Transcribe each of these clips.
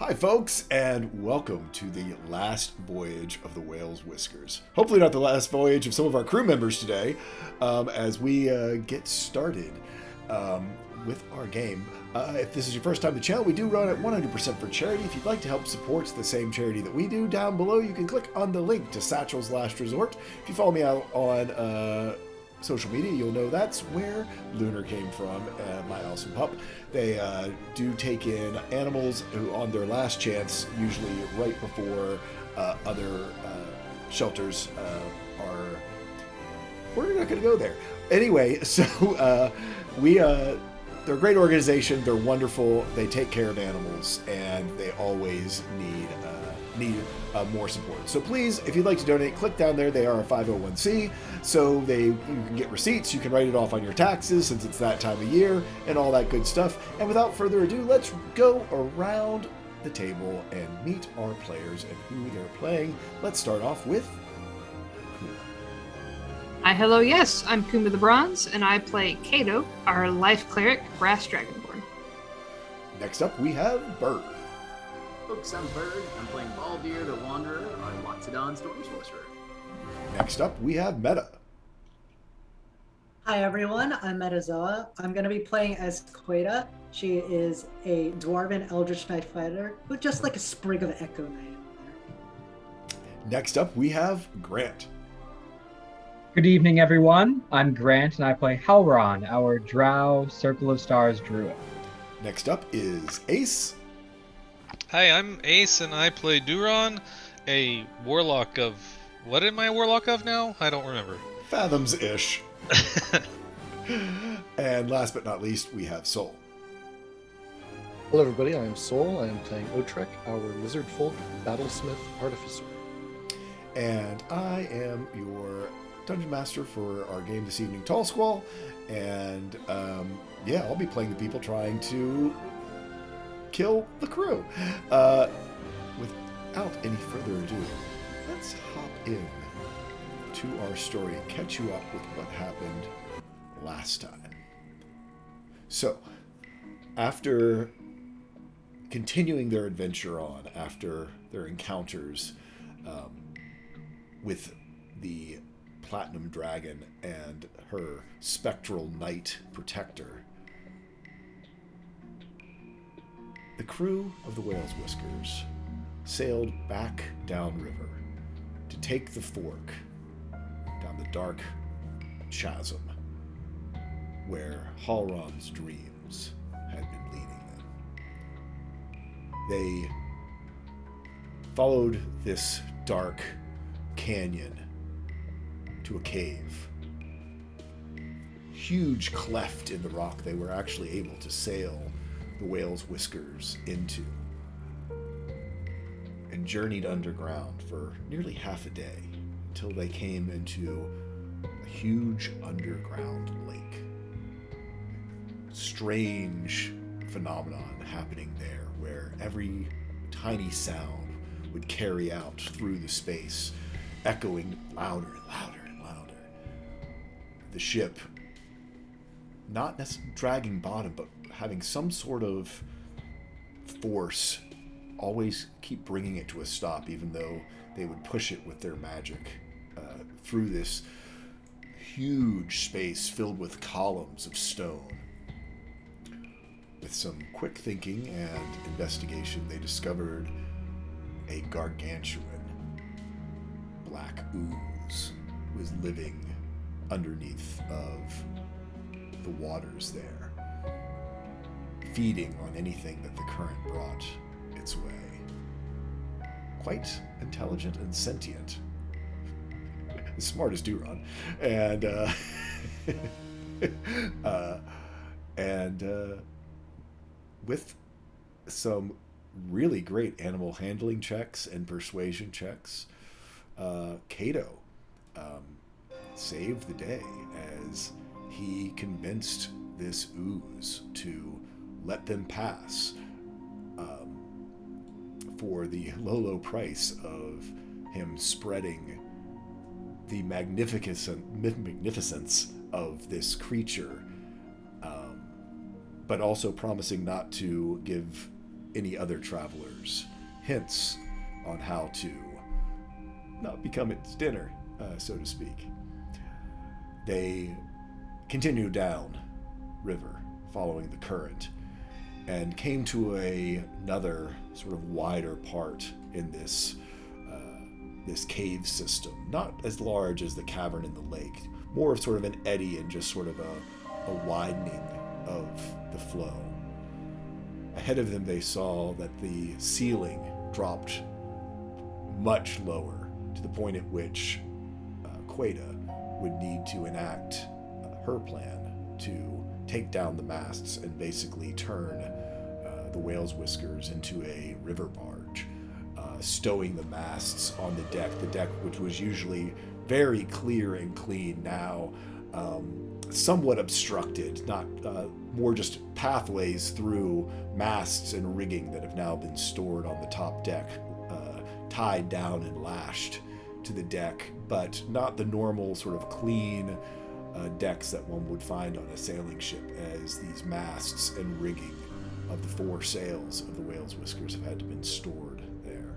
Hi, folks, and welcome to the last voyage of the whale's Whiskers. Hopefully, not the last voyage of some of our crew members today, as we get started with our game. If this is your first time to the channel, we do run at 100% for charity. If you'd like to help support the same charity that we do, down below you can click on the link to Satchel's Last Resort. If you follow me out on social media, you'll know that's where Lunar came from, my awesome pup. They do take in animals who, on their last chance, usually right before other shelters are... We're not going to go there. Anyway, so they're a great organization. They're wonderful. They take care of animals, and they always need more support. So please, if you'd like to donate, click down there. They are a 501c, so you can get receipts. You can write it off on your taxes since it's that time of year and all that good stuff. And without further ado, let's go around the table and meet our players and who they're playing. Let's start off with Kuma. Hi, hello, yes, I'm Kuma the Bronze, and I play Kato, our life cleric, Brass Dragonborn. Next up, we have Bird. Folks, I'm Bird. I'm playing Baldir the Wanderer, our Loxodon Storm Sorcerer. Next up, we have Meta. Hi everyone, I'm Metazoa. I'm going to be playing as Queda. She is a Dwarven Eldritch Knight fighter with just like a sprig of Echo Knight. Next up, we have Grant. Good evening, everyone. I'm Grant, and I play Halron, our Drow Circle of Stars druid. Next up is Ace. Hi, I'm Ace, and I play Duron, a warlock of... What am I a warlock of now? I don't remember. Fathoms-ish. And last but not least, we have Soul. Hello everybody, I am Soul. I am playing Otrek, our lizard folk battlesmith artificer. And I am your Dungeon Master for our game this evening, Tall Squall. And yeah, I'll be playing the people trying to kill the crew. Without any further ado, let's hop in to our story and catch you up with what happened last time. So, after continuing their adventure on, after their encounters with the Platinum Dragon and her spectral knight protector, the crew of the Whale's Whiskers sailed back downriver to take the fork down the dark chasm where Halron's dreams had been leading them. They followed this dark canyon to a cave. Huge cleft in the rock they were actually able to sail the Whale's Whiskers into, and journeyed underground for nearly half a day until they came into a huge underground lake. Strange phenomenon happening there where every tiny sound would carry out through the space, echoing louder and louder and louder. The ship not necessarily dragging bottom, but having some sort of force always keep bringing it to a stop, even though they would push it with their magic through this huge space filled with columns of stone. With some quick thinking and investigation, they discovered a gargantuan black ooze who was living underneath of the waters there, feeding on anything that the current brought its way. Quite intelligent and sentient. As smart as Duron. And with some really great animal handling checks and persuasion checks, Kato saved the day as he convinced this ooze to let them pass for the low price of him spreading the magnificence of this creature, but also promising not to give any other travelers hints on how to not become its dinner, so to speak. They continue down river, following the current, and came to another sort of wider part in this cave system, not as large as the cavern in the lake, more of sort of an eddy and just sort of a widening of the flow. Ahead of them, they saw that the ceiling dropped much lower, to the point at which Queda would need to enact her plan to take down the masts and basically turn the Whale's Whiskers into a river barge, stowing the masts on the deck which was usually very clear and clean, now somewhat obstructed, not more just pathways through masts and rigging that have now been stored on the top deck, tied down and lashed to the deck, but not the normal sort of clean decks that one would find on a sailing ship, as these masts and rigging of the four sails of the Whale's Whiskers have had to been stored there.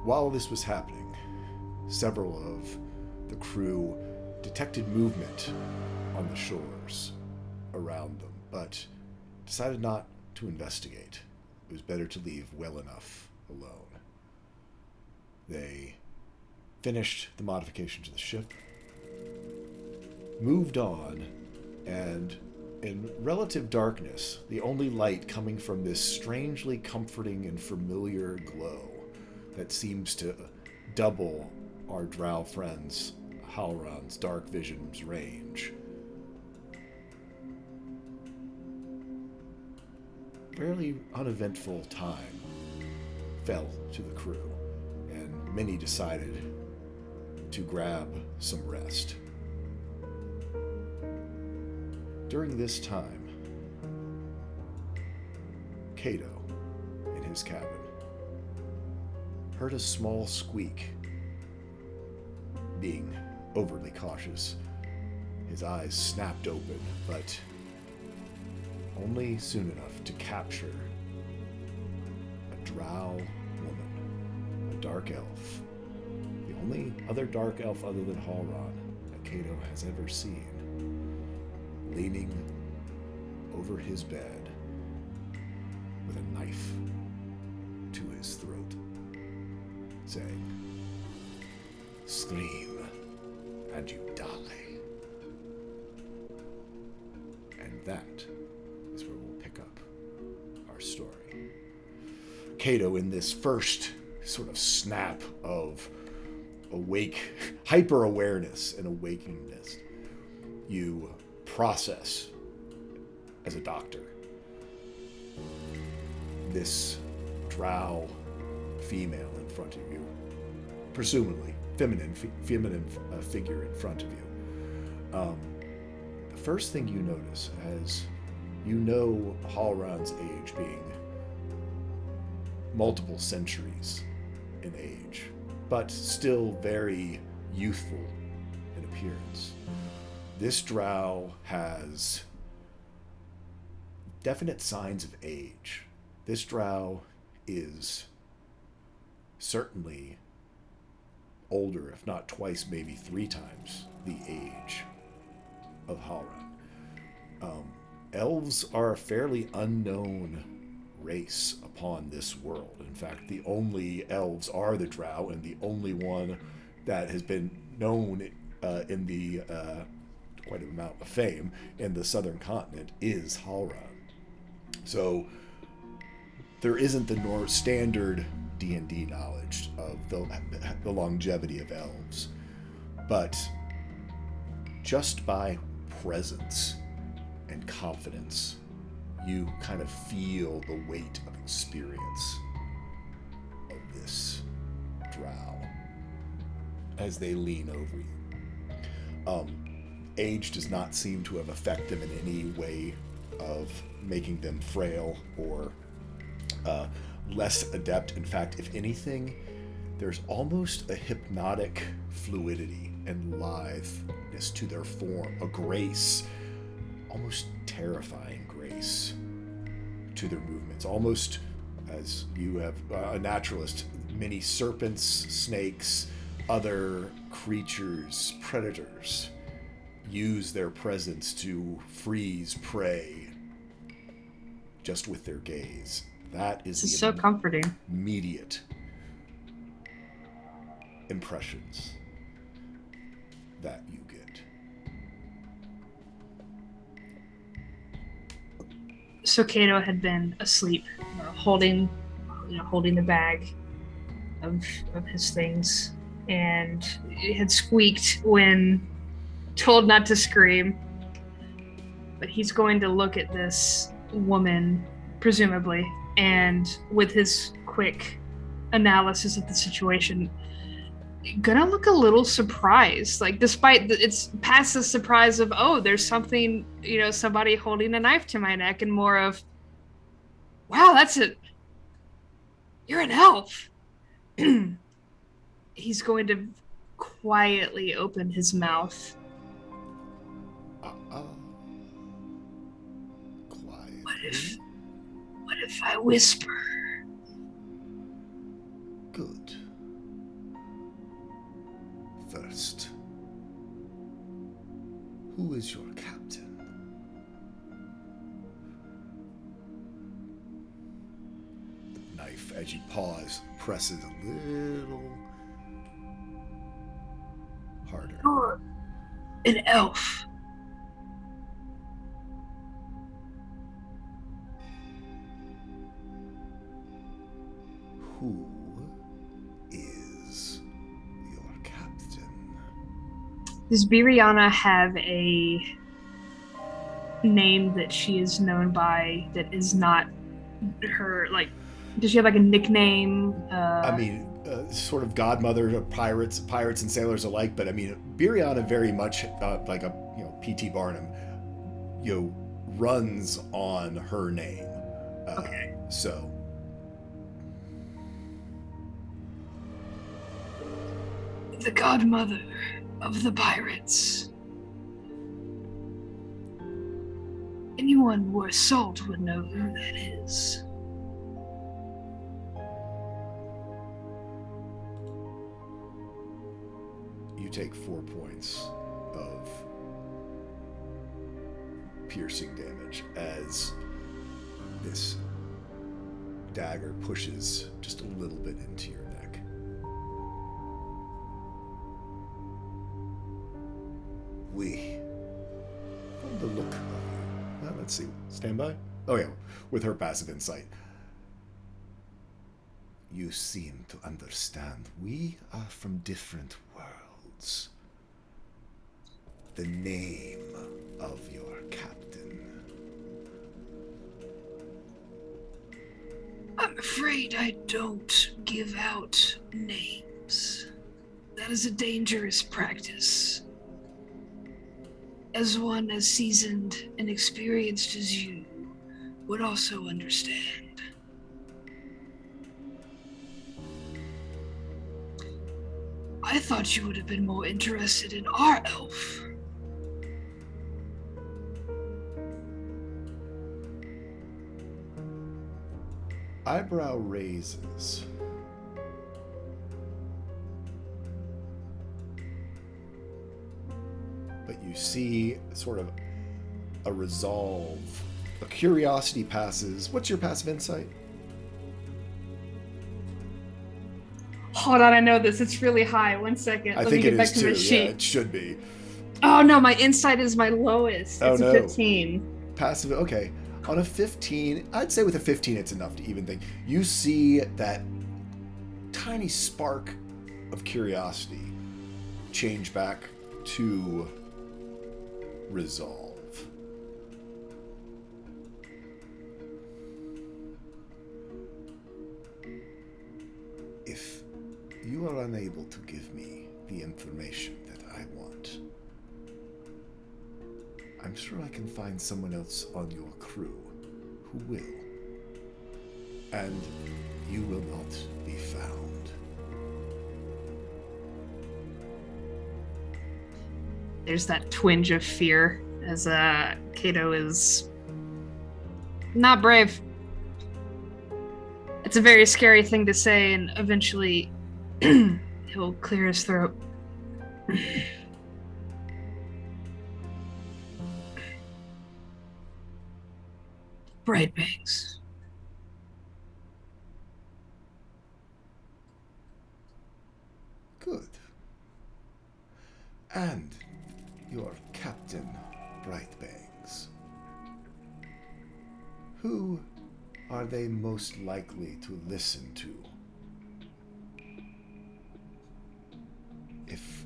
While this was happening, several of the crew detected movement on the shores around them, but decided not to investigate. It was better to leave well enough alone. They finished the modification to the ship, moved on, and in relative darkness, the only light coming from this strangely comforting and familiar glow that seems to double our drow friend's Halron's dark vision's range. Fairly uneventful time fell to the crew, and many decided to grab some rest. During this time, Cato, in his cabin, heard a small squeak. Being overly cautious, his eyes snapped open, but only soon enough to capture a drow woman, a dark elf, the only other dark elf other than Halron that Cato has ever seen, leaning over his bed with a knife to his throat, saying, "Scream, and you die." And that is where we'll pick up our story. Cato, in this first sort of snap of hyper-awareness and awakeness, you process as a doctor this drow female in front of you, presumably feminine figure in front of you. The first thing you notice, as you know Halron's age being multiple centuries in age, but still very youthful in appearance, this drow has definite signs of age. This drow is certainly older, if not twice, maybe three times the age of Halron. Elves are a fairly unknown race upon this world. In fact, the only elves are the drow, and the only one that has been known in the quite an amount of fame in the southern continent is Halron. So there isn't the standard D&D knowledge of the longevity of elves, but just by presence and confidence, you kind of feel the weight of experience of this drow as they lean over you. Age does not seem to have affected them in any way of making them frail or less adept. In fact, if anything, there's almost a hypnotic fluidity and litheness to their form, a grace, almost terrifying grace to their movements, almost as you have a naturalist, many serpents, snakes, other creatures, predators use their presence to freeze prey just with their gaze. That is This is so comforting. immediate impressions that you get. So Kato had been asleep, holding the bag of his things, and it had squeaked when told not to scream. But he's going to look at this woman, presumably, and with his quick analysis of the situation, gonna look a little surprised. Like, despite it's past the surprise of, oh, there's something, somebody holding a knife to my neck, and more of, wow, that's it. You're an elf. He's going to quietly open his mouth. Quiet. What if I whisper? Good. First, who is your captain? The knife, as you pause, presses a little harder. You're an elf. Who is your captain? Does Biriana have a name that she is known by that is not her, like, does she have like a nickname? Sort of godmother of pirates and sailors alike, but I mean, Biriana very much like a P.T. Barnum, runs on her name. Okay. So. The godmother of the pirates. Anyone worth salt would know who that is. You take 4 points of piercing damage as this dagger pushes just a little bit into your neck. From the look of you. Let's see. Stand by. Oh yeah, with her passive insight. You seem to understand. We are from different worlds. The name of your captain. I'm afraid I don't give out names. That is a dangerous practice. As one as seasoned and experienced as you would also understand. I thought you would have been more interested in our elf. Eyebrow raises. But you see sort of a resolve. A curiosity passes. What's your passive insight? Hold on, I know this. It's really high. 1 second. I Let think me it get back is to too. my Yeah, sheet. it should be. Oh no, my insight is my lowest. Oh, It's no. a 15. Passive, okay. On a 15, I'd say with a 15 it's enough to even think. You see that tiny spark of curiosity change back to resolve. If you are unable to give me the information that I want, I'm sure I can find someone else on your crew who will. And you will not be found. There's that twinge of fear as Kato is not brave, It's a very scary thing to say, and eventually he'll clear his throat. Bright bangs. Good. And your Captain Brightbangs. Who are they most likely to listen to? If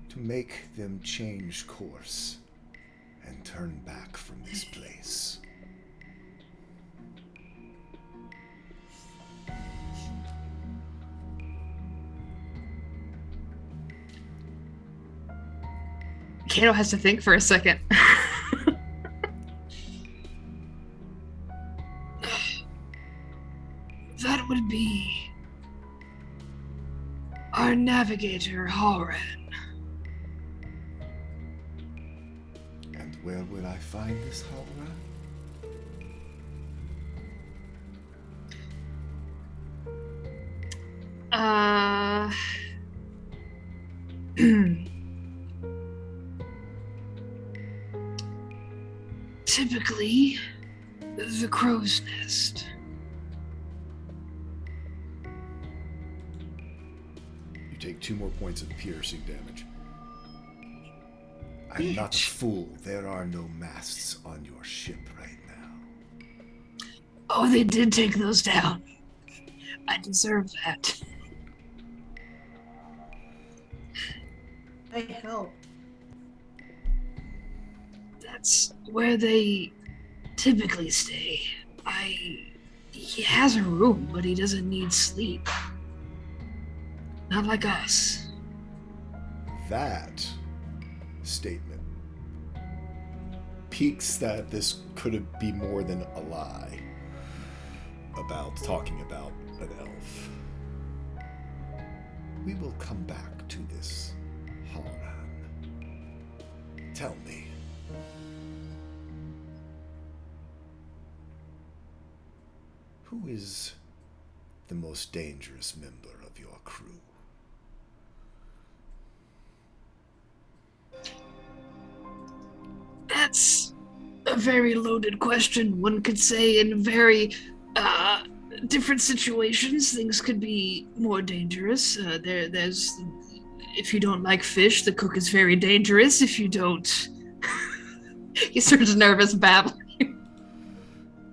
to make them change course and turn back from this place. Kato has to think for a second. That would be our navigator, Halran. And where will I find this Halran? Typically, the crow's nest. You take 2 more points of piercing damage. I'm not a fool. There are no masts on your ship right now. Oh, they did take those down. I deserve that. I help. That's where they typically stay. He has a room, but he doesn't need sleep. Not like us. That statement piques that this could be more than a lie about talking about an elf. We will come back to this, Halran. Tell me. Who is the most dangerous member of your crew? That's a very loaded question. One could say in very different situations, things could be more dangerous. There's, if you don't like fish, the cook is very dangerous. If you don't, he starts nervous babbling.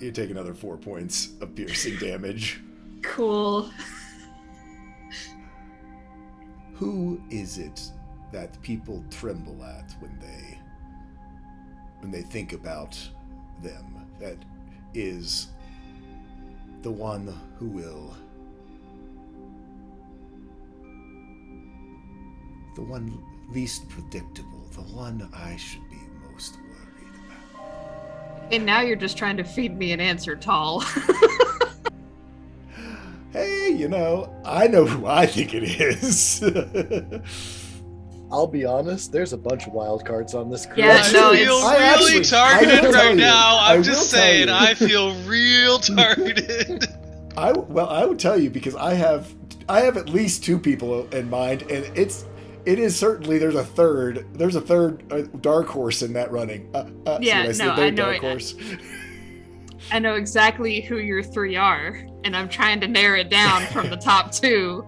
You take another 4 points of piercing damage. Cool. Who is it that people tremble at when they think about them? That is the one who will, the one least predictable, the one I should be most worried about. And now you're just trying to feed me an answer, Tall. Hey, I know who I think it is. I'll be honest, there's a bunch of wild cards on this crew. Yeah, I no, feel it's- really I targeted will tell right you. now. I I'm will just tell saying, you. I feel real targeted. I would tell you because I have at least 2 people in mind, and it is certainly there's a third dark horse in that running. Yeah, see no, what I I said know there, it. dark horse. I know exactly who your 3 are, and I'm trying to narrow it down from the top 2.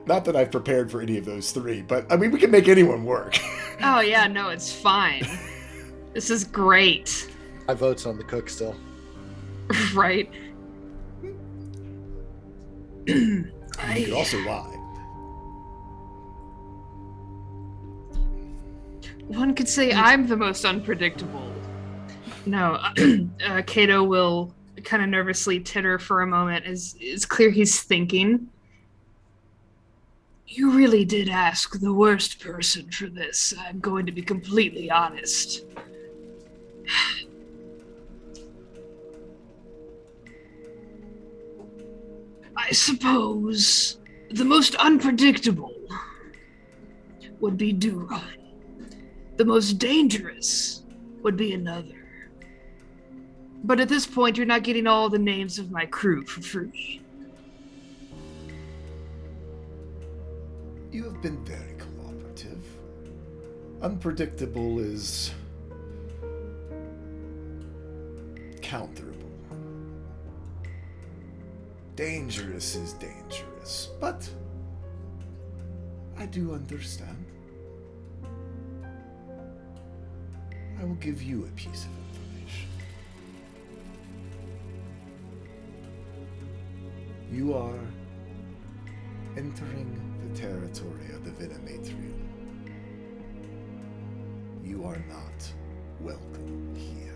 Not that I've prepared for any of those 3, but I mean we can make anyone work. Oh yeah, no, it's fine. This is great. My vote's on the cook still. Right? You could also lie. One could say I'm the most unpredictable. No, Kato will kind of nervously titter for a moment. It's clear he's thinking. You really did ask the worst person for this. I'm going to be completely honest. I suppose the most unpredictable would be Duron. The most dangerous would be another. But at this point, you're not getting all the names of my crew for free. You have been very cooperative. Unpredictable is counterable. Dangerous is dangerous, but I do understand. I will give you a piece of information. You are entering the territory of the Venemetrium. You are not welcome here.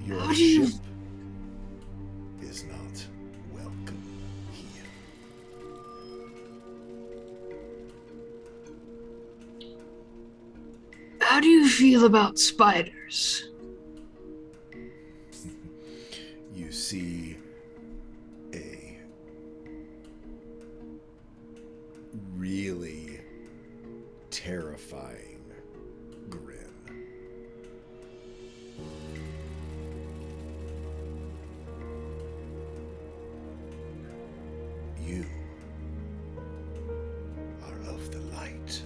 Your How do you- ship is not welcome here. How do you feel about spiders? You see a really terrifying grin. You are of the light.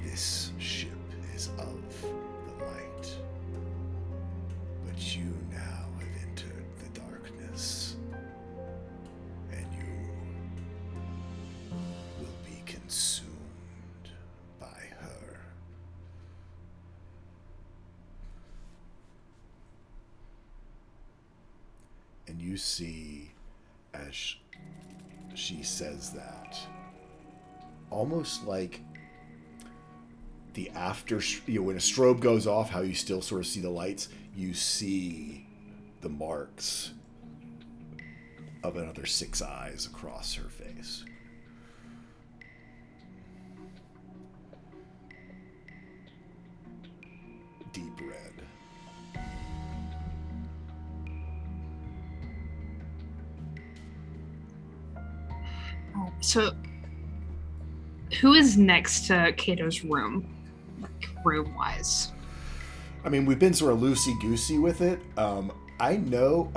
This ship is of the light. But you now have entered the darkness, and you will be consumed by her. And you see, as she says that, almost like the after, when a strobe goes off, how you still sort of see the lights, you see the marks of another 6 eyes across her face. Deep red. So, who is next to Kato's room? Like, room-wise? I mean, we've been sort of loosey-goosey with it. I know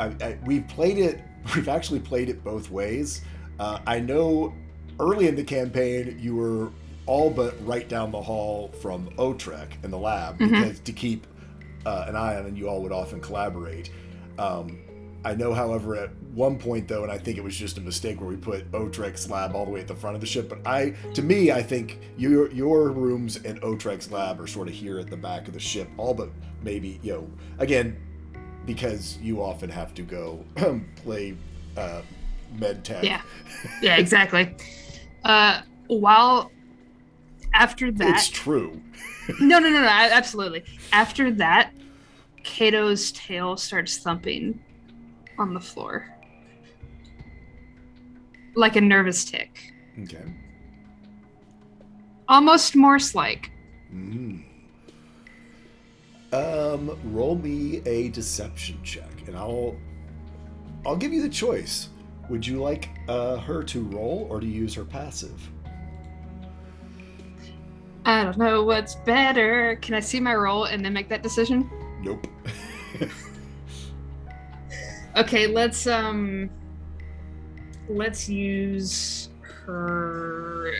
we've played it. We've actually played it both ways. I know early in the campaign you were all but right down the hall from Otrek in the lab because to keep an eye on, and you all would often collaborate. I know, however, at one point though, and I think it was just a mistake where we put Otrek's lab all the way at the front of the ship. But I think your rooms and Otrek's lab are sort of here at the back of the ship, all but maybe, again, because you often have to go play med tech. Yeah, exactly. While after that, it's true. No, absolutely. After that, Kato's tail starts thumping on the floor. Like a nervous tick. Okay. Almost Morse-like. Roll me a deception check, and I'll give you the choice. Would you like her to roll or to use her passive? I don't know what's better. Can I see my roll and then make that decision? Nope. Okay, let's use her.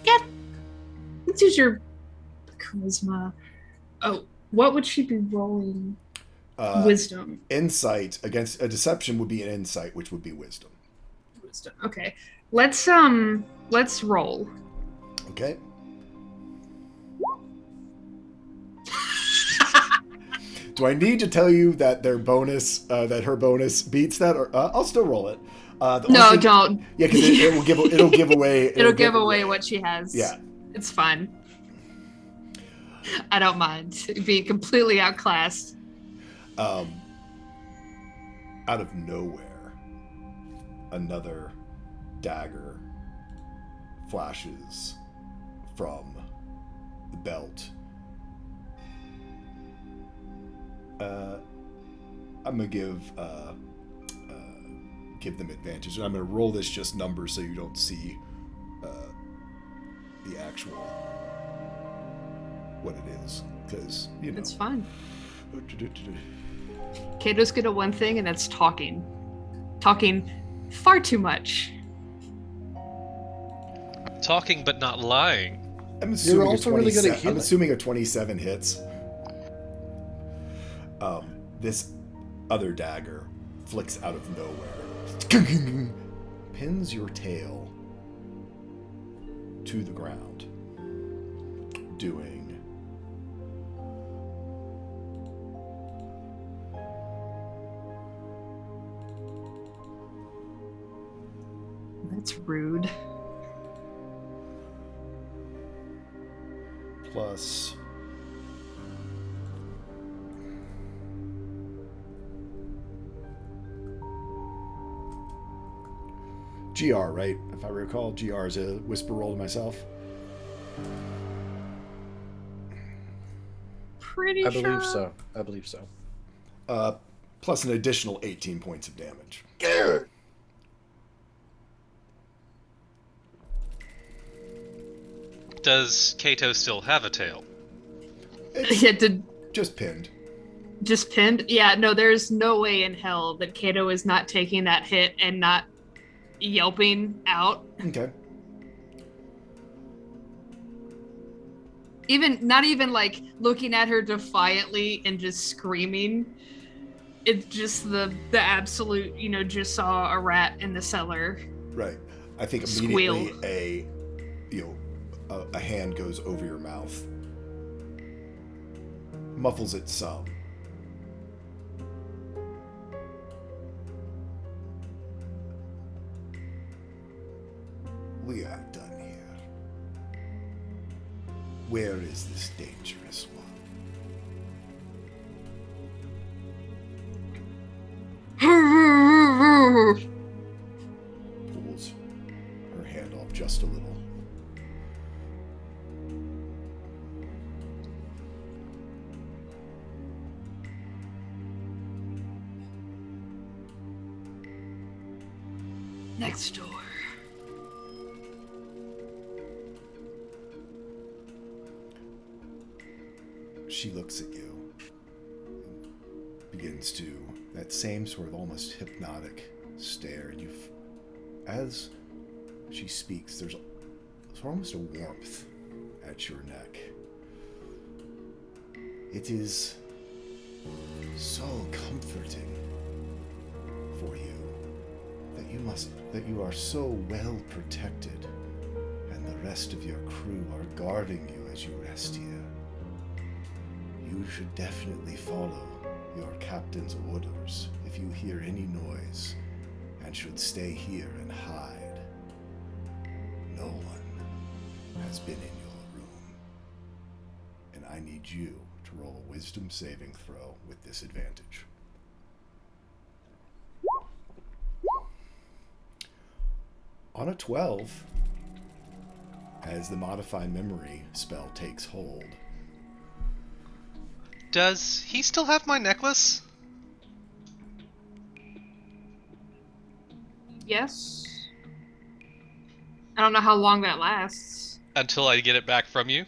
Yeah, let's use your charisma. Oh, what would she be rolling? Wisdom. Insight against a deception would be an insight, which would be wisdom. Wisdom. Okay, let's roll. Okay. Do I need to tell you that their bonus, that her bonus beats that, or I'll still roll it? No, don't. Yeah, because it'll give away. It'll give away what she has. Yeah, it's fine. I don't mind being completely outclassed. Out of nowhere, another dagger flashes from the belt. I'm gonna give them advantage, and I'm gonna roll this just numbers so you don't see the actual what it is, because you know. It's fine. Kato's good at one thing, and that's talking. Talking far too much. Talking but not lying. I'm assuming also really good at I'm healing. assuming a 27 hits. This other dagger flicks out of nowhere, pins your tail to the ground, doing That's rude. plus GR, right? If I recall, GR is a whisper roll to myself. Pretty I sure. believe so. I believe so. Plus an additional 18 points of damage. Does Kato still have a tail? It's Yeah, did just pinned. just pinned? Yeah, no, there's no way in hell that Kato is not taking that hit and not yelping out. Okay. Not even like looking at her defiantly and just screaming. It's just the absolute, just saw a rat in the cellar. Right. I think immediately Squeal. a hand goes over your mouth. Muffles it some. We are done here. Where is this dangerous one? Pulls her hand off just a little. Next door. She looks at you, begins to that same sort of almost hypnotic stare. As she speaks, there's almost a warmth at your neck. It is so comforting for you that you are so well protected, and the rest of your crew are guarding you as you rest here. You should definitely follow your captain's orders if you hear any noise, and should stay here and hide. No one has been in your room, and I need you to roll a wisdom saving throw with disadvantage. On a 12, as the Modify Memory spell takes hold, Does he still have my necklace? Yes. I don't know how long that lasts. Until I get it back from you.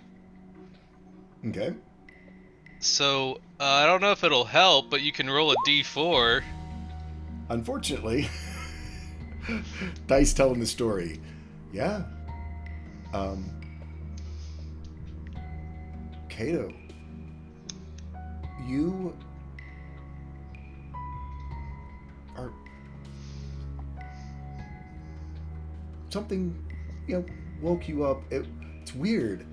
okay? So, I don't know if it'll help, but you can roll a d4. Unfortunately, Dice telling the story. Yeah. Kato, you are something, woke you up. It's weird.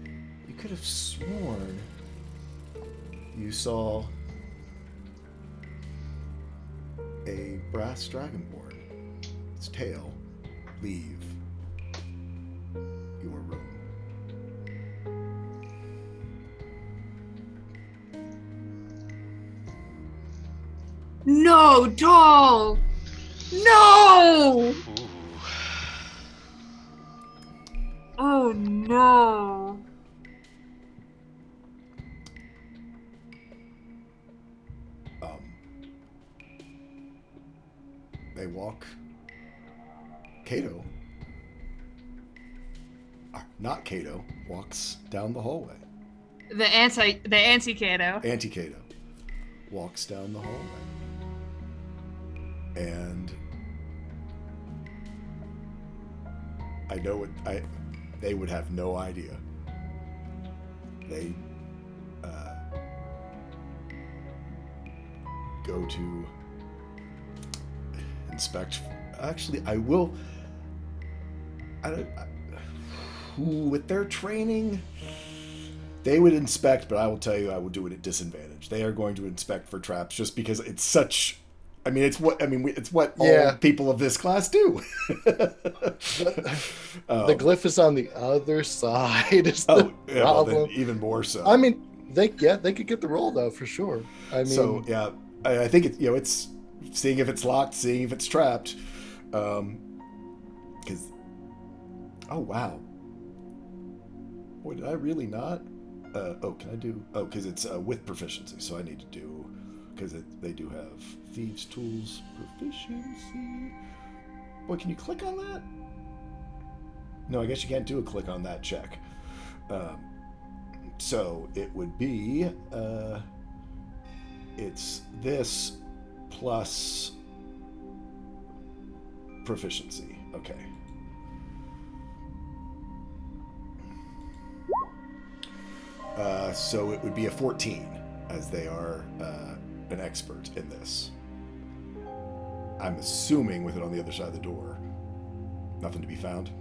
You could have sworn you saw a brass dragonborn, its tail, leave your room. No, doll! No! Ooh. Oh no. They walk. Kato, not Kato, walks down the hallway. The anti Anti-Kato walks down the hallway. And I know they would have no idea. They go to inspect. Actually, I will. With their training, they would inspect, but I will tell you, I will do it at disadvantage. They are going to inspect for traps just because it's such. It's what all people of this class do. The glyph is on the other side. Is the problem. Well, then even more so. They could get the roll though for sure. So yeah, I think it's seeing if it's locked, seeing if it's trapped. Because oh wow, boy, did I really not? Can I do? Because it's with proficiency, so I need to do. Because they do have thieves' tools proficiency. Boy, can you click on that? No, I guess you can't do a click on that check. So it would be it's this plus proficiency. Okay. So it would be a 14, as they are an expert in this. I'm assuming with it on the other side of the door. Nothing to be found.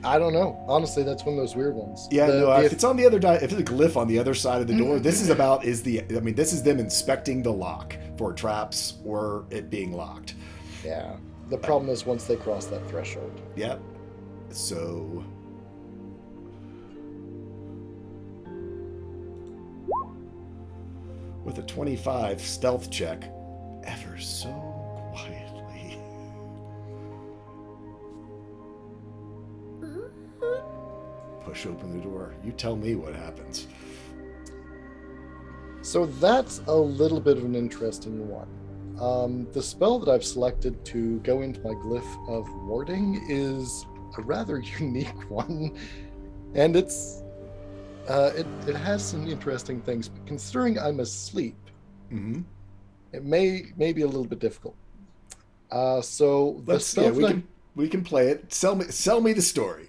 I don't know. Honestly, that's one of those weird ones. Yeah, if it's on the other if it's a glyph on the other side of the door, this is them inspecting the lock for traps or it being locked. Yeah. The problem is once they cross that threshold. Yep. So with a 25 stealth check, ever so quietly. Push open the door. You tell me what happens. So that's a little bit of an interesting one. The spell that I've selected to go into my glyph of warding is a rather unique one, and it has some interesting things. But considering I'm asleep, it may be a little bit difficult. So the spell we can play it. Sell me the story.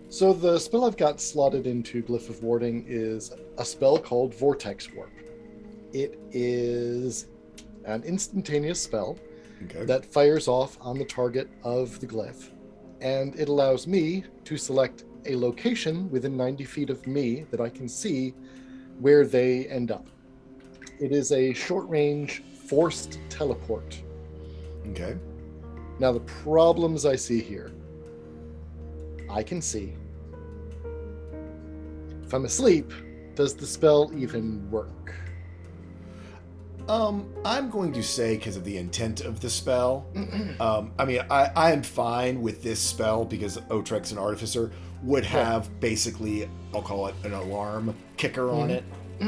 So the spell I've got slotted into Glyph of Warding is a spell called Vortex Warp. It is an instantaneous spell that fires off on the target of the glyph, and it allows me to select a location within 90 feet of me that I can see where they end up. It is a short-range forced teleport. Okay. Now the problems I see here, I can see. If I'm asleep, does the spell even work? I'm going to say because of the intent of the spell. I am fine with this spell because Otrek's an artificer would have basically, I'll call it an alarm kicker on it,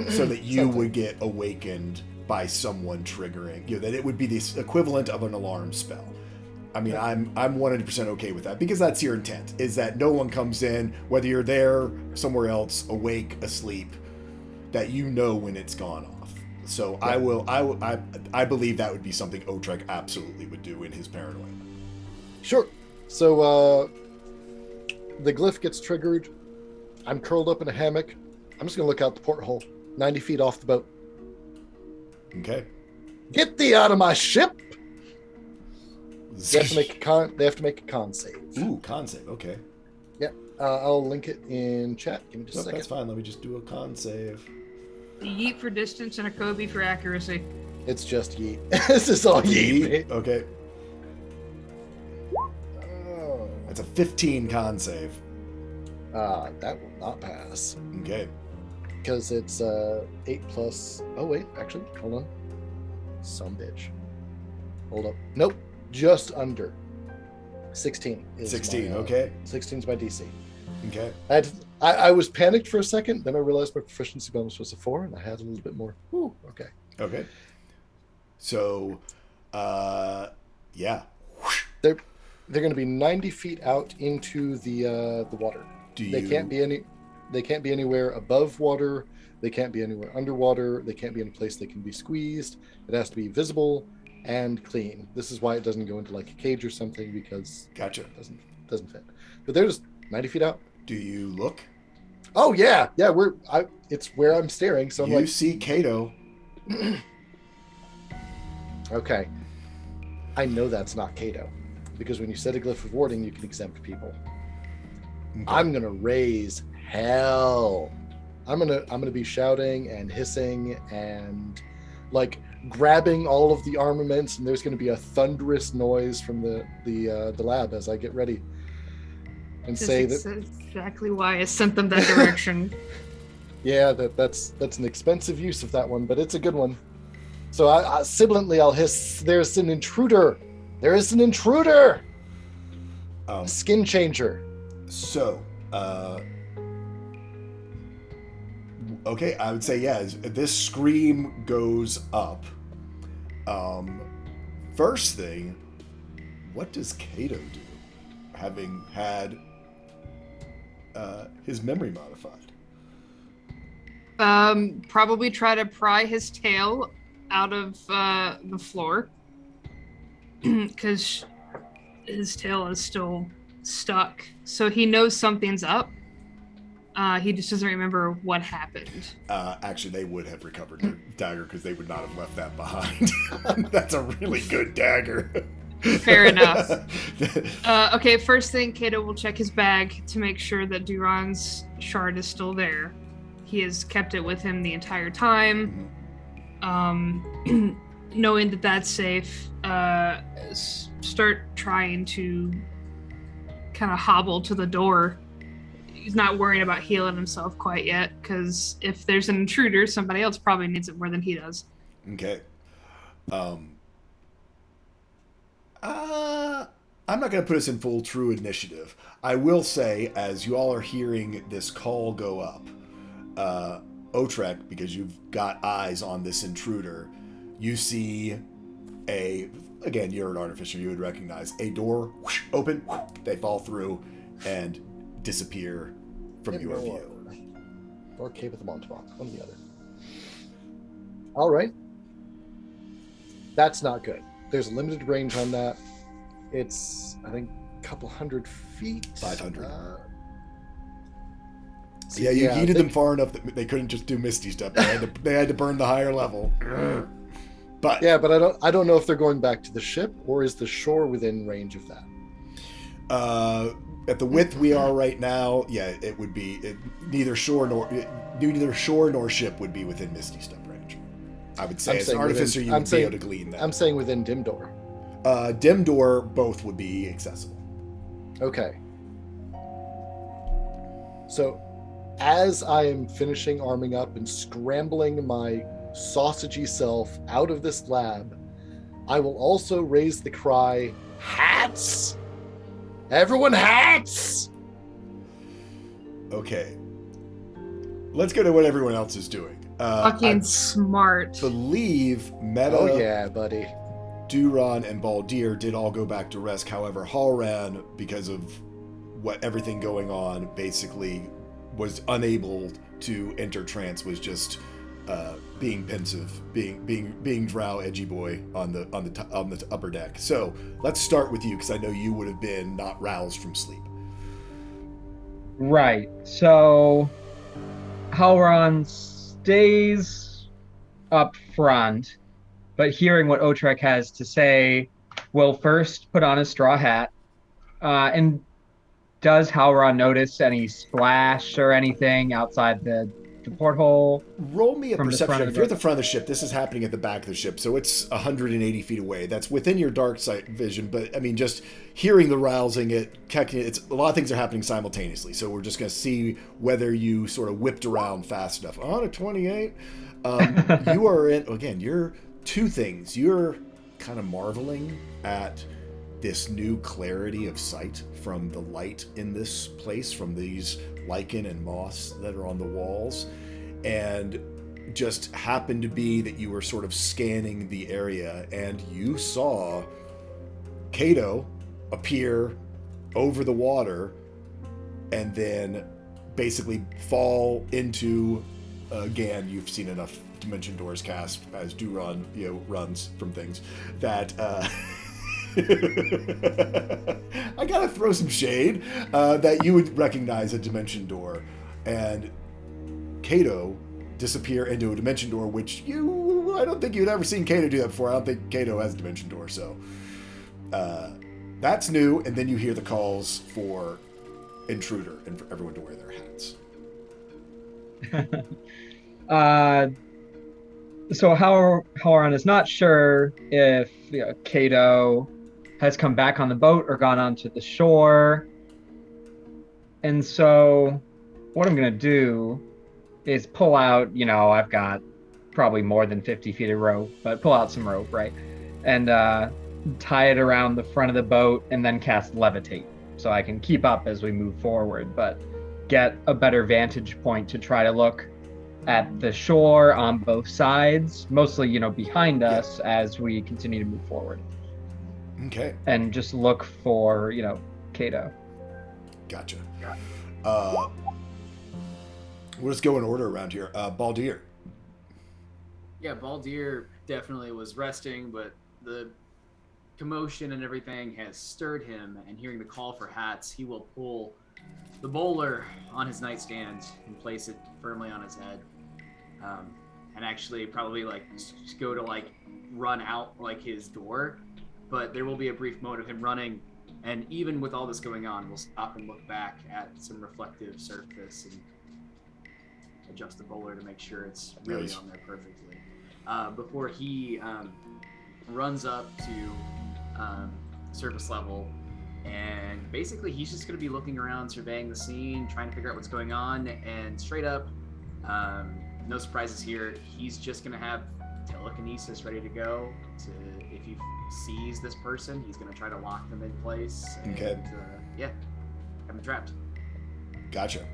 so that you would get awakened by someone triggering. That it would be the equivalent of an alarm spell. I'm 100% okay with that because that's your intent, is that no one comes in, whether you're there, somewhere else, awake, asleep, that you know when it's gone off. So yeah. I believe that would be something Otrek absolutely would do in his paranoia. Sure. So the glyph gets triggered. I'm curled up in a hammock. I'm just going to look out the porthole, 90 feet off the boat. Okay. Get thee out of my ship! They have to make a con save. Ooh, con save. Okay. Yeah. I'll link it in chat. Give me just a second. That's fine. Let me just do a con save. A yeet for distance and a Kobe for accuracy. It's just yeet. This is all yeet. Okay. Oh. That's a 15 con save. That will not pass. Okay. Because it's 8 plus... Oh, wait. Actually, hold on. Some bitch. Hold up. Nope. Just under. 16 is 16, my, okay. 16 is my DC. Okay. I was panicked for a second, then I realized my proficiency bonus was a 4, and I had a little bit more. Ooh, okay. Okay. So, yeah. They're going to be 90 feet out into the water. They can't be anywhere above water. They can't be anywhere underwater. They can't be in a place they can be squeezed. It has to be visible and clean. This is why it doesn't go into like a cage or something, because Gotcha. It doesn't fit. But they're just 90 feet out. Do you look? Oh yeah. It's where I'm staring. So I'm you like, see Kato. okay. I know that's not Kato, because when you set a glyph of warding, you can exempt people. Okay. I'm gonna raise hell. I'm gonna be shouting and hissing and like grabbing all of the armaments, and there's gonna be a thunderous noise from the lab as I get ready. And say That's that exactly why I sent them that direction. yeah, that's an expensive use of that one, but it's a good one. So I sibilantly I'll hiss, there's an intruder. There is an intruder. A skin changer. So, okay, I would say, yeah, this scream goes up. First thing, what does Kato do, having had his memory modified? Probably try to pry his tail out of the floor, because his tail is still stuck. So he knows something's up. He just doesn't remember what happened. Actually, they would have recovered their dagger because they would not have left that behind. That's a really good dagger. Fair enough. Okay, first thing, Kato will check his bag to make sure that Duran's shard is still there. He has kept it with him the entire time. Knowing that that's safe, start trying to kind of hobble to the door. He's not worrying about healing himself quite yet, because if there's an intruder, somebody else probably needs it more than he does. Okay. I'm not going to put us in full true initiative. I will say, as you all are hearing this call go up, Otrek, because you've got eyes on this intruder, you see again, you're an artificer, you would recognize a door whoosh, open, whoosh, they fall through and disappear from your view. Or Cape of the Montauk, one or the other. All right. That's not good. There's a limited range on that. It's, I think, a couple 100 feet. 500. Yeah, you heated them far enough that they couldn't just do Misty Step. They had to burn the higher level. But yeah, but I don't know if they're going back to the ship, or is the shore within range of that? At the width we are right now, yeah, it would be neither shore nor ship would be within Misty Step range. I would say as an artificer, you would be able to glean that. I'm saying within Dim Door. Dim Door, both would be accessible. Okay. So, as I am finishing arming up and scrambling my sausagey self out of this lab, I will also raise the cry, hats! Everyone hats! Okay. Let's go to what everyone else is doing. Fucking smart. I believe Meta, oh yeah, buddy, Duran, and Baldir did all go back to rest. However, Halran, because of everything going on, basically was unable to enter trance, was just being pensive, being drow edgy boy on the upper deck. So let's start with you, because I know you would have been not roused from sleep. Right. So Halron stays up front, but hearing what Otrek has to say, will first put on a straw hat. And does Halron notice any splash or anything outside the porthole? Roll me a perception. If you're at the the front of the ship, this is happening at the back of the ship, so it's 180 feet away. That's within your dark sight vision, but I mean, just hearing the rousing, it's a lot of things are happening simultaneously. So we're just going to see whether you sort of whipped around fast enough. On a 28, you are in. Again, you're two things. You're kind of marveling at this new clarity of sight from the light in this place, from these lichen and moss that are on the walls, and just happened to be that you were sort of scanning the area and you saw Kato appear over the water and then basically fall into, again, you've seen enough Dimension Doors cast as Duron, runs from things, that I gotta throw some shade, that you would recognize a Dimension Door, and Kato disappear into a Dimension Door, which I don't think you'd ever seen Kato do that before. I don't think Kato has a Dimension Door, so that's new. And then you hear the calls for Intruder and for everyone to wear their hats. So Halloran is not sure if Kato has come back on the boat or gone onto the shore. And so what I'm going to do is pull out, I've got probably more than 50 feet of rope, but pull out some rope, right? And tie it around the front of the boat and then cast Levitate so I can keep up as we move forward, but get a better vantage point to try to look at the shore on both sides, mostly, behind us as we continue to move forward. Okay. And just look for, Kato. Gotcha. We'll just go in order around here. Baldir. Yeah, Baldir definitely was resting, but the commotion and everything has stirred him, and hearing the call for hats, he will pull the bowler on his nightstand and place it firmly on his head. And actually probably just go to run out his door, but there will be a brief moment of him running, and even with all this going on, we'll stop and look back at some reflective surface and adjust the bowler to make sure it's really on there perfectly. Before he runs up to surface level, and basically he's just going to be looking around, surveying the scene, trying to figure out what's going on, and straight up, no surprises here, he's just going to have telekinesis ready to go. If he sees this person, he's going to try to lock them in place. And, okay. Have him trapped. Gotcha.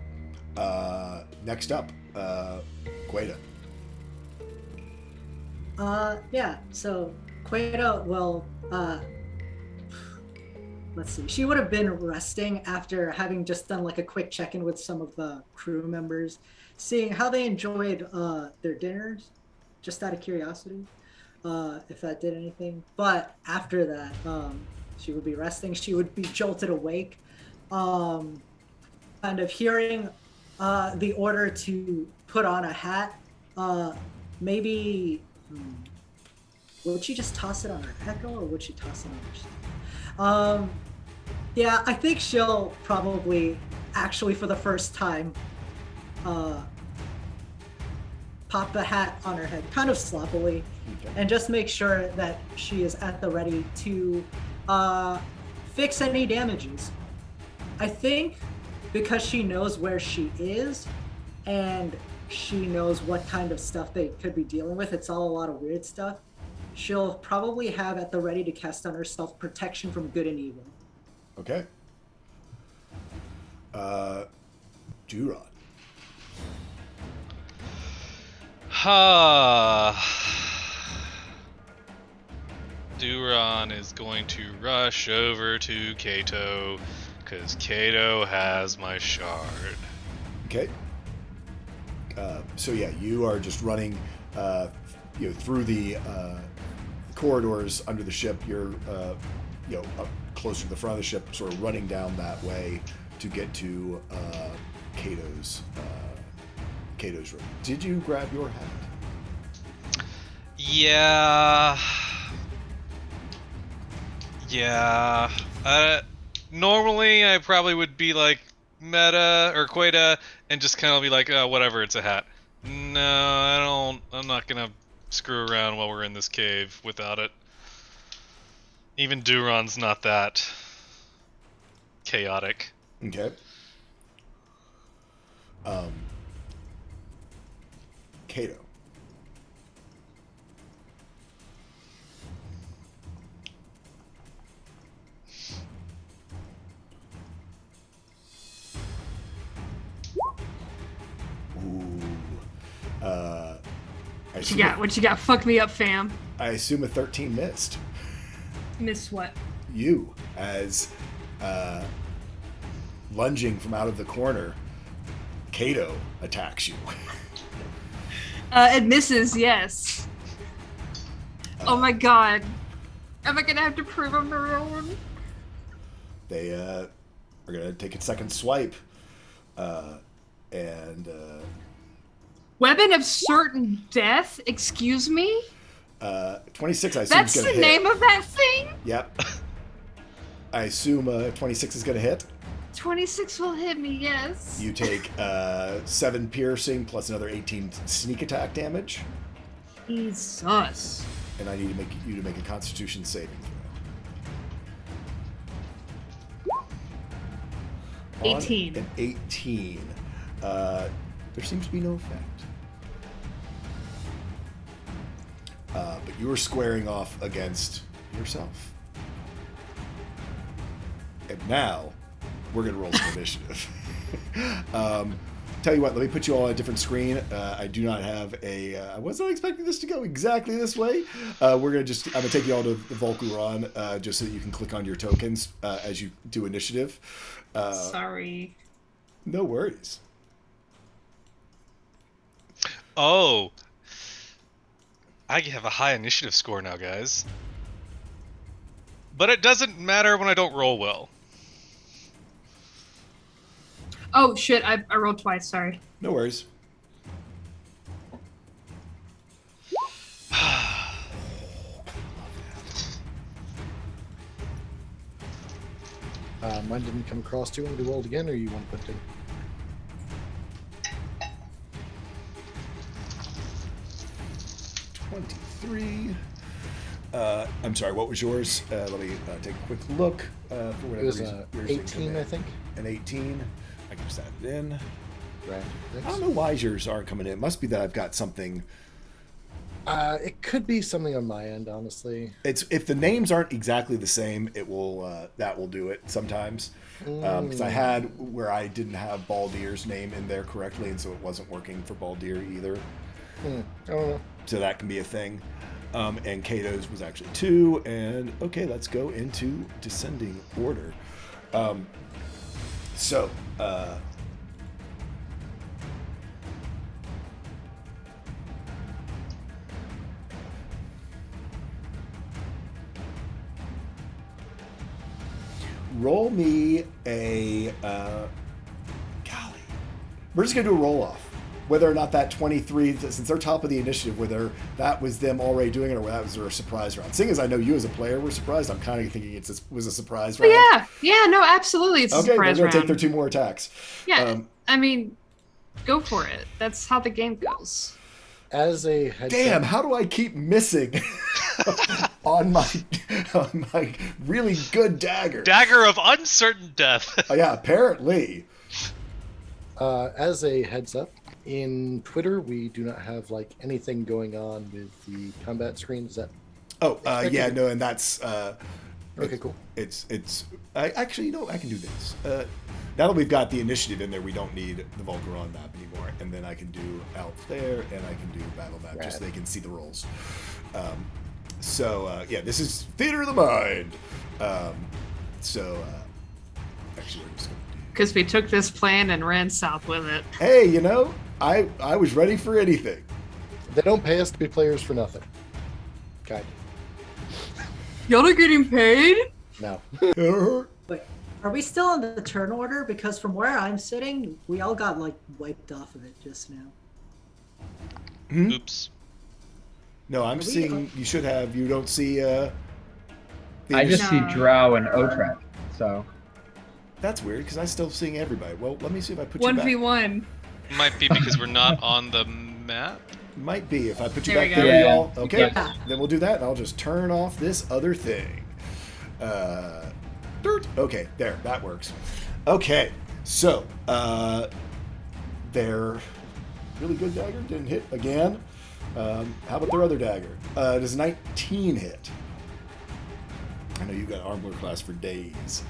Next up, Queda. So Queda will, let's see, she would have been resting after having just done a quick check-in with some of the crew members, seeing how they enjoyed their dinners, just out of curiosity, if that did anything. But after that, she would be resting. She would be jolted awake, kind of hearing the order to put on a hat. Maybe, would she just toss it on her echo, or would she toss it on herself? I think she'll probably, actually for the first time, pop the hat on her head, kind of sloppily, and just make sure that she is at the ready to fix any damages. I think because she knows where she is, and she knows what kind of stuff they could be dealing with, it's all a lot of weird stuff, she'll probably have at the ready to cast on herself protection from good and evil. Okay. Duron. Duron is going to rush over to Kato, because Kato has my shard. Okay. You are just running through the corridors under the ship. You're up closer to the front of the ship, sort of running down that way to get to Kato's room. Did you grab your hat? Yeah. Normally I probably would be like Meta or Queda and just kind of be like, oh, whatever, it's a hat. No, I don't. I'm not gonna screw around while we're in this cave without it. Even Duron's not that chaotic. Okay. Kato. What you got? Fuck me up, fam. I assume a 13 missed. Miss what? You, as lunging from out of the corner, Kato attacks you. It misses, yes. Oh my god. Am I gonna have to prove I'm the real one? They are gonna take a second swipe. And Weapon of certain death? Excuse me? 26, I assume, That's is gonna the hit. name of that thing? Yep. I assume 26 is gonna hit. 26 will hit me, yes. You take 7 piercing plus another 18 sneak attack damage. Jesus. And I need you to make a Constitution saving throw. 18. An 18. There seems to be no effect. But you are squaring off against yourself. And now, we're going to roll some initiative. Tell you what, let me put you all on a different screen. I do not have a... I wasn't expecting this to go exactly this way. I'm going to take you all to the Volcuron, just so that you can click on your tokens as you do initiative. Sorry. No worries. Oh. I have a high initiative score now, guys. But it doesn't matter when I don't roll well. Oh, shit. I rolled twice. Sorry. No worries. Mine didn't come across. Do you want me to roll it again, or you want to put it in? I'm sorry, what was yours? Let me take a quick look. For whatever It was reason. Yours didn't come 18, in. I think. An 18. I can just add it in. Right. I don't know why yours aren't coming in. It must be that I've got something. It could be something on my end, honestly. It's if the names aren't exactly the same, it will that will do it sometimes. Because I had where I didn't have Baldier's name in there correctly, and so it wasn't working for Baldier either. I don't know. So that can be a thing. And Kato's was actually 2. And okay, let's go into descending order. Roll me a golly. We're just gonna do a roll off. Whether or not that 23, since they're top of the initiative, whether that was them already doing it or whether that was a surprise round. Seeing as I know you as a player were surprised, I'm kind of thinking it was a surprise round. Yeah, no, absolutely. It's a Okay, surprise they're gonna round. take their 2 more attacks. Yeah, I mean, go for it. That's how the game goes. As a head Damn, how do I keep missing on my really good dagger? Dagger of uncertain death. Oh, yeah, apparently. As a heads up, in Twitter we do not have like anything going on with the combat screen. Is that? Oh, yeah, no, and that's Okay, cool. It's I actually, you know, I can do this. Now that we've got the initiative in there, we don't need the Volcaron map anymore, and then I can do out there and I can do battle map just so they can see the rolls. Yeah, this is Theater of the Mind. Actually, we're just gonna do. Because we took this plan and ran south with it. Hey, you know, I was ready for anything. They don't pay us to be players for nothing. Kind Y'all are getting paid? of. No. Wait, are we still on the turn order? Because from where I'm sitting, we all got like wiped off of it just now. Oops. No, I'm seeing. You should have. You don't see. I just see Drow and Otrek, so. That's weird because I'm still seeing everybody. Well, let me see if I put you back. 1v1. Might be because we're not on the map. Might be if I put you There we back go. there, Yeah. y'all. Okay, Yeah. then we'll do that, and I'll just turn off this other thing. Dirt. Okay, there, that works. Okay, so their really good dagger didn't hit again. How about their other dagger? Does 19 hit? I know you got armor class for days.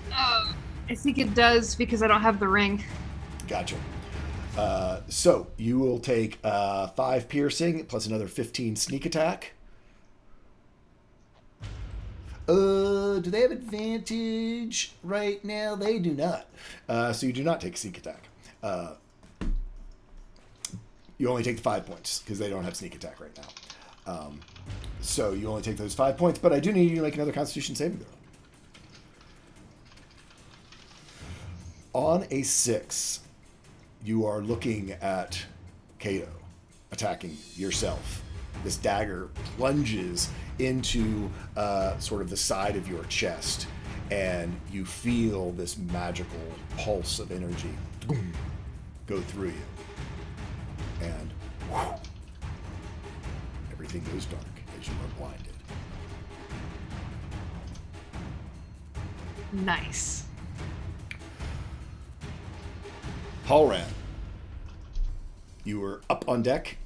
I think it does because I don't have the ring. Gotcha. So you will take 5 piercing plus another 15 sneak attack. do they have advantage right now? They do not. So you do not take sneak attack. You only take the 5 points because they don't have sneak attack right now. So you only take those 5 points, but I do need you to make another Constitution saving throw. On a 6, you are looking at Kato attacking yourself. This dagger plunges into sort of the side of your chest, and you feel this magical pulse of energy go through you. And whew, everything goes dark as you are blinded. Nice. Halran, you were up on deck.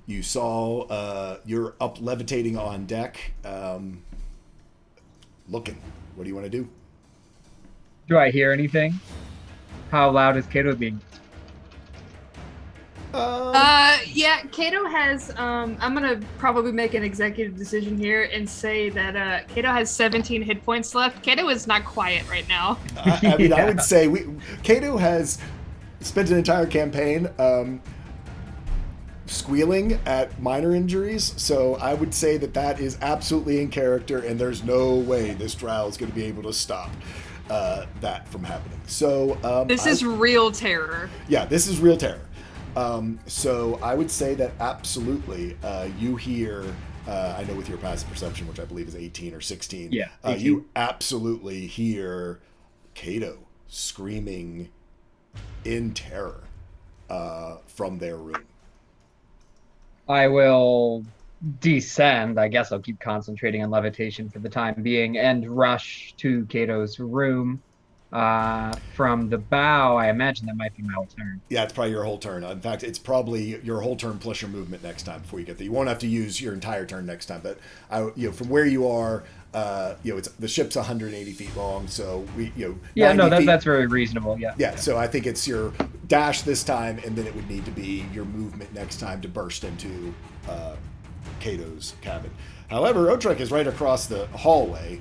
You saw you're up levitating on deck, looking. What do you want to do? Do I hear anything? How loud is Kato being? Yeah, Kato has, I'm gonna probably make an executive decision here and say that, Kato has 17 hit points left. Kato is not quiet right now. I mean, I would say Kato has spent an entire campaign squealing at minor injuries, so I would say that is absolutely in character, and there's no way this trial is going to be able to stop that from happening. So this is real terror. Yeah, this is real terror. So I would say that absolutely you hear, I know with your passive perception, which I believe is 18 or 16, 18. You absolutely hear Kato screaming in terror from their room. I will descend. I guess I'll keep concentrating on levitation for the time being and rush to Kato's room. From the bow, I imagine that might be my whole turn. Yeah, it's probably your whole turn. In fact, it's probably your whole turn plus your movement next time before you get there. You won't have to use your entire turn next time, but from where you are, it's the ship's 180 feet long, so that's very reasonable. Yeah. So I think it's your dash this time, and then it would need to be your movement next time to burst into Kato's cabin. However, Otrek is right across the hallway.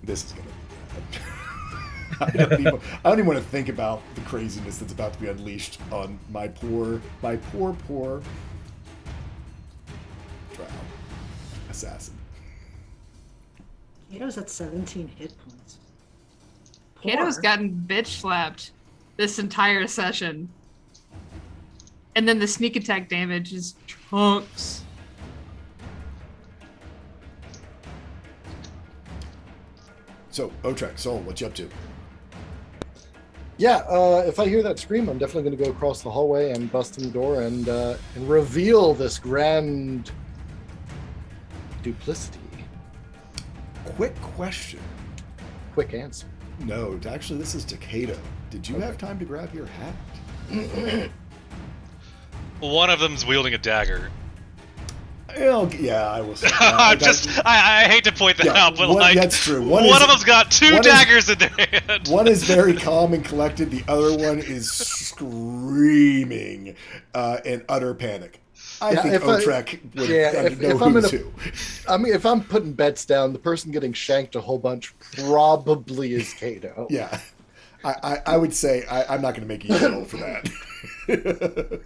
This is gonna be bad. I don't even want to think about the craziness that's about to be unleashed on my poor drow assassin. Kato's at 17 hit points. Kato's gotten bitch slapped this entire session. And then the sneak attack damage is chunks. So, Otrek, Sol, what you up to? Yeah, if I hear that scream, I'm definitely going to go across the hallway and bust in the door and reveal this grand duplicity. Quick question. Quick answer. No, actually, this is to Kato. Did you have time to grab your hat? One of them's wielding a dagger. Yeah, I will say. I hate to point that out, but that's true. One of them's got two daggers in their hand. One is very calm and collected. The other one is screaming in utter panic. I think Otrek would know who to. I mean, if I'm putting bets down, the person getting shanked a whole bunch probably is Kato. Yeah, I would say I'm not going to make you roll for that.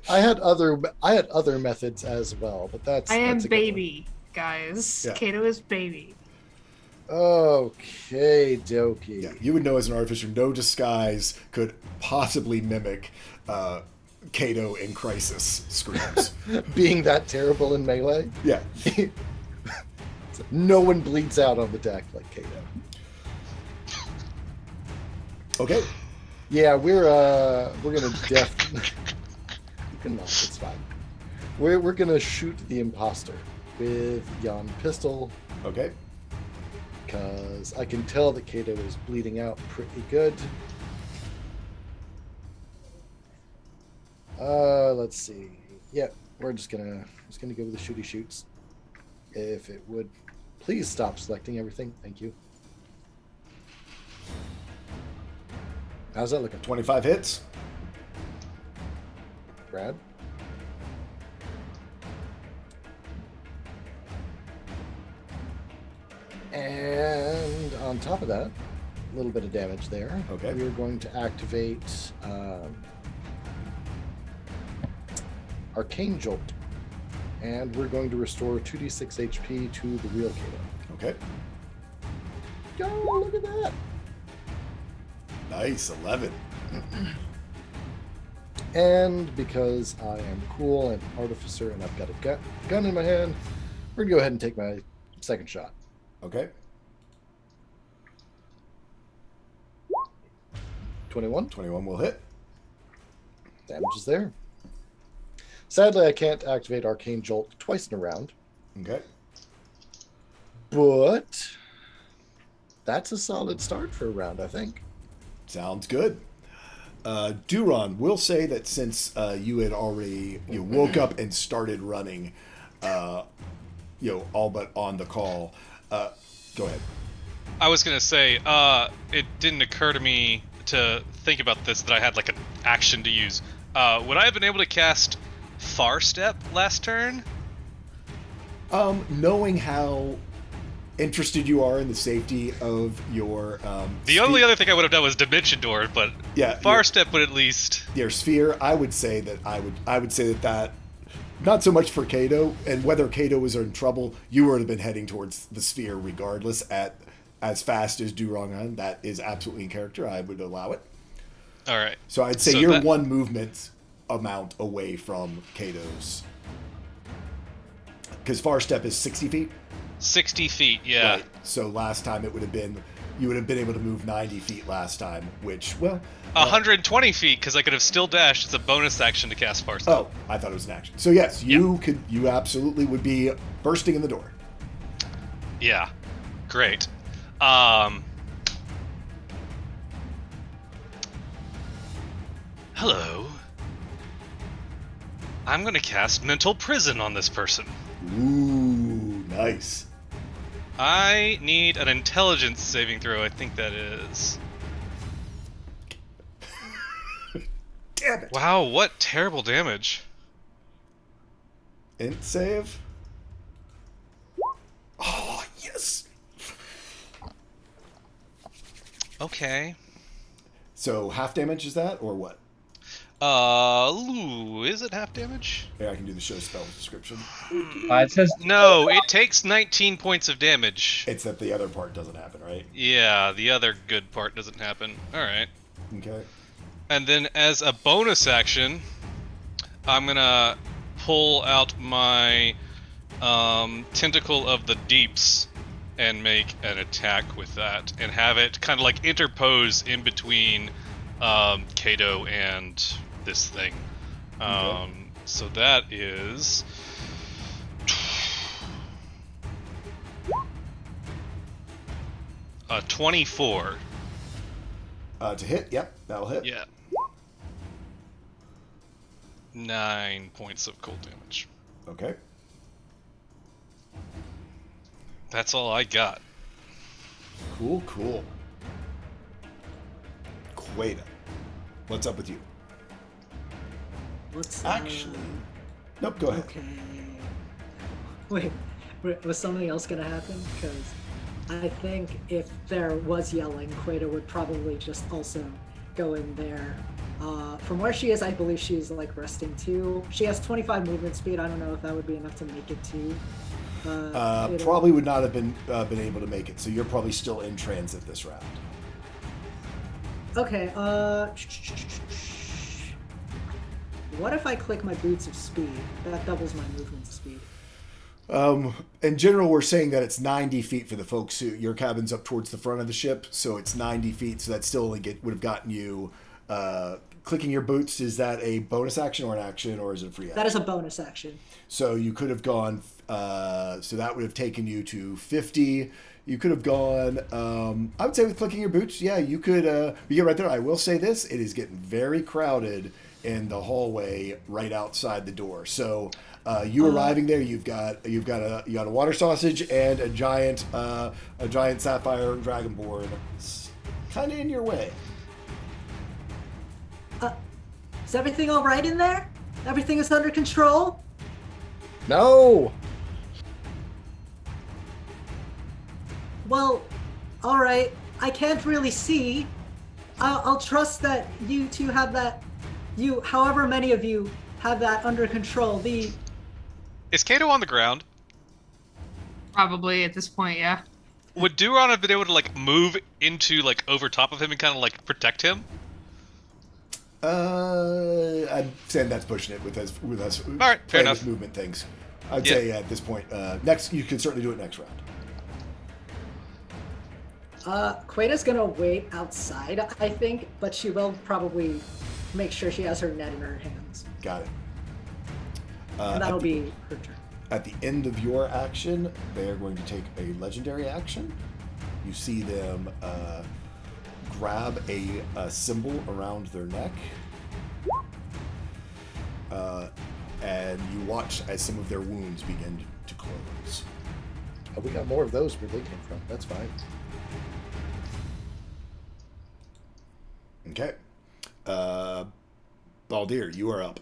I had other methods as well, but that's baby, guys. Yeah. Kato is baby. Okay, dokie. Yeah, you would know as an artificer, no disguise could possibly mimic Kato in crisis screams. Being that terrible in melee? Yeah. No one bleeds out on the deck like Kato. Okay. Yeah, we're gonna it's fine. We're gonna shoot the imposter with yon pistol. Okay. Because I can tell that Kato is bleeding out pretty good. Let's see. Yeah, we're just gonna go with the shooty shoots. If it would please stop selecting everything. Thank you. How's that looking? 25 hits. Brad? And on top of that, a little bit of damage there. Okay. We're going to activate Arcane Jolt. And we're going to restore 2d6 HP to the real Kato. Okay. Oh, look at that. Nice, 11. And because I am cool and artificer and I've got a gun in my hand, we're going to go ahead and take my second shot. Okay. 21. 21 will hit. Damage is there. Sadly, I can't activate Arcane Jolt twice in a round. Okay. But that's a solid start for a round, I think. Sounds good. Duron, we'll say that since you had already woke up and started running, all but on the call. Go ahead. I was gonna say, it didn't occur to me to think about this that I had like an action to use. Would I have been able to cast Far Step last turn? Knowing how interested you are in the safety of your the only other thing I would have done was Dimension Door, but Far Step would at least your sphere. I would say that I would say that not so much for Kato, and whether Kato was in trouble, you would have been heading towards the sphere regardless at as fast as Durongan. That is absolutely in character. I would allow it. All right. So I'd say you're one movement amount away from Kato's, because Far Step is 60 feet. 60 feet, yeah. Right. So last time you would have been able to move 90 feet last time, which, well... 120 feet, because I could have still dashed. It's a bonus action to cast Far Step. Oh, I thought it was an action. So yes, you absolutely would be bursting in the door. Yeah. Great. Hello. I'm going to cast Mental Prison on this person. Ooh, nice. I need an intelligence saving throw. I think that is. Damn it. Wow, what terrible damage. Int save. Oh, yes. Okay. So half damage is that, or what? Is it half damage? Yeah, I can do the show spell description. It says no. It takes 19 points of damage. It's that the other part doesn't happen, right? Yeah, the other good part doesn't happen. All right. Okay. And then as a bonus action, I'm gonna pull out my Tentacle of the Deeps and make an attack with that, and have it kind of like interpose in between Kato and this thing. Okay. So that is 24. To hit, yep, that'll hit. Yeah. 9 points of cold damage. Okay. That's all I got. Cool. Queta, what's up with you? Actually, nope. Go ahead. Okay. Wait, was something else gonna happen? Because I think if there was yelling, Queta would probably just also go in there. From where she is, I believe she's like resting too. She has 25 movement speed. I don't know if that would be enough to make it too. Probably would not have been able to make it. So you're probably still in transit this round. Okay. What if I click my boots of speed? That doubles my movement speed. In general, we're saying that it's 90 feet for the folks who your cabin's up towards the front of the ship, so it's 90 feet. So that still only would have gotten you. Clicking your boots, is that a bonus action or an action, or is it a free action? That is a bonus action. So you could have gone. So that would have taken you to 50. You could have gone. I would say with clicking your boots, yeah, you could. You get right there. I will say this: it is getting very crowded in the hallway right outside the door. So you arriving there, you've got a water sausage and a giant sapphire dragonborn, kind of in your way. Is everything all right in there? Everything is under control? No! Well, all right. I can't really see. I'll trust that you two have that. However many of you have that under control. Is Kato on the ground? Probably at this point, yeah. Would Duron have been able to like move into like over top of him and kind of like protect him? I'm saying that's pushing it with us. All right, fair enough. Movement things. I'd say at this point, next you can certainly do it next round. Queta's gonna wait outside, I think, but she will probably make sure she has her net in her hands. Got it. And that'll be her turn. At the end of your action, they are going to take a legendary action. You see them grab a symbol around their neck. And you watch as some of their wounds begin to close. Oh, we got more of those where they came from. That's fine. Okay. Baldir, you are up.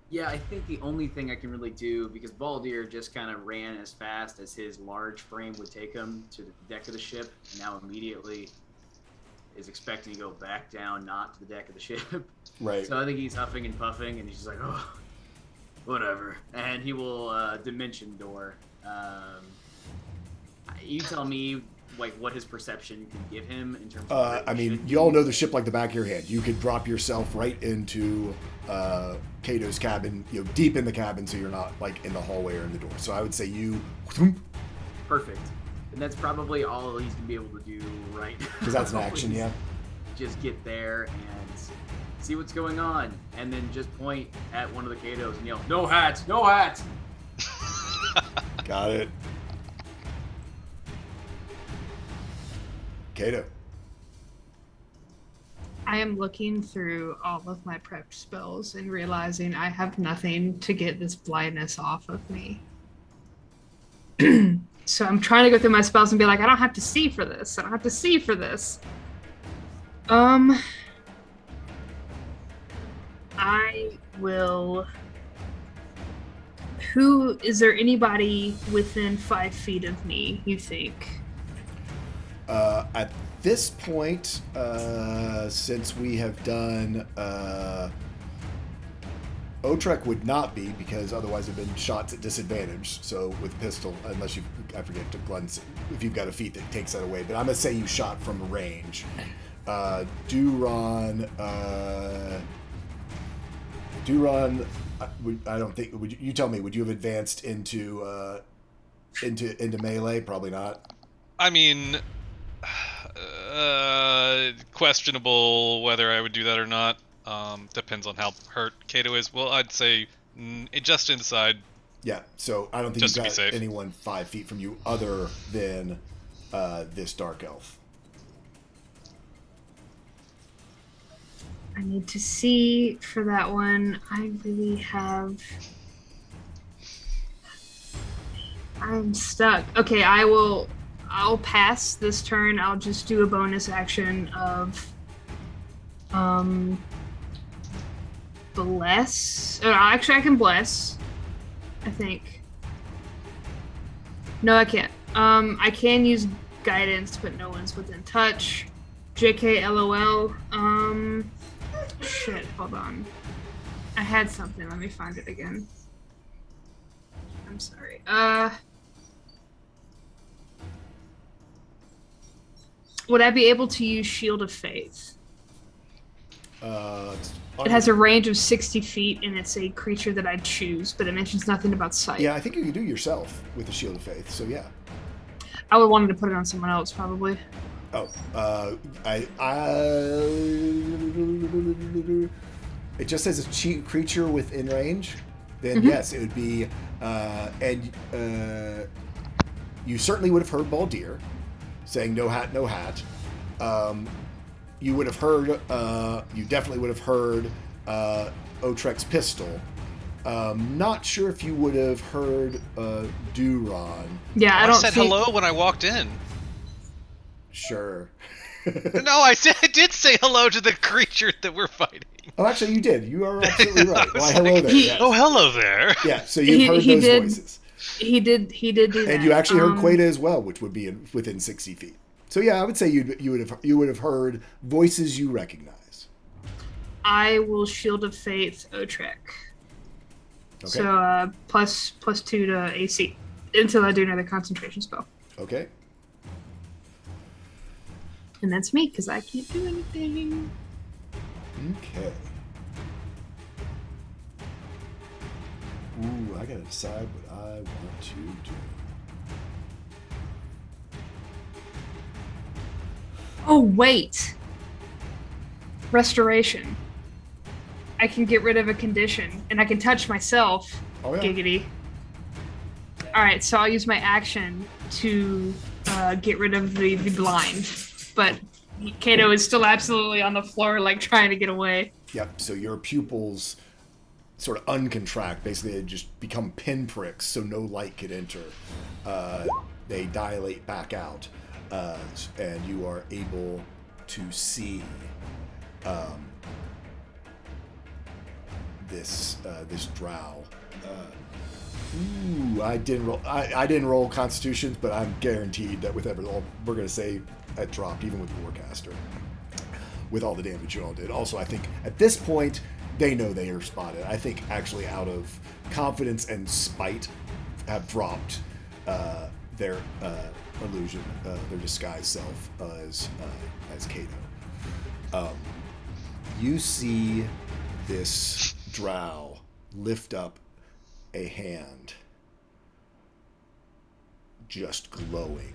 Yeah, I think the only thing I can really do, because Baldir just kind of ran as fast as his large frame would take him to the deck of the ship, and now immediately is expecting to go back down, not to the deck of the ship. Right. So I think he's huffing and puffing, and he's just like, oh, whatever. And he will dimension door. You tell me, like, what his perception can give him in terms of... I mean, you all know the ship like the back of your hand. You could drop yourself right into Kato's cabin, deep in the cabin, so you're not like in the hallway or in the door. So I would say you... Perfect. And that's probably all he's going to be able to do, right? Because that's an action, yeah. Just get there and see what's going on. And then just point at one of the Katos and yell, "No hats! No hats!" Got it. Kato. I am looking through all of my prepped spells and realizing I have nothing to get this blindness off of me. So I'm trying to go through my spells and be like, I don't have to see for this. I don't have to see for this. I will... Is there anybody within 5 feet of me, you think? At this point, since we have done... Otrek would not be, because otherwise have been shots at disadvantage. So with pistol, unless I forget to glance, if you've got a feat that takes that away. But I'm going to say you shot from range. Duron, I don't think, you tell me, would you have advanced into melee? Probably not. I mean, questionable whether I would do that or not. Depends on how hurt Kato is. Well, I'd say just inside. Yeah, so I don't think Just you've to be got safe. anyone 5 feet from you other than this dark elf. I need to see for that one. I really have... I'm stuck. Okay, I'll pass this turn. I'll just do a bonus action of bless. Actually, I can bless, I think. No, I can't. I can use guidance, but no one's within touch. JK LOL. Shit, hold on. I had something. Let me find it again. I'm sorry. Would I be able to use Shield of Faith? It has a range of 60 feet, and it's a creature that I'd choose, but it mentions nothing about sight. Yeah, I think you can do yourself with the Shield of Faith, so yeah. I would want to put it on someone else, probably. Oh, it just says a creature within range. Then yes, it would be, and you certainly would have heard Baldir saying "no hat, no hat." You would have heard, you definitely would have heard Otrek's pistol. Not sure if you would have heard Duron. Yeah, I don't said see... hello when I walked in. Sure. No, I did say hello to the creature that we're fighting. Oh, actually, you did. You are absolutely right. Why, hello like, there. Yes. Oh, hello there. Yeah, so you've heard those voices. He did do that. And you actually heard Queta as well, which would be within 60 feet. So yeah, I would say you would have heard voices you recognize. I will Shield of Faith Otrek. Okay. So plus 2 to AC until I do another concentration spell. Okay. And that's me, because I can't do anything. Okay. Ooh, I gotta decide what I want to do. Oh, wait. Restoration. I can get rid of a condition, and I can touch myself. Oh, yeah. Giggity. Alright, so I'll use my action to get rid of the blind. But Kato is still absolutely on the floor, like, trying to get away. Yep, so your pupils sort of uncontract. Basically, they just become pinpricks, so no light could enter. They dilate back out, and you are able to see this drow. Ooh, I didn't roll Constitution, but I'm guaranteed that with we're gonna say that dropped, even with Warcaster, with all the damage you all did. Also, I think at this point they know they are spotted. I think actually out of confidence and spite have dropped their illusion, their disguised self as Kato. You see this drow lift up a hand, just glowing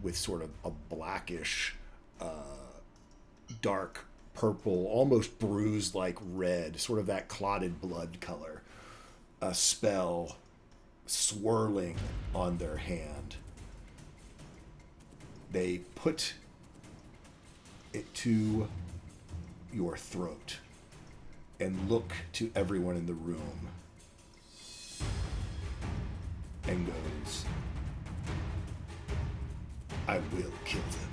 with sort of a blackish, dark purple, almost bruised like red, sort of that clotted blood color. A spell swirling on their hand. They put it to your throat and look to everyone in the room and goes, I will kill them.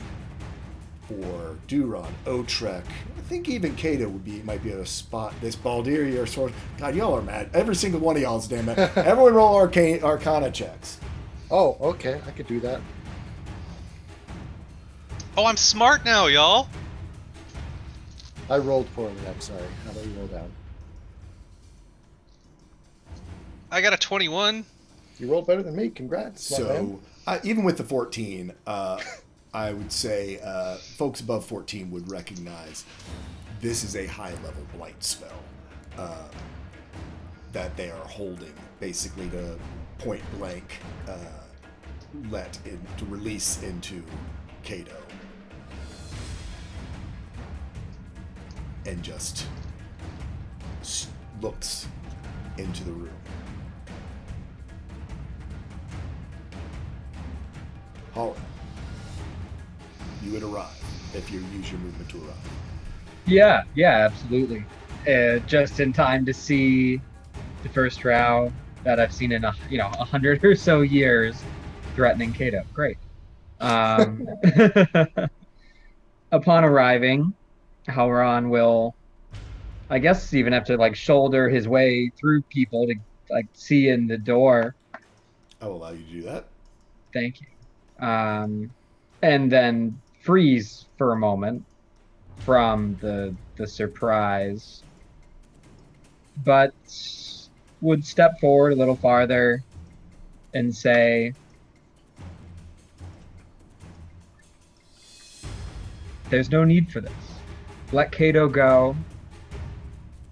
For Duron, Otrek, I think even Kato might be able to spot this Baldir or sort. God, y'all are mad. Every single one of y'all is damn mad. Everyone roll Arcana checks. Oh, okay, I could do that. Oh, I'm smart now, y'all. I rolled poorly, I'm sorry. How about you roll down? I got a 21. You rolled better than me, congrats. So, even with the 14, I would say folks above 14 would recognize this is a high-level blight spell that they are holding, basically to point blank to release into Kato. And just looks into the room. Holland, you would arrive if you use your movement to arrive. Yeah, absolutely. Just in time to see the first drow that I've seen in 100 or so years threatening Kato. Great. Upon arriving, Halron will, I guess, even have to shoulder his way through people to see in the door. I'll allow you to do that. Thank you. And then freeze for a moment from the surprise, but would step forward a little farther and say, there's no need for this. Let Kato go.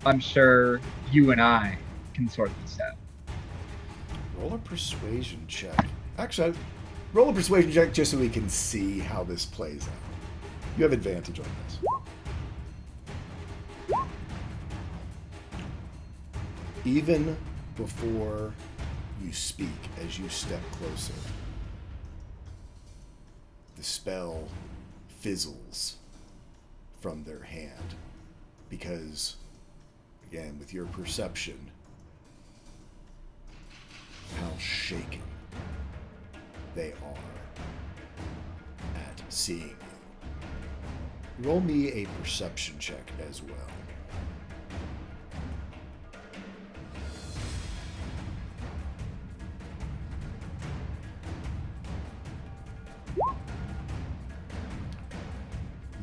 I'm sure you and I can sort this out. Roll a persuasion check. Actually, roll a persuasion check just so we can see how this plays out. You have advantage on this. Even before you speak, as you step closer, the spell fizzles from their hand because, again, with your perception, how shaken they are at seeing you. Roll me a perception check as well.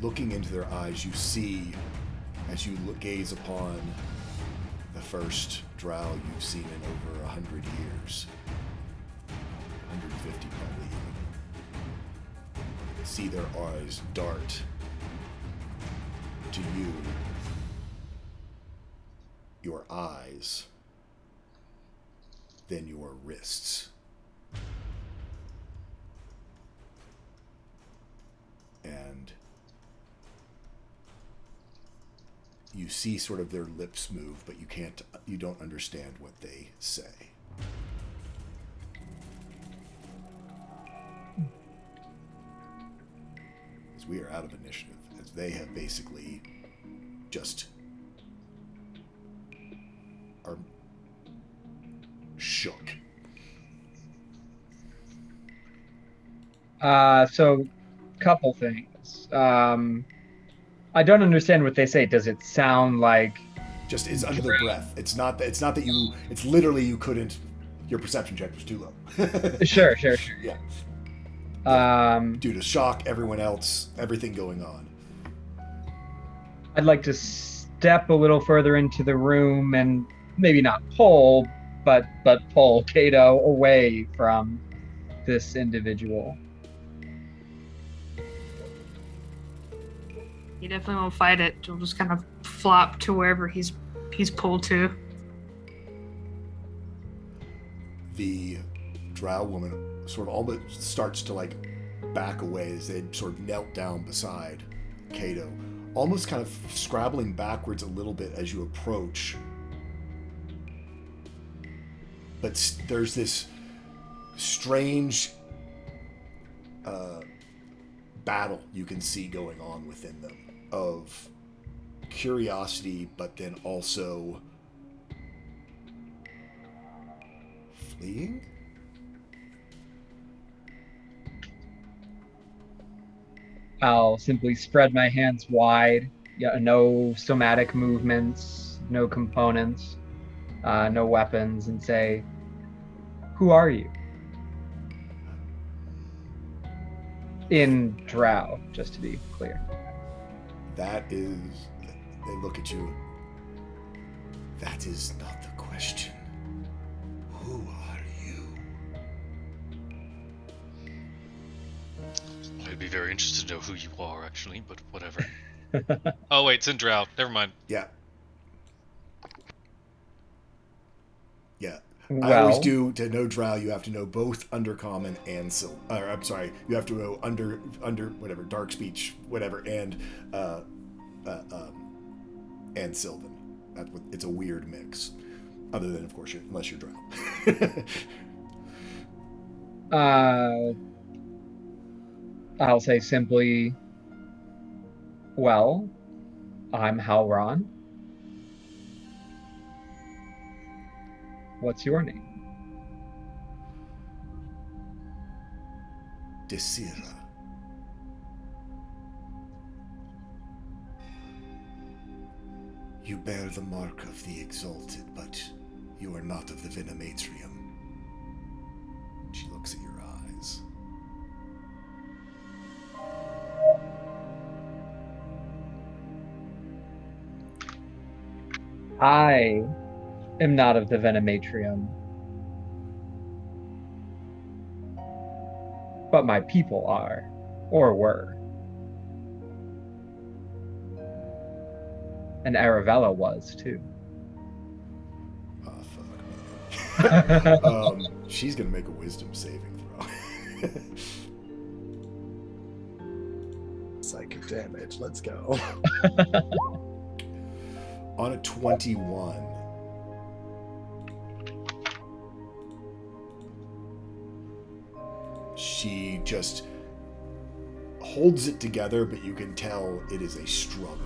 looking into their eyes, you see, as you gaze upon the first drow you've seen in over 100 years, 150 probably even, see their eyes dart to you, your eyes, then your wrists. And you see sort of their lips move, but you don't understand what they say. As we are out of initiative, as they have basically just are shook. So couple things. I don't understand what they say. Does it sound like just is under their breath? It's not that you, it's literally you couldn't, your perception check was too low. Sure. Yeah. Due to shock, everyone else, everything going on. I'd like to step a little further into the room and maybe not pull, but pull Kato away from this individual. He definitely won't fight it. He'll just kind of flop to wherever he's pulled to. The drow woman sort of almost starts to like back away as they sort of knelt down beside Kato, almost kind of scrabbling backwards a little bit as you approach. But there's this strange battle you can see going on within them of curiosity, but then also fleeing? I'll simply spread my hands wide. Yeah, no somatic movements, no components, no weapons, and say, "Who are you?" In drow, just to be clear. That is, they look at you. That is not the question. Who are you? I'd be very interested to know who you are, actually, but whatever. Oh, wait, it's in drow. Never mind. Yeah. Yeah. Well, I always do, to know drow, you have to know both undercommon and you have to know under whatever, dark speech, whatever, and Sylvan. It's a weird mix. Other than, of course, unless you're drow. I'll say simply, well, I'm Halron. What's your name? Desira. You bear the mark of the exalted, but you are not of the Venomatrium. She looks at your eyes. I am not of the Venomatrium, but my people are, or were. And Arabella was, too. Oh, fuck, man. She's gonna make a wisdom saving throw. Psychic damage, let's go. On a 21. She just holds it together, but you can tell it is a struggle.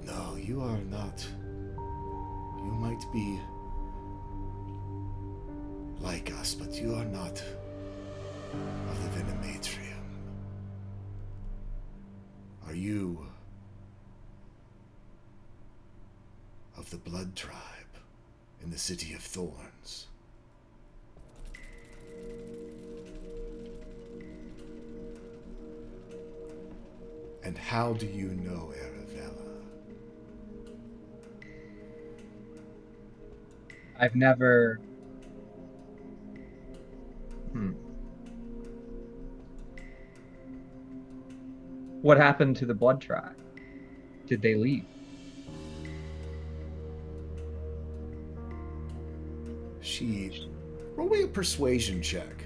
No, you are not. You might be like us, but you are not of the Venomatrium. Are you of the Blood Tribe in the City of Thorns? And how do you know Arabella? I've never... What happened to the Blood Tribe? Did they leave? Roll me a persuasion check.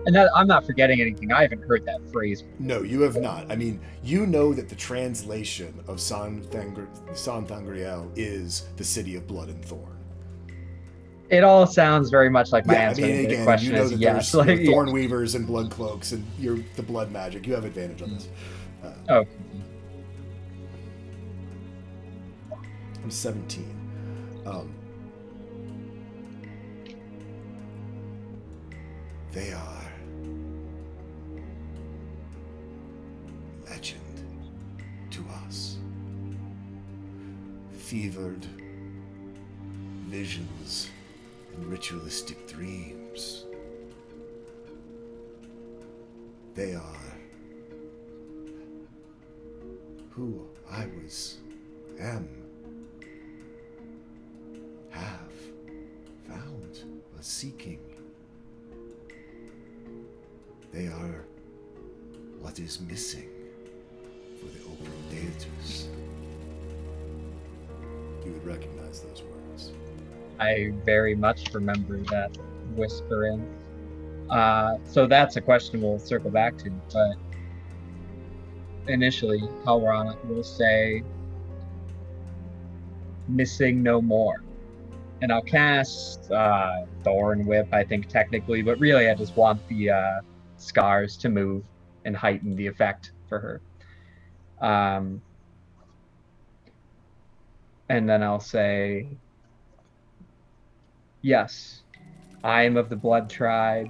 And I'm not forgetting anything. I haven't heard that phrase before. No, you have not. I mean, you know that the translation of San Thangriel is the city of blood and thorn. It all sounds very much like my answer. I mean, again, question you know is that yes. there's Like, thorn weavers and blood cloaks, and you're the blood magic. You have advantage on this. Oh. I'm 17. They are legend to us. Fevered visions and ritualistic dreams. They are who I am, have found, was seeking. They are what is missing for the Oprum Deities. You would recognize those words. I very much remember that whispering. So that's a question we'll circle back to, but initially, Halrana will say, missing no more. And I'll cast Thorn Whip, I think, technically, but really I just want the scars to move and heighten the effect for her. And then I'll say, yes, I am of the Blood Tribe,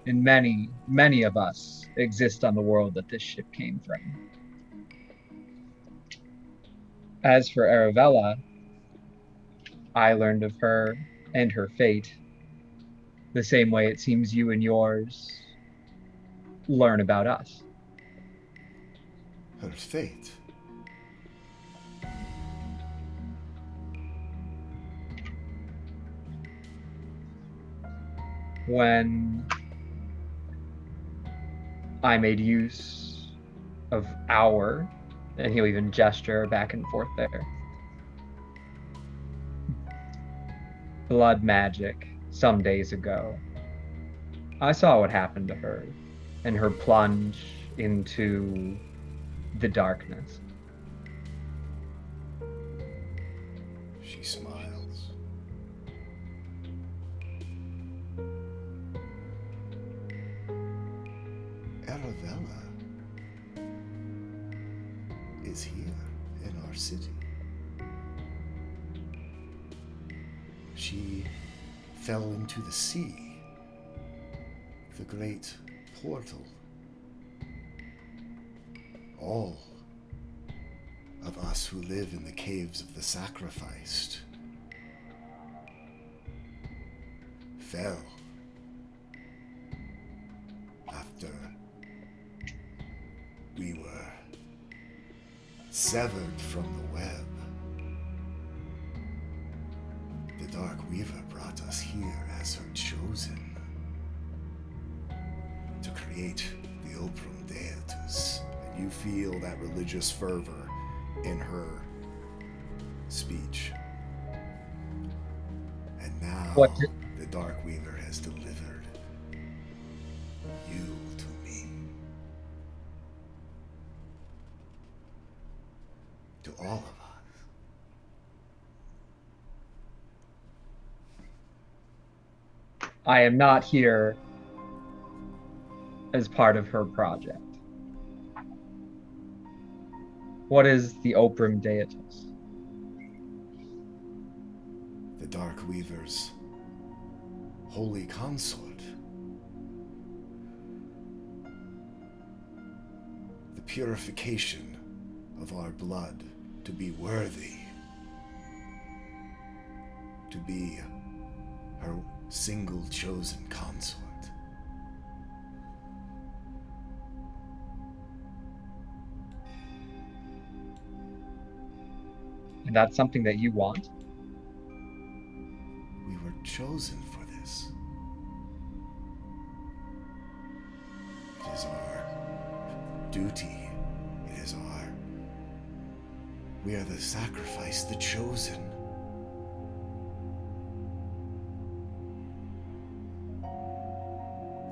and many, many of us exist on the world that this ship came from. As for Arabella, I learned of her and her fate the same way it seems you and yours learn about us. Her fate? When I made use of our, and he'll even gesture back and forth there, blood magic some days ago, I saw what happened to her and her plunge into the darkness. She smiles. Arabella is here in our city. She fell into the sea, the great portal. All of us who live in the caves of the sacrificed fell after we were severed from the web. The Dark Weaver brought us here as her chosen to create the Oprum Deities. And you feel that religious fervor in her speech. And now the Dark Weaver has delivered you to me. To all of us. I am not here as part of her project. What is the Oprum Deities? The Dark Weaver's holy consort. The purification of our blood to be worthy, to be her single chosen consort. that something that you want? We were chosen for this. It is our duty. It is our... We are the sacrifice, the chosen.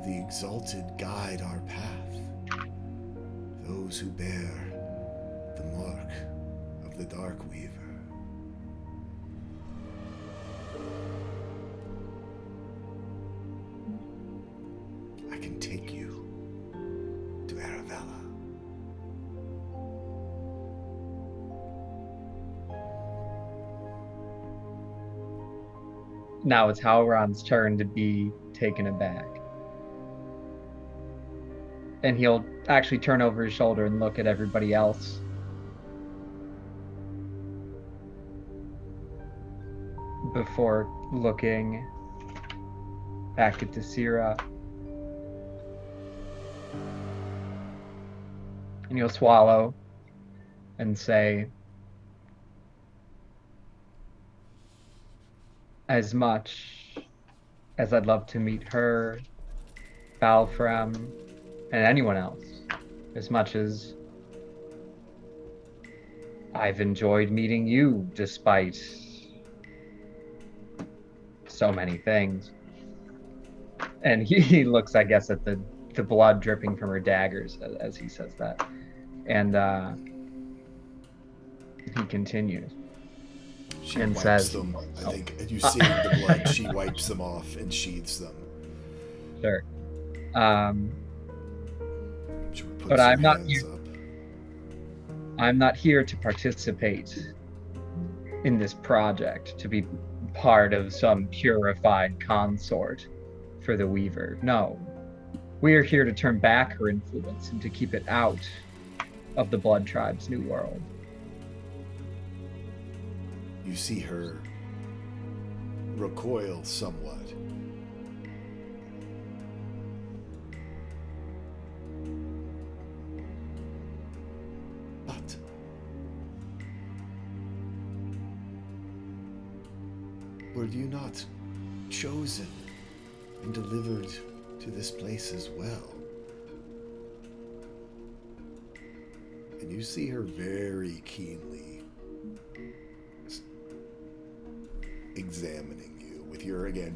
The exalted guide our path. Those who bear the mark of the Dark Weaver. I can take you to Arabella. Now it's Halron's turn to be taken aback. And he'll actually turn over his shoulder and look at everybody else. Before looking back at Desira. And he'll swallow and say, as much as I'd love to meet her, Balfram, and anyone else, as much as I've enjoyed meeting you despite so many things. And he looks, I guess, at the blood dripping from her daggers as he says that. And he continues. She and wipes says, them. I think you see the blood. She wipes them off and sheathes them. Sure. Puts But her I'm not hands here. up. I'm not here to participate in this project, to be part of some purified consort for the Weaver. No. We are here to turn back her influence and to keep it out of the Blood Tribe's new world. You see her recoil somewhat. But were you not chosen and delivered to this place as well? And you see her very keenly examining you with your, again,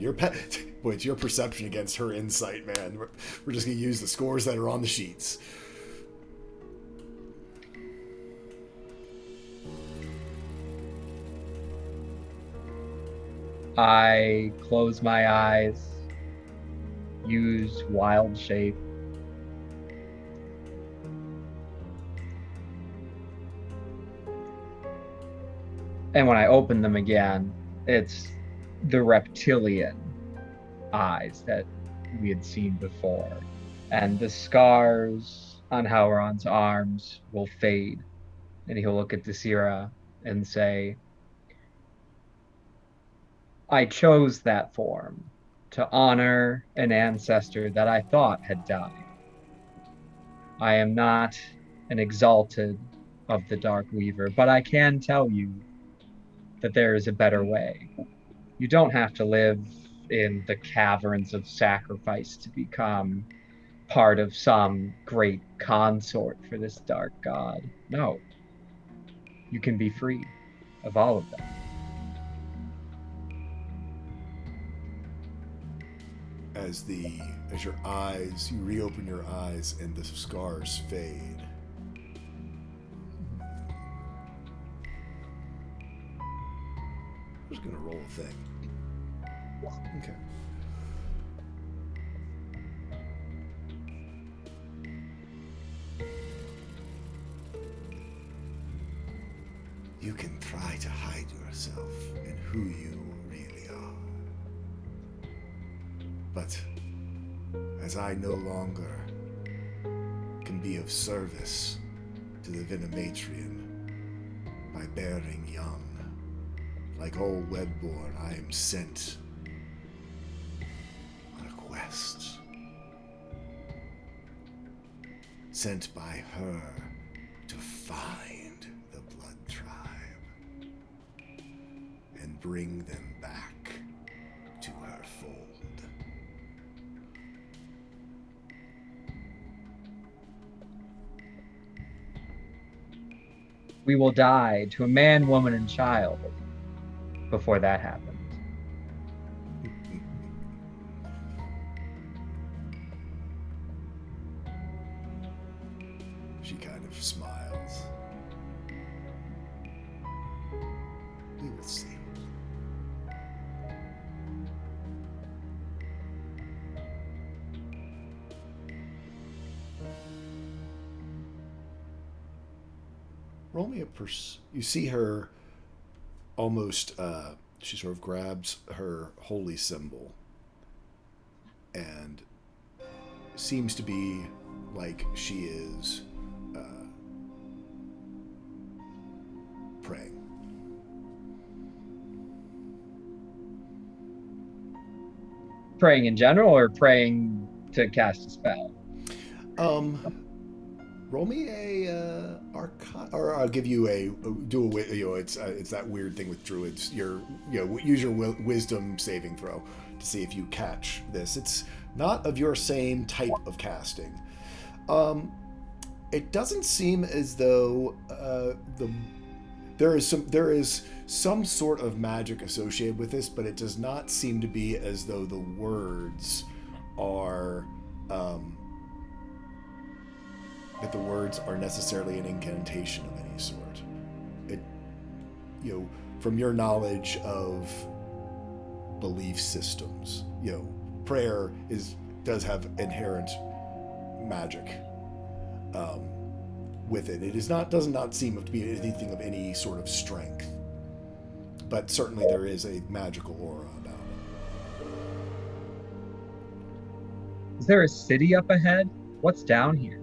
boy, it's your perception against her insight, man. We're just gonna use the scores that are on the sheets. I close my eyes, use wild shape. And when I open them again, it's the reptilian eyes that we had seen before. And the scars on Halron's arms will fade. And he'll look at Desira and say, I chose that form to honor an ancestor that I thought had died. I am not an exalted of the Dark Weaver, but I can tell you that there is a better way. You don't have to live in the caverns of sacrifice to become part of some great consort for this dark god. No. You can be free of all of them. As your eyes, you reopen your eyes and the scars fade. I'm just gonna roll a thing. Okay. You can try to hide yourself in who you really are. But as I no longer can be of service to the Venomatrian by bearing young, like all Webborn, I am sent on a quest. Sent by her to find the Blood Tribe. bring them back to her fold. We will die to a man, woman, and child before that happens. She kind of smiles. We will see. Roll me a you see her almost, she sort of grabs her holy symbol and seems to be like she is praying. Praying in general, or praying to cast a spell? Roll me a arcana, or I'll give you it's that weird thing with druids. Use your wisdom saving throw to see if you catch this. It's not of your same type of casting. It doesn't seem as though there is some sort of magic associated with this, but it does not seem to be as though the words are that the words are necessarily an incantation of any sort. It, from your knowledge of belief systems, prayer does have inherent magic with it. It does not seem to be anything of any sort of strength, but certainly there is a magical aura about it. Is there a city up ahead? What's down here?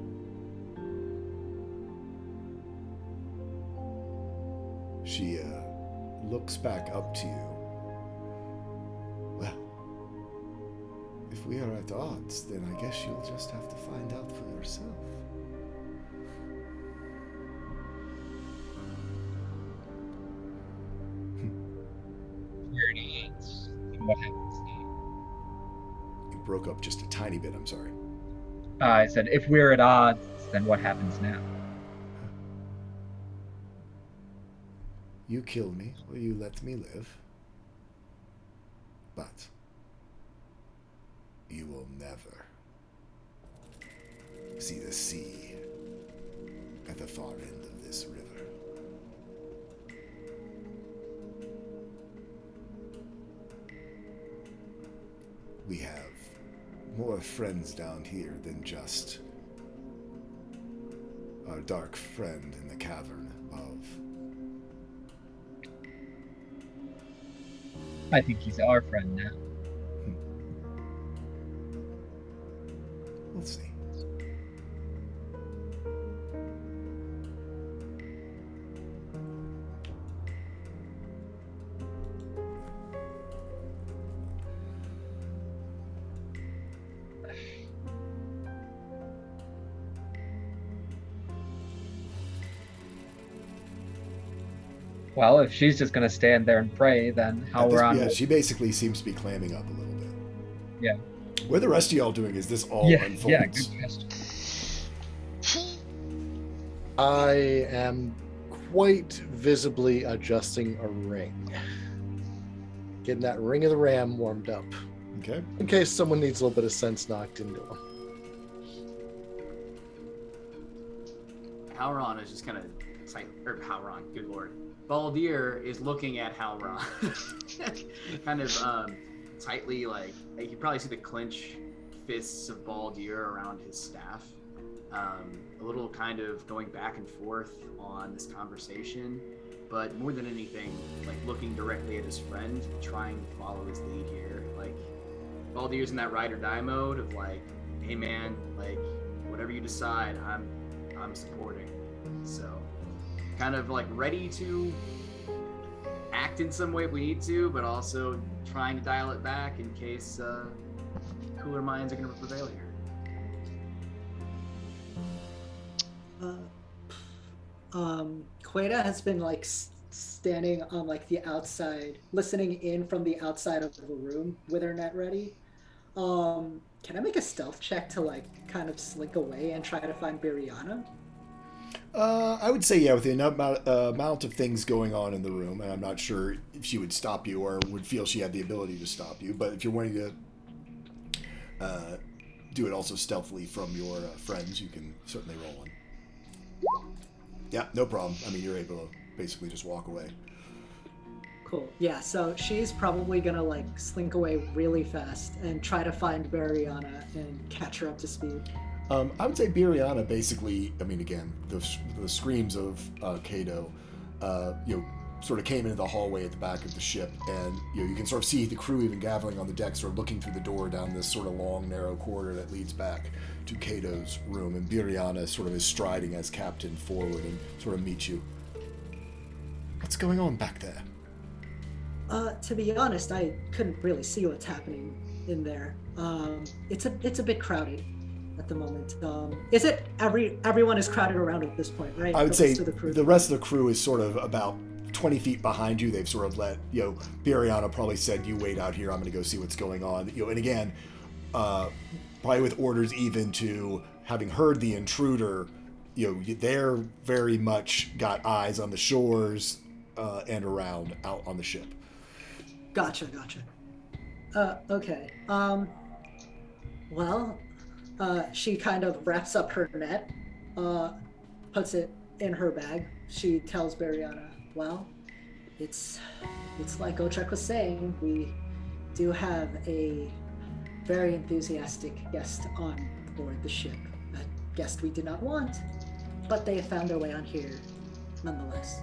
She looks back up to you. Well, if we are at odds, then I guess you'll just have to find out for yourself. We're at odds, and what happens now? You broke up just a tiny bit, I'm sorry. I said, if we're at odds, then what happens now? You kill me, or you let me live. But you will never see the sea at the far end of this river. We have more friends down here than just our dark friend in the cavern above. I think he's our friend now. We'll see. Well, if she's just going to stand there and pray, then how we're on... Yeah, she basically seems to be clamming up a little bit. Yeah. What are the rest of y'all doing as this all unfolds? Yeah, good question. I am quite visibly adjusting a ring. Getting that ring of the ram warmed up. Okay. In case someone needs a little bit of sense knocked into them. Halron is just kind of Halron, good lord. Baldir is looking at Halron. kind of tightly, like you can probably see the clench fists of Baldir around his staff. A little kind of going back and forth on this conversation, but more than anything, like looking directly at his friend, trying to follow his lead here. Like Baldir's in that ride or die mode of like, hey man, like whatever you decide, I'm supporting. So kind of like ready to act in some way if we need to, but also trying to dial it back in case cooler minds are going to prevail here. Queta has been like standing on like the outside, listening in from the outside of the room with her net ready. Can I make a stealth check to like kind of slink away and try to find Biriana? I would say, yeah, with the amount of things going on in the room, and I'm not sure if she would stop you or would feel she had the ability to stop you, but if you're wanting to do it also stealthily from your friends, you can certainly roll one. Yeah, no problem. I mean, you're able to basically just walk away. Cool. Yeah, so she's probably gonna like slink away really fast and try to find Bariana and catch her up to speed. I would say Biriana basically, I mean, again, the screams of Kato, sort of came into the hallway at the back of the ship, and you can sort of see the crew even gathering on the deck, sort of looking through the door down this sort of long, narrow corridor that leads back to Kato's room, and Biriana sort of is striding as captain forward and sort of meets you. What's going on back there? To be honest, I couldn't really see what's happening in there. It's a bit crowded at the moment. Is it everyone is crowded around at this point, right? I would say the rest of the crew is sort of about 20 feet behind you. They've sort of let, Biriana probably said, you wait out here, I'm going to go see what's going on. And again, probably with orders even to having heard the intruder, they're very much got eyes on the shores and around out on the ship. Gotcha. Okay. Well, she kind of wraps up her net, puts it in her bag. She tells Bariana, well, it's like Otrek was saying, we do have a very enthusiastic guest on board the ship. A guest we did not want, but they have found their way on here nonetheless.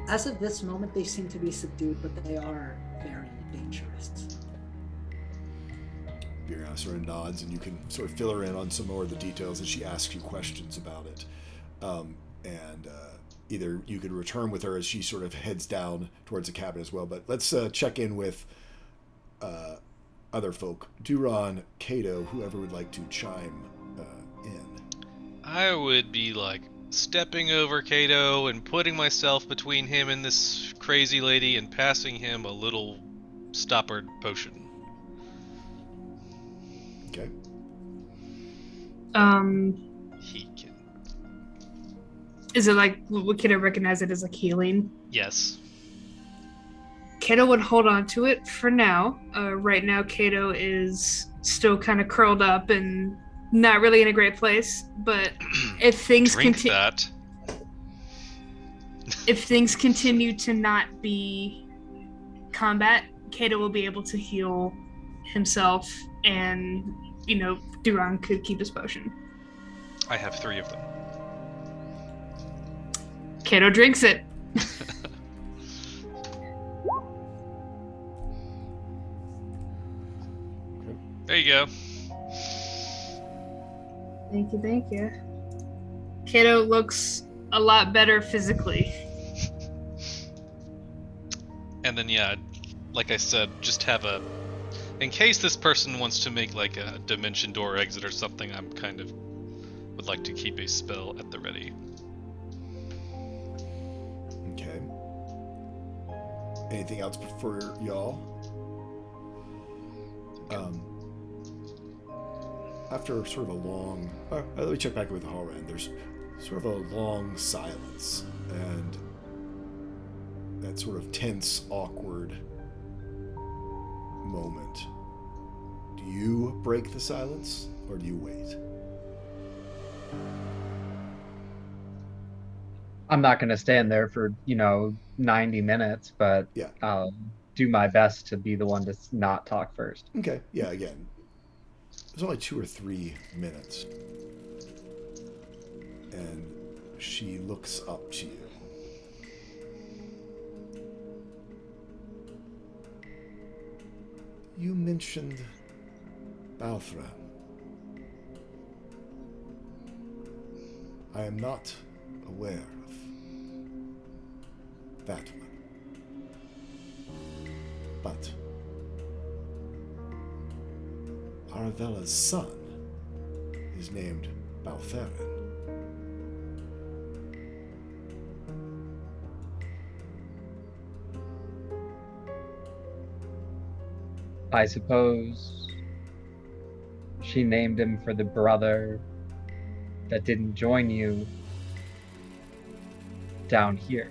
As of this moment, they seem to be subdued, but they are very dangerous. Biriana sort of nods, and you can sort of fill her in on some more of the details as she asks you questions about it. Either you could return with her as she sort of heads down towards the cabin as well. But let's check in with other folk. Duran, Kato, whoever would like to chime in. I would be like stepping over Kato and putting myself between him and this crazy lady and passing him a little stopper potion. Okay. He can. Is it like, would Kato recognize it as like healing? Yes. Kato would hold on to it for now. Right now, Kato is still kind of curled up and not really in a great place. But if things if things continue to not be combat, Kato will be able to heal himself, and Duran could keep his potion. I have 3 of them. Kato drinks it. There you go. Thank you. Kato looks a lot better physically. And then, yeah, like I said, just have in case this person wants to make like a dimension door exit or something, I'm kind of would like to keep a spell at the ready. Okay. Anything else for y'all? After sort of a long... let me check back with Halran. There's sort of a long silence, and that sort of tense, awkward moment. Do you break the silence, or do you wait? I'm not going to stand there for, 90 minutes, but yeah. I'll do my best to be the one to not talk first. Okay. Yeah, again, there's only 2 or 3 minutes. And she looks up to you. You mentioned Balthran. I am not aware of that one. But Aravella's son is named Baltherin. I suppose she named him for the brother that didn't join you down here.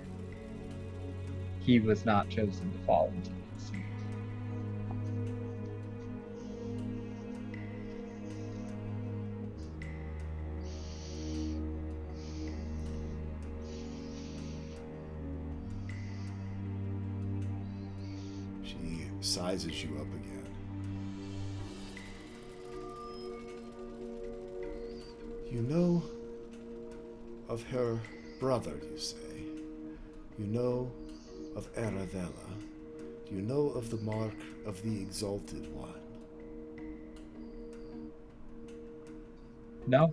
He was not chosen to fall into the sea. She sizes you up again. You know of her brother, you say. You know of Arabella. Do you know of the mark of the Exalted One? No.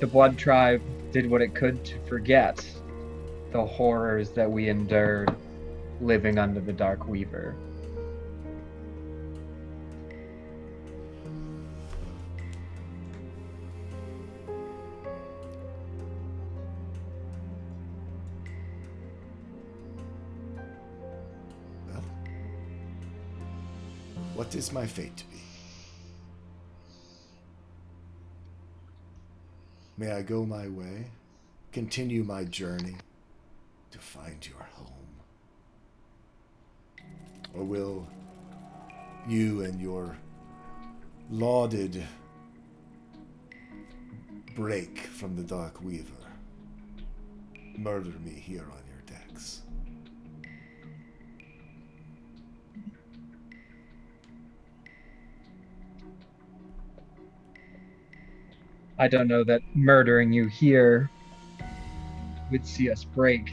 The Blood Tribe did what it could to forget the horrors that we endured living under the Dark Weaver. Well, what is my fate to be? May I go my way, continue my journey to find your home? Or will you and your lauded break from the Dark Weaver murder me here on your decks? I don't know that murdering you here would see us break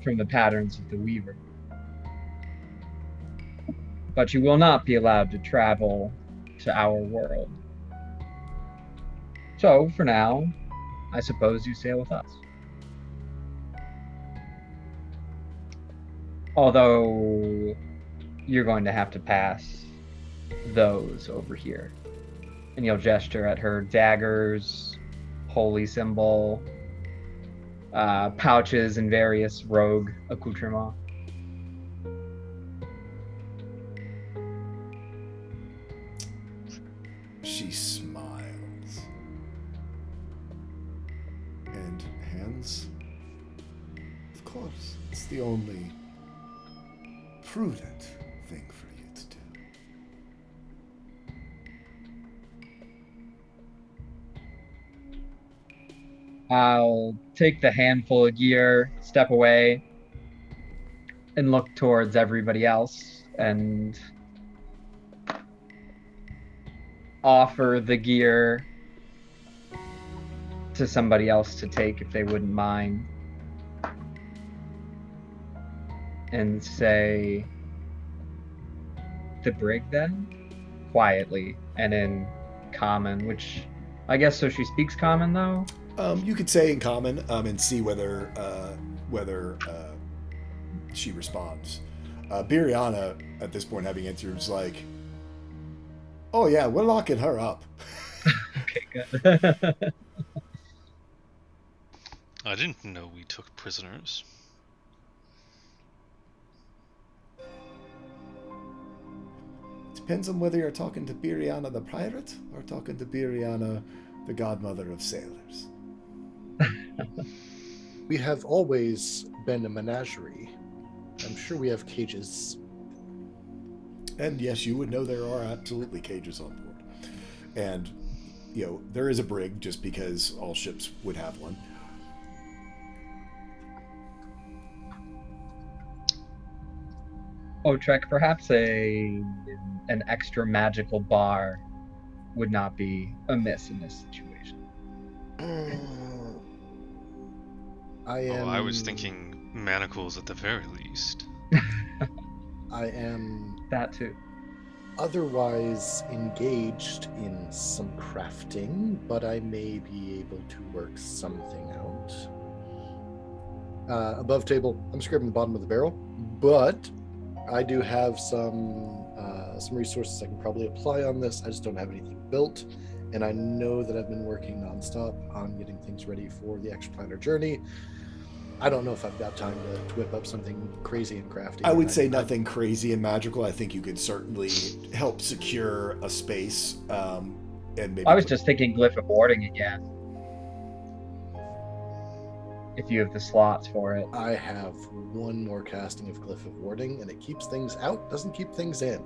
from the patterns of the Weaver. But you will not be allowed to travel to our world. So, for now, I suppose you sail with us. Although, you're going to have to pass those over here. And you'll gesture at her daggers, holy symbol, pouches, and various rogue accoutrements. She smiles. And hands? Of course, it's the only prudent thing for you to do. I'll take the handful of gear, step away, and look towards everybody else and offer the gear to somebody else to take if they wouldn't mind. And say, the brig then? Quietly and in common, which I guess so she speaks common though? You could say in common and see whether she responds. Biriana, at this point, having answered, is like, "Oh yeah, we're locking her up." Okay, good. I didn't know we took prisoners. Depends on whether you're talking to Biriana the pirate or talking to Biriana, the godmother of sailors. We have always been a menagerie. I'm sure we have cages. And yes, you would know there are absolutely cages on board. And, you know, there is a brig just because all ships would have one. Oh, Trek, perhaps an extra magical bar would not be amiss in this situation. I was thinking manacles at the very least. I am That too. otherwise engaged in some crafting, but I may be able to work something out. Above table, I'm scraping the bottom of the barrel, but I do have some resources I can probably apply on this. I just don't have anything built, and I know that I've been working nonstop on getting things ready for the extraplanar journey. I don't know if I've got time to whip up something crazy and crafty. I would say nothing crazy and magical. I think you could certainly help secure a space. And maybe I was just thinking glyph of warding again. If you have the slots for it. I have one more casting of Glyph of Warding, and it keeps things out, doesn't keep things in.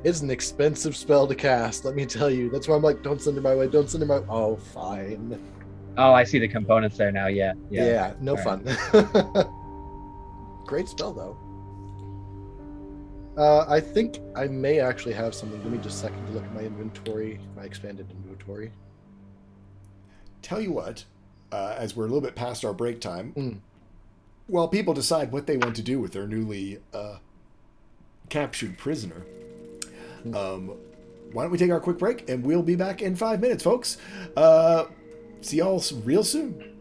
It's an expensive spell to cast, let me tell you. That's why I'm like, don't send it my way, don't send it my way. Oh, fine. Oh, I see the components there now. Yeah. No All fun. Great spell, though. I think I may actually have something. Give me just a second to look at my inventory, my expanded inventory. Tell you what, as we're a little bit past our break time, while people decide what they want to do with their newly captured prisoner, why don't we take our quick break, and we'll be back in 5 minutes, folks. See y'all real soon.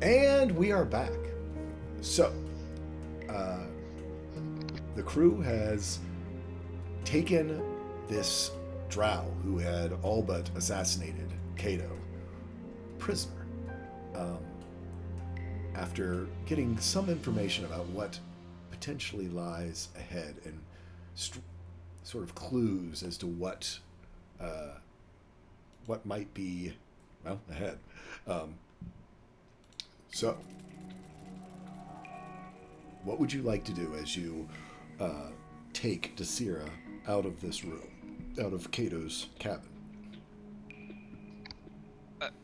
And we are back. So, the crew has taken this drow who had all but assassinated Cato prisoner. After getting some information about what potentially lies ahead and sort of clues as to what might be, well, ahead. So, what would you like to do as you take Desira out of this room, out of Cato's cabin?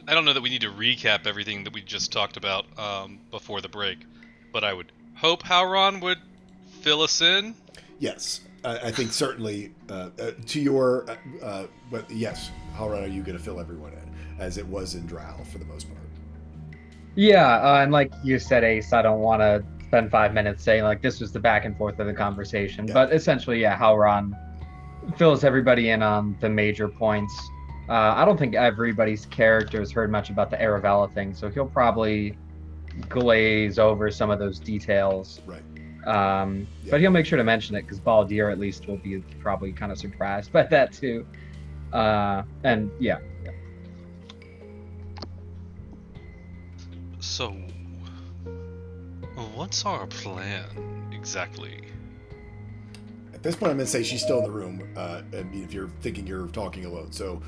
I don't know that we need to recap everything that we just talked about before the break, but I would hope Howron would fill us in. Yes, I think certainly to your, but yes, Howron, are you going to fill everyone in, as it was in Drow for the most part? Yeah, and like you said, Ace, I don't want to spend 5 minutes saying like this was the back and forth of the conversation, Yeah. but essentially, yeah, Howron fills everybody in on the major points. I don't think everybody's character has heard much about the Arabella thing, so he'll probably glaze over some of those details. Right. But he'll make sure to mention it because Baldir at least will be probably kind of surprised by that too. And yeah. So, what's our plan exactly? At this point, I'm going to say she's still in the room. If you're thinking you're talking alone, so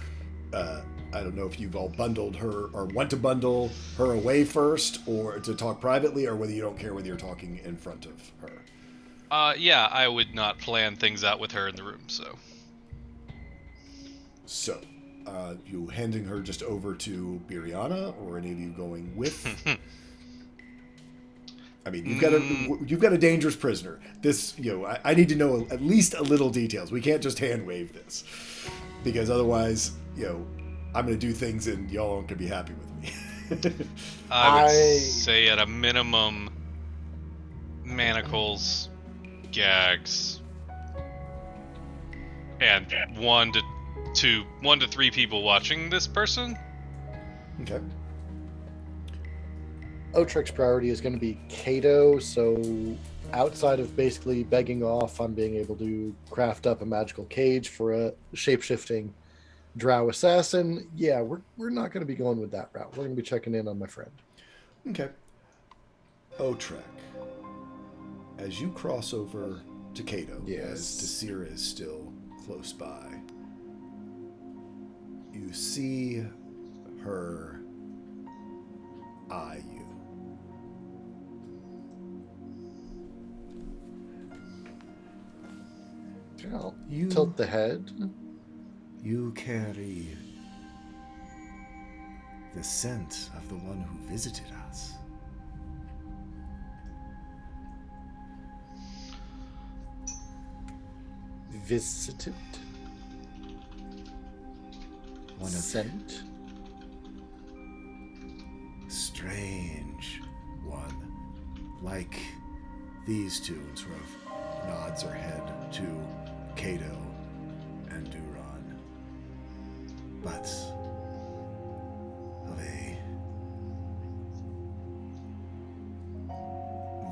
I don't know if you've all bundled her or want to bundle her away first, or to talk privately, or whether you don't care whether you're talking in front of her. Yeah, I would not plan things out with her in the room, so. So, you handing her just over to Biriana, or any of you going with? I mean, you've got a dangerous prisoner. This, I need to know at least a little details. We can't just hand wave this, because otherwise, I'm going to do things and y'all aren't going to be happy with me. I would say at a minimum, manacles, gags, and 1 to 3 people watching this person. Okay. Otrek's priority is going to be Cato, so outside of basically begging off on being able to craft up a magical cage for a shape-shifting drow assassin, yeah, we're not going to be going with that route. We're going to be checking in on my friend. Okay. Otrek, as you cross over to Cato, as Desira is still close by, you see her eye you. I'll tilt the head. You carry the scent of the one who visited us. Visited? One of scent? Strange one. Like these two, and sort of nods her head to Cato and Duran. But of a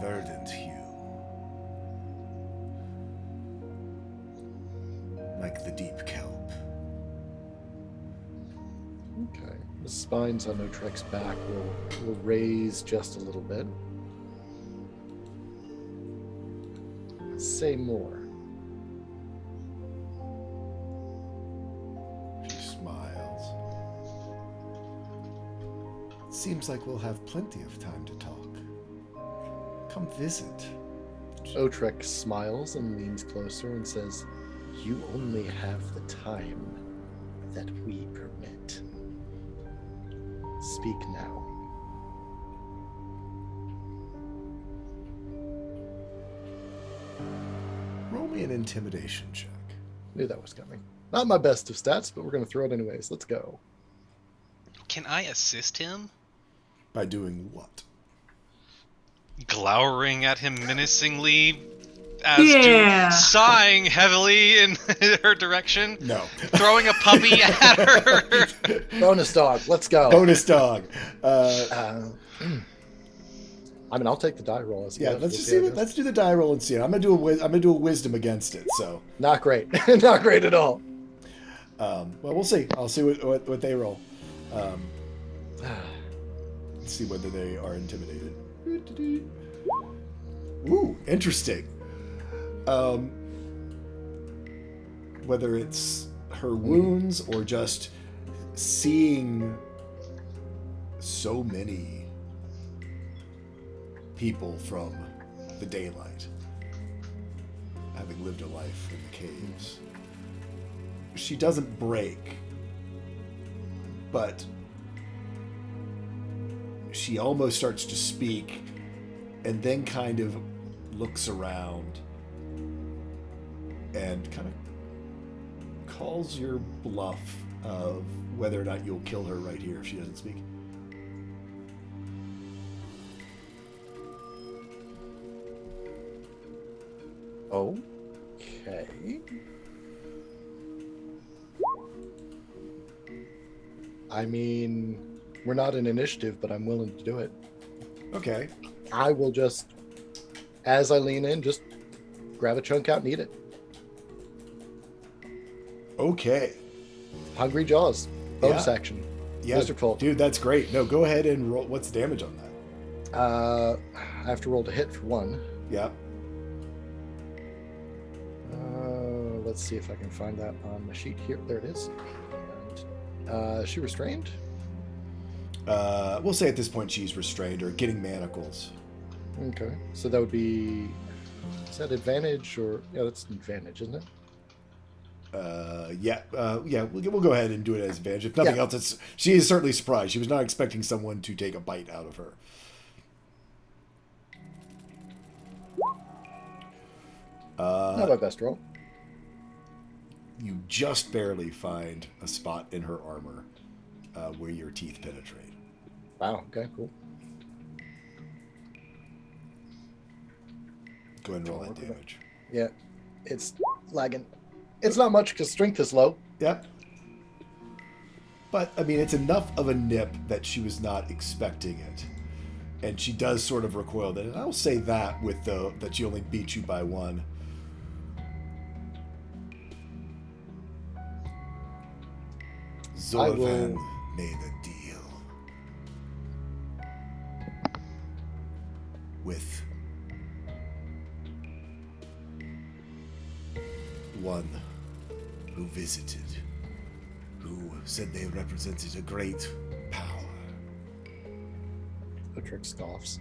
verdant hue. Like the deep kelp. Okay. The spines on Otrek's back will raise just a little bit. Say more. She smiles. Seems like we'll have plenty of time to talk. Come visit. Otrek smiles and leans closer and says, "You only have the time that we permit. Speak now." Roll me an intimidation check. Knew that was coming. Not my best of stats, but we're going to throw it anyways. Let's go. Can I assist him? By doing what? Glowering at him menacingly, to sighing heavily in her direction. No. Throwing a puppy at her. Bonus dog. Let's go. Bonus dog. I mean, I'll take the die roll. Let's do the die roll and see it. I'm gonna do a wisdom against it. So not great, not great at all. Well, we'll see. I'll see what they roll. Let's see whether they are intimidated. Ooh, interesting. Whether it's her wounds or just seeing so many people from the daylight, having lived a life in the caves. She doesn't break, but she almost starts to speak and then kind of looks around and kind of calls your bluff of whether or not you'll kill her right here if she doesn't speak. Okay. I mean, we're not in initiative, but I'm willing to do it. Okay. I will just, as I lean in, just grab a chunk out and eat it. Okay. Hungry Jaws. Bonus Yeah. action. Yeah, Mr. Colt. dude, that's great. No, go ahead and roll. What's the damage on that? I have to roll to hit for one. Yeah. Let's see if I can find that on the sheet here. There it is. And, she restrained? We'll say at this point she's restrained or getting manacles. Okay. So that would be... Is that advantage or... Yeah, that's advantage, isn't it? We'll go ahead and do it as advantage. If nothing else, she is certainly surprised. She was not expecting someone to take a bite out of her. Not my best roll. You just barely find a spot in her armor where your teeth penetrate. Wow, okay, cool. Go ahead and roll that damage. Yeah, it's lagging. It's not much because strength is low. Yep. But, I mean, it's enough of a nip that she was not expecting it. And she does sort of recoil. And I'll say that with that she only beat you by one. Zorvan made a deal with one who visited, who said they represented a great power. Patrick scoffs.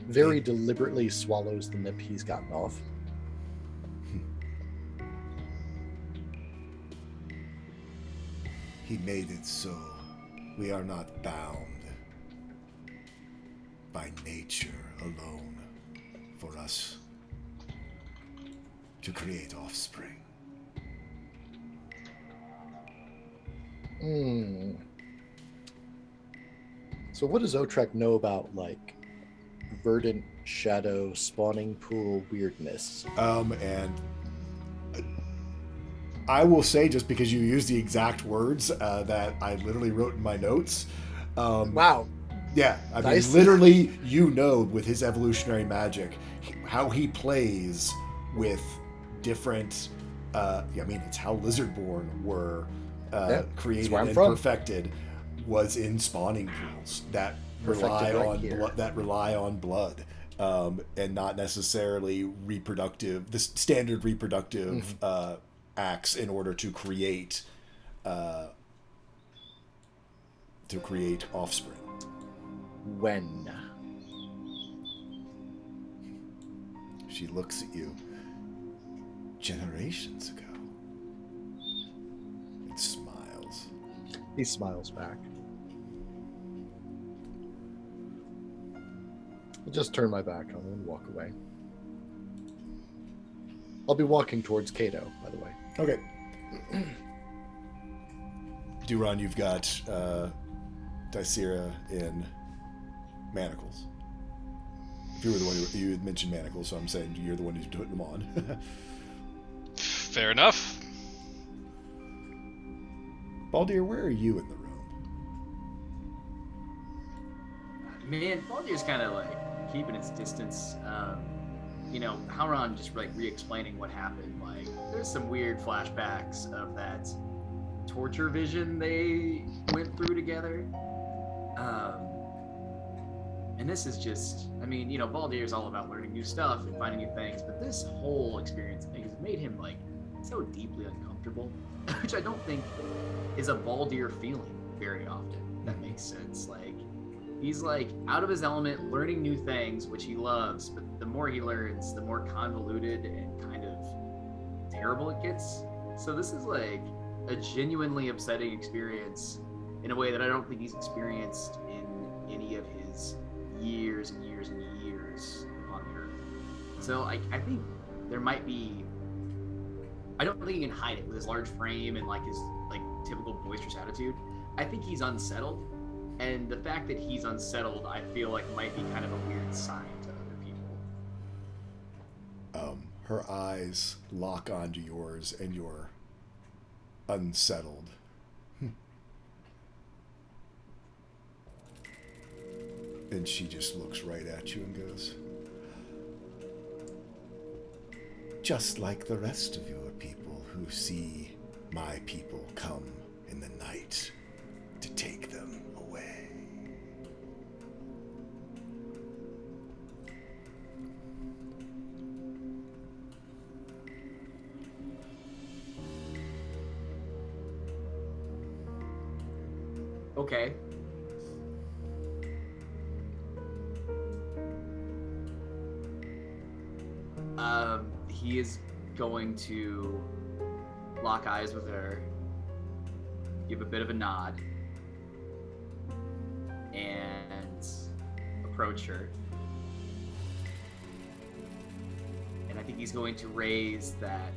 Very deliberately swallows the nip he's gotten off. He made it so we are not bound by nature alone for us to create offspring. So what does Otrek know about, like, verdant shadow spawning pool weirdness? And I will say, just because you used the exact words that I literally wrote in my notes. Wow. Yeah, I Nice. mean, literally, with his evolutionary magic, how he plays with different. It's how Lizardborn were created where I'm and from. perfected, was in spawning pools that rely Perfected right on here. blood, and not necessarily the standard reproductive acts in order to create offspring. When? She looks at you. Generations ago. And smiles. He smiles back. I'll just turn my back on him and walk away. I'll be walking towards Kato, by the way. Okay. Duran, you've got Dysera in manacles. You were the one you had mentioned manacles, so I'm saying you're the one who's putting them on. Fair enough. Baldir, where are you in the room? Man, Baldur's kind of like keeping its distance. Howron just like re-explaining what happened. Like, there's some weird flashbacks of that torture vision they went through together. And this is just, Baldir is all about learning new stuff and finding new things, but this whole experience has made him like so deeply uncomfortable, which I don't think is a Baldir feeling very often. If that makes sense. Like, he's like out of his element, learning new things, which he loves, but the more he learns, the more convoluted and kind of terrible it gets. So this is like a genuinely upsetting experience in a way that I don't think he's experienced in any of his years and years and years on the earth. So I think there might be, I don't think he can hide it with his large frame and like his like typical boisterous attitude. I think he's unsettled. And the fact that he's unsettled, I feel like might be kind of a weird sign to other people. Her eyes lock onto yours, and you're unsettled. And she just looks right at you and goes, just like the rest of your people who see my people come in the night to take them away. Okay. He is going to lock eyes with her, give a bit of a nod, and approach her. And I think he's going to raise that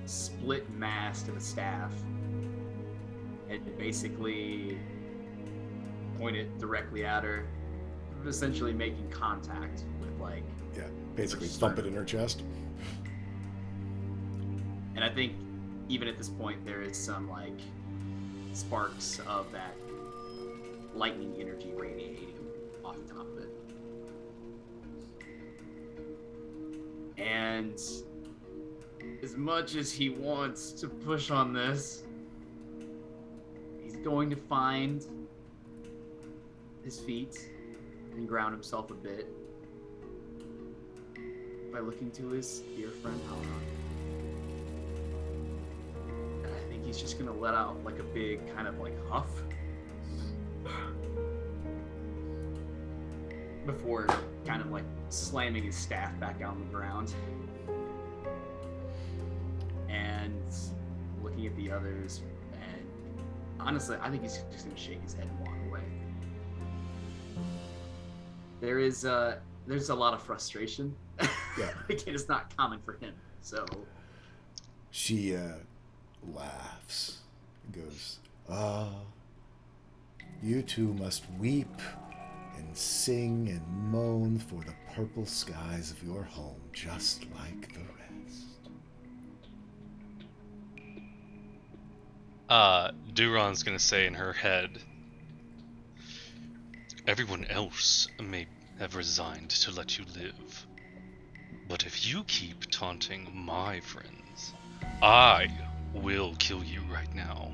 split mast of a staff and basically point it directly at her, essentially making contact with like... Yeah, basically thump it in her chest. And I think even at this point there is some like sparks of that lightning energy radiating off the top of it. And as much as he wants to push on this, he's going to find his feet and ground himself a bit by looking to his dear friend Halron. And I think he's just gonna let out like a big kind of like huff before kind of like slamming his staff back down the ground and looking at the others. And honestly, I think he's just gonna shake his head and walk away. There's a lot of frustration. Yeah. Again, it's not common for him. So she laughs and goes, you two must weep and sing and moan for the purple skies of your home, just like the rest. Duron's gonna say in her head, everyone else may have resigned to let you live. But if you keep taunting my friends, I will kill you right now.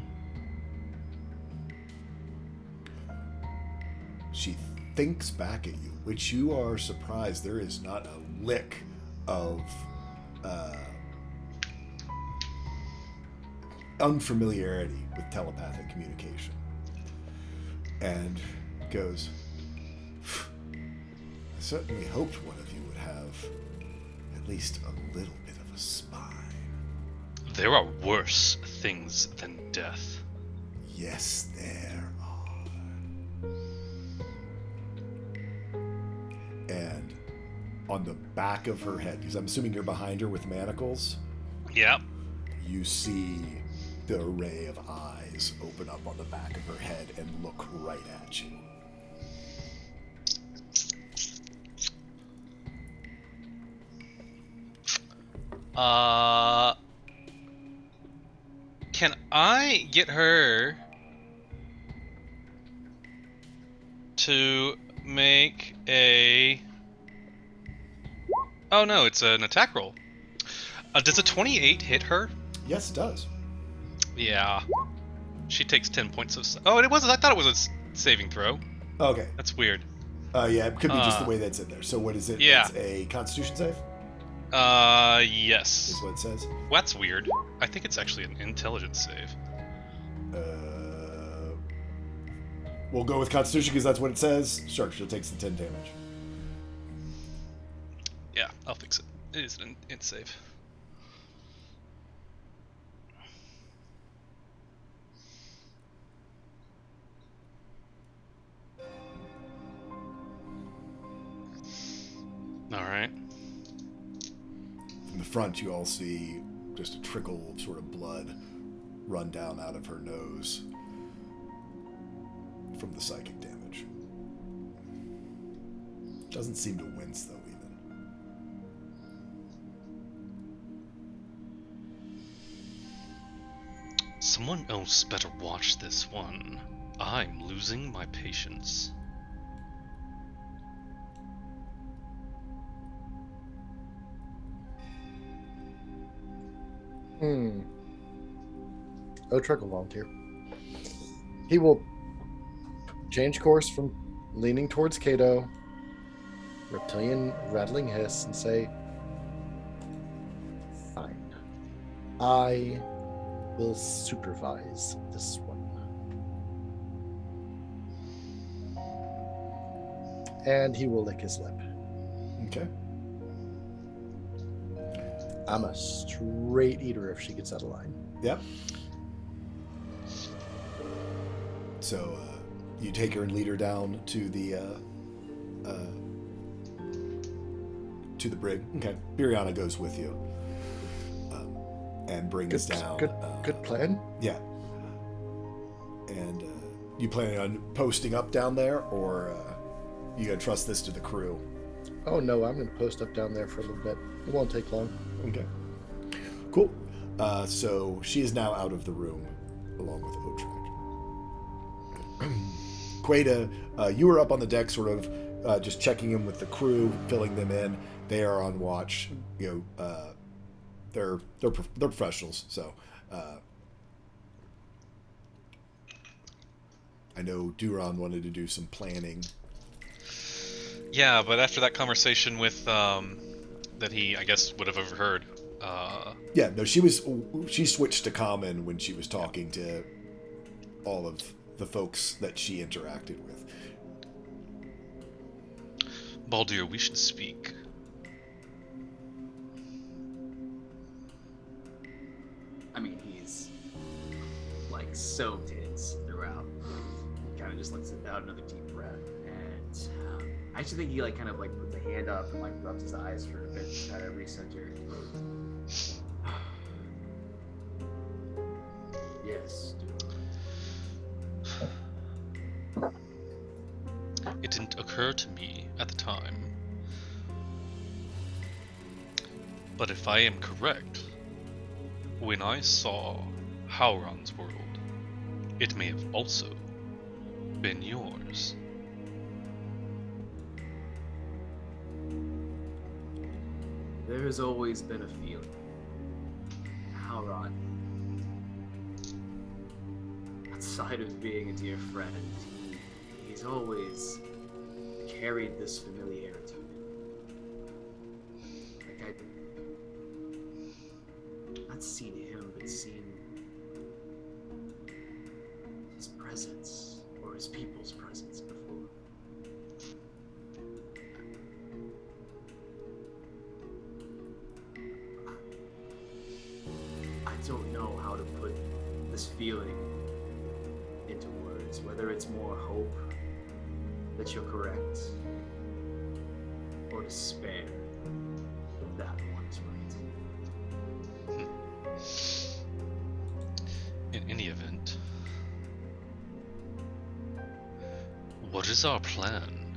She thinks back at you, which you are surprised there is not a lick of unfamiliarity with telepathic communication. And goes, I certainly hoped one of you would have at least a little bit of a spine. There are worse things than death. Yes, there are. And on the back of her head, because I'm assuming you're behind her with manacles. Yep. You see the array of eyes open up on the back of her head and look right at you. Can I get her to make a... Oh no, it's an attack roll. Does a 28 hit her? Yes, it does. Yeah. She takes 10 points of... Oh, it wasn't. I thought it was a saving throw. Okay. That's weird. Yeah, it could be just the way that's in there. So what is it? Yeah. It's a Constitution save? Yes. Is what it says. Well, that's weird. I think it's actually an intelligence save. We'll go with Constitution because that's what it says. Sure, she'll take the 10 damage. Yeah, I'll fix it. It is an int save. Alright. In the front, you all see just a trickle of sort of blood run down out of her nose from the psychic damage. Doesn't seem to wince, though, even. Someone else better watch this one. I'm losing my patience. Otrek will volunteer. He will change course from leaning towards Kato, reptilian rattling hiss, and say, "Fine. I will supervise this one." And he will lick his lip. Okay. I'm a straight eater if she gets out of line. Yep. So you take her and lead her down to the brig. Okay. Biriana goes with you and brings down. Good plan. Yeah. And you planning on posting up down there, or you gonna trust this to the crew? Oh no, I'm gonna post up down there for a little bit. It won't take long. Okay. Cool. So she is now out of the room, along with Otrek. Queta, you were up on the deck, sort of just checking in with the crew, filling them in. They are on watch. You know, they're professionals. So I know Duran wanted to do some planning. Yeah, but after that conversation with that he, I guess, would have overheard. Yeah, no, she switched to common when she was talking to all of the folks that she interacted with. Baldur, we should speak. I mean, he's like so tense throughout. Kind of just lets out another deep breath, and I actually think he like kind of like puts a hand up and like rubs his eyes for a bit to kind of recenter. Yes. It didn't occur to me at the time. But if I am correct, when I saw Howron's world, it may have also been yours. There has always been a feeling. Howron, outside of being a dear friend, he's always carried this familiarity. Like I've not seen him, but seen his presence, or his people's presence before. I don't know how to put this feeling into words, whether it's more hope that you're correct, or despair that one is right. In any event, what is our plan?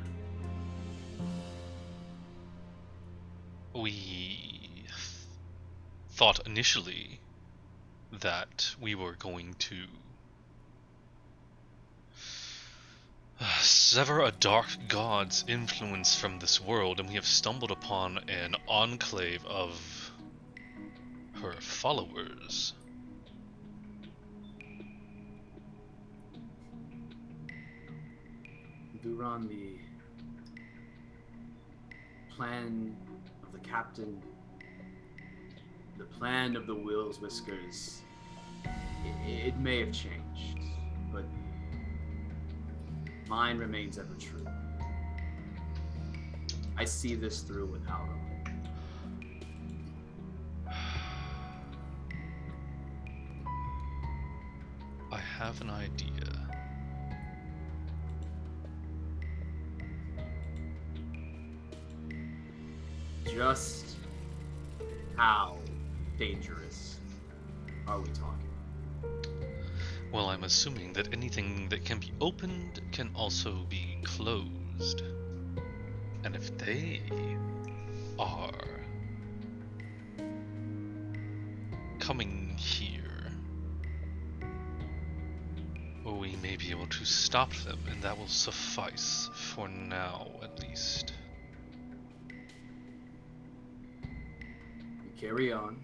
We thought initially that we were going to sever a dark god's influence from this world, and we have stumbled upon an enclave of her followers. Duran, the plan of the captain, the plan of the Whiskers, it may have changed, but mine remains ever true. I see this through without him. I have an idea. Just how dangerous are we talking? Well, I'm assuming that anything that can be opened can also be closed. And if they are coming here, we may be able to stop them, and that will suffice for now, at least. Carry on.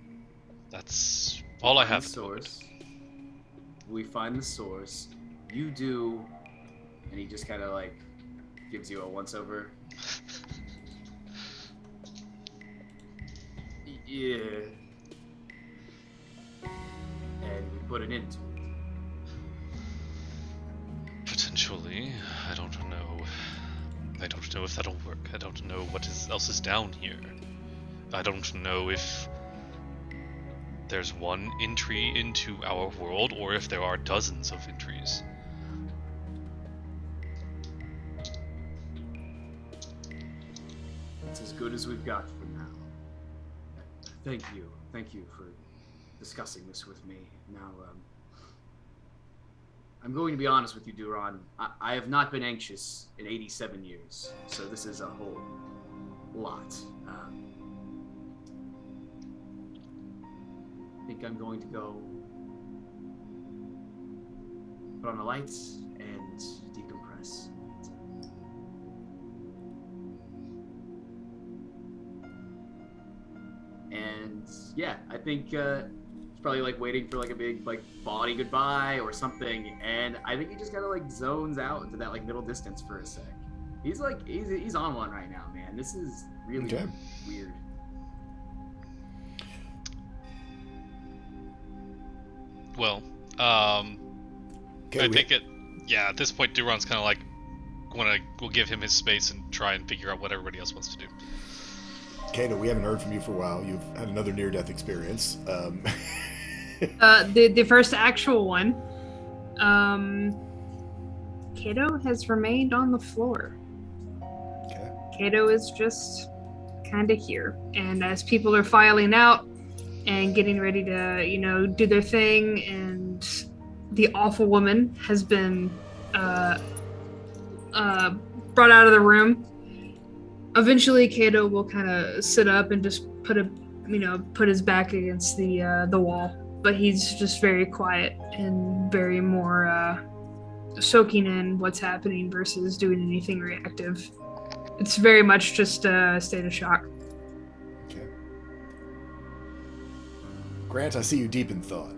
That's all I have. The source. We find the source. You do, and he just kind of like gives you a once-over. Yeah. And we put an end to it. Potentially. I don't know. I don't know if that'll work. I don't know what else is down here. I don't know if there's one entry into our world or if there are dozens of entries. It's as good as we've got for now. Thank you. Thank you for discussing this with me. Now, I'm going to be honest with you, Duran. I have not been anxious in 87 years, so this is a whole lot. I think I'm going to go put on the lights and decompress. And yeah, I think it's probably like waiting for like a big like body goodbye or something, and I think he just kind of like zones out into that like middle distance for a sec. He's like he's on one right now, man. This is really weird. Well, I think at this point, Duran's kind of like, we'll give him his space and try and figure out what everybody else wants to do. Kato, we haven't heard from you for a while. You've had another near-death experience. The first actual one. Kato has remained on the floor. Okay. Kato is just kind of here. And as people are filing out and getting ready to, do their thing, and the awful woman has been brought out of the room. Eventually, Kato will kind of sit up and just put his back against the wall. But he's just very quiet and very more soaking in what's happening versus doing anything reactive. It's very much just a state of shock. Okay. Grant, I see you deep in thought.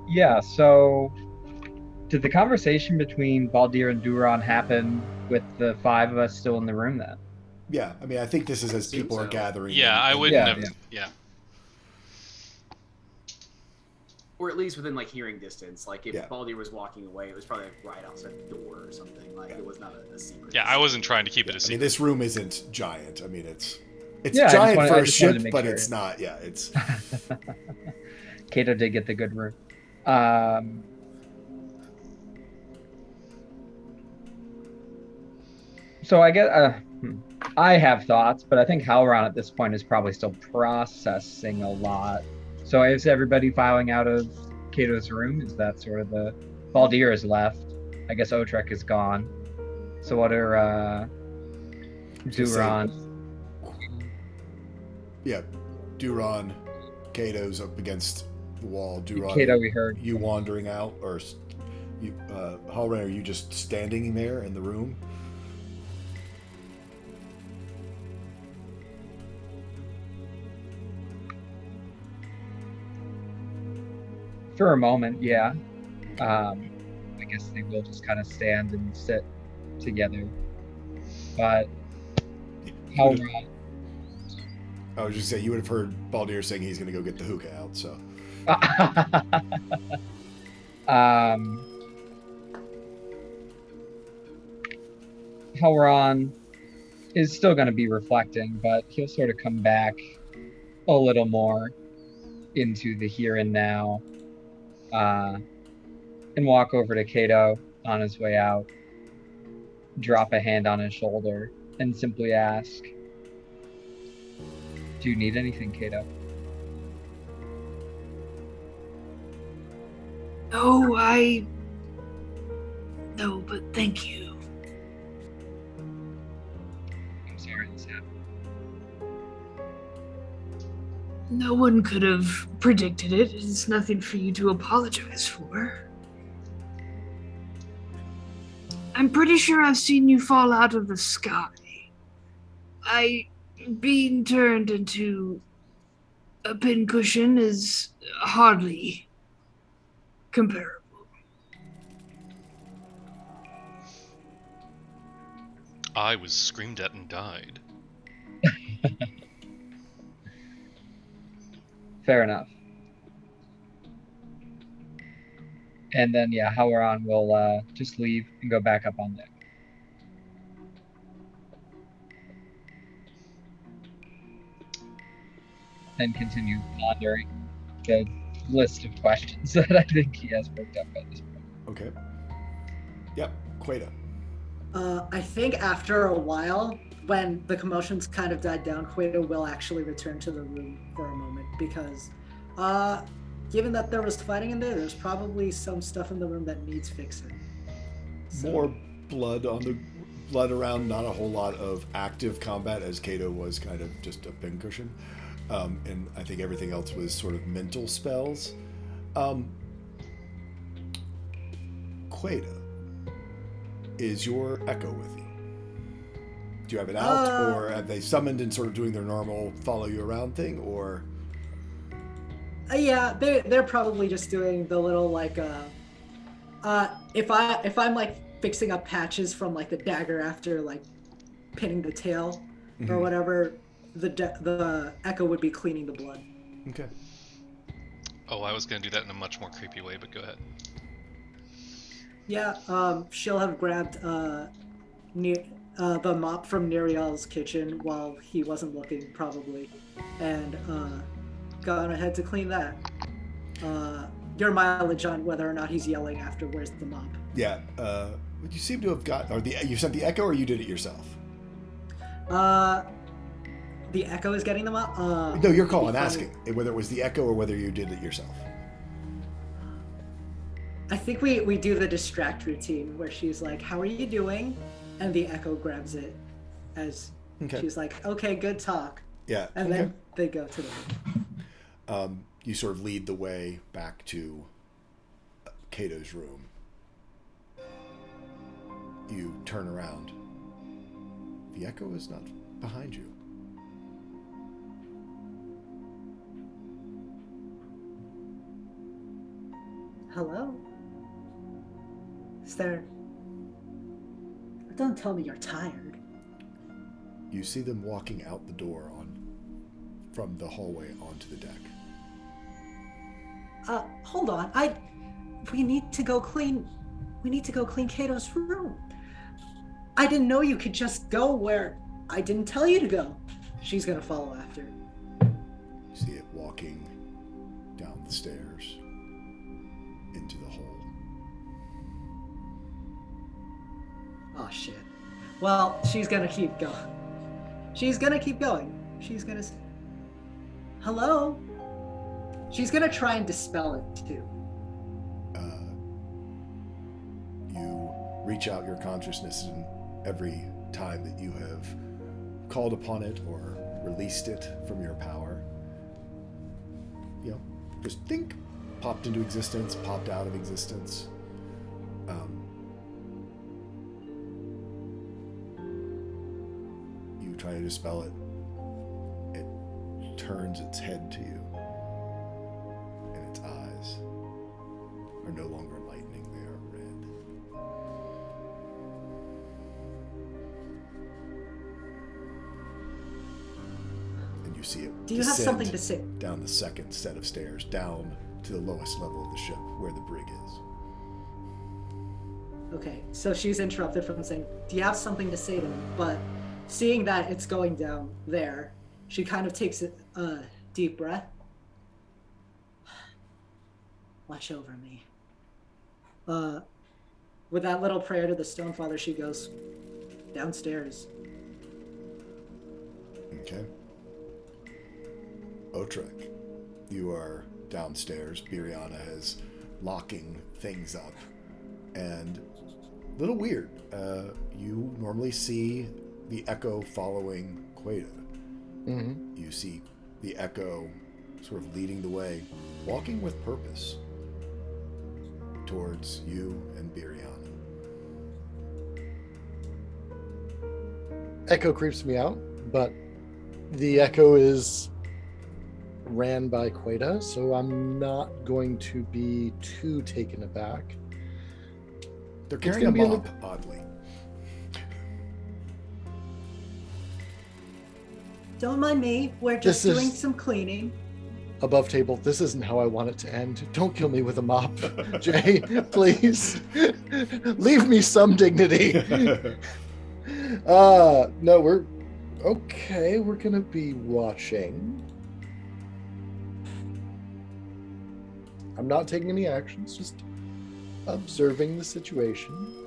Yeah, so did the conversation between Baldir and Duran happen with the five of us still in the room then? Yeah, I mean, I think this is as people are gathering. Yeah, I wouldn't have. Yeah. Or at least within like hearing distance. Like if Baldir was walking away, it was probably like right outside the door or something. Like it was not a secret. Yeah, I wasn't trying to keep it a secret. I mean, this room isn't giant. I mean, it's giant for a ship, but it's not. Yeah, it's. Kato did get the good room. So I get I have thoughts, but I think Halron at this point is probably still processing a lot. So is everybody filing out of Kato's room? Is that sort of the... Baldir is left. I guess Otrek is gone. So what are Duran? Yeah, Duron, Kato's up against the wall. Duron, Kato, we heard. you wandering out, or you, Halren, are you just standing there in the room? For a moment, yeah. I guess they will just kind of stand and sit together. But how? I was just saying, you would have heard Baldir saying he's going to go get the hookah out. So. Halron is still going to be reflecting, but he'll sort of come back a little more into the here and now, and walk over to Kato on his way out, drop a hand on his shoulder, and simply ask, "Do you need anything, Kato?" No, but thank you. I'm sorry this happened. No one could have predicted it. It's nothing for you to apologize for. I'm pretty sure I've seen you fall out of the sky. Being turned into a pincushion is hardly comparable. I was screamed at and died. Fair enough. And then, yeah, Halron will just leave and go back up on deck. And continue pondering the list of questions that I think he has worked up at this point. Okay. Yep, Queta. I think after a while, when the commotions kind of died down, Queta will actually return to the room for a moment because, given that there was fighting in there, there's probably some stuff in the room that needs fixing. So, More blood around, not a whole lot of active combat, as Kato was kind of just a pincushion. And I think everything else was sort of mental spells. Queta, is your echo with you? Do you have it out, or have they summoned and sort of doing their normal follow you around thing, or? Yeah, they're probably just doing the little like if I'm like fixing up patches from like the dagger after like pinning the tail or whatever, the echo would be cleaning the blood. Okay. Oh, I was gonna do that in a much more creepy way, but go ahead. Yeah, she'll have grabbed the mop from Neriel's kitchen while he wasn't looking, probably, and gone ahead to clean that. Your mileage on whether or not he's yelling after "Where's the mop?" Yeah. You seem to have got, or you sent the echo, or you did it yourself? The echo is getting the mop. No, your call. I'm asking whether it was the echo or whether you did it yourself. I think we do the distract routine where she's like, "How are you doing?" and the echo grabs it as she's like, "Okay, good talk." Yeah. And then they go to the room. You sort of lead the way back to Kato's room. You turn around. The echo is not behind you. Hello? Is there... Don't tell me you're tired. You see them walking out the door from the hallway onto the deck. Hold on. We need to go clean Kato's room. I didn't know you could just go where I didn't tell you to go. She's gonna follow after. You see it walking down the stairs into the hole. Oh shit. Well, she's gonna keep going. She's gonna keep going. She's gonna... Hello? She's gonna try and dispel it too. You reach out your consciousness, and every time that you have called upon it or released it from your power. You know, just think, popped into existence, popped out of existence. You try to dispel it. It turns its head to you, and its eyes are no longer lightning, they are red. And you see it Do you have something to say? down the second set of stairs, down to the lowest level of the ship, where the brig is. Okay, so she's interrupted from saying, do you have something to say to me? But seeing that it's going down there, she kind of takes a deep breath. Watch over me. With that little prayer to the Stone Father, she goes downstairs. Okay. Otrek, you are downstairs. Biriana is locking things up. And a little weird. You normally see the Echo following Queda. Mm-hmm. You see the Echo sort of leading the way, walking with purpose towards you and Biriana. Echo creeps me out, but the Echo is ran by Queda, so I'm not going to be too taken aback. They're It's carrying a gonna be mop, oddly. Don't mind me. We're just This is- doing some cleaning. Above table, this isn't how I want it to end. Don't kill me with a mop, Jay, please. Leave me some dignity. No, we're okay. We're gonna be watching. I'm not taking any actions, just observing the situation.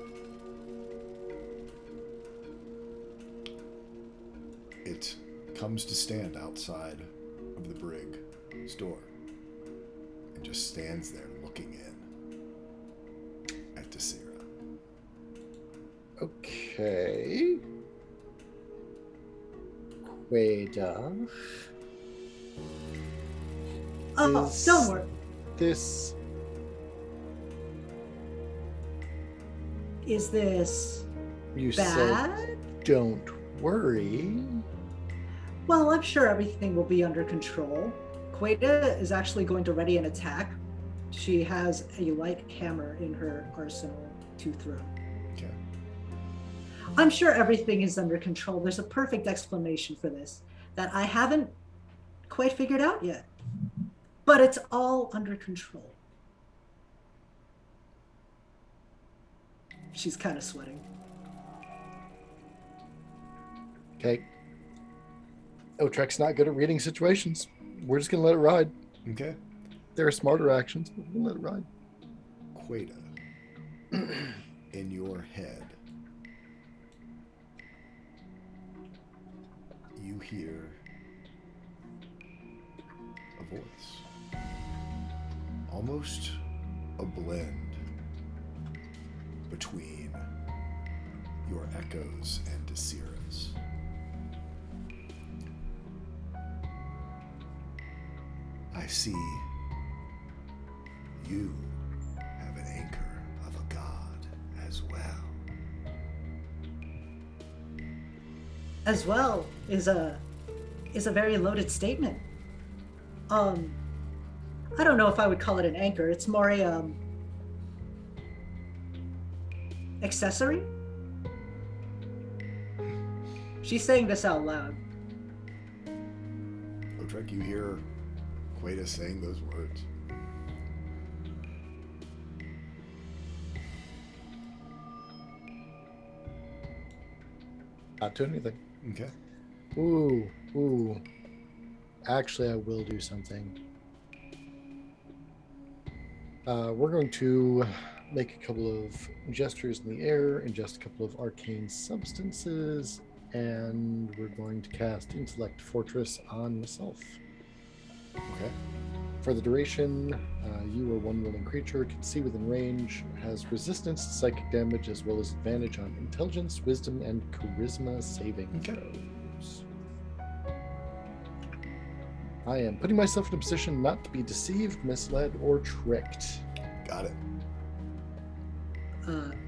It comes to stand outside of the brig store and just stands there looking in at Desira. Okay. Queda. Oh, Is don't worry. This Is this you bad? said don't worry. Well, I'm sure everything will be under control. Queda is actually going to ready an attack. She has a light hammer in her arsenal to throw. Okay. I'm sure everything is under control. There's a perfect explanation for this that I haven't quite figured out yet. But it's all under control. She's kind of sweating. Okay. Otrek's not good at reading situations. We're just gonna let it ride. Okay. There are smarter actions, but we'll let it ride. Queda, in your head, you hear a voice. Almost a blend between your echoes and Desira's. I see you have an anchor of a god as well. As well is a very loaded statement. I don't know if I would call it an anchor. It's more a accessory. She's saying this out loud. Otrek, you hear Queda saying those words. Not do anything. Okay. Ooh. Actually, I will do something. We're going to make a couple of gestures in the air, ingest a couple of arcane substances, and we're going to cast Intellect Fortress on myself. Okay. For the duration, you or one willing creature can see within range, has resistance to psychic damage as well as advantage on intelligence, wisdom, and charisma saving Okay. throws. I am putting myself in a position not to be deceived, misled, or tricked. Got it.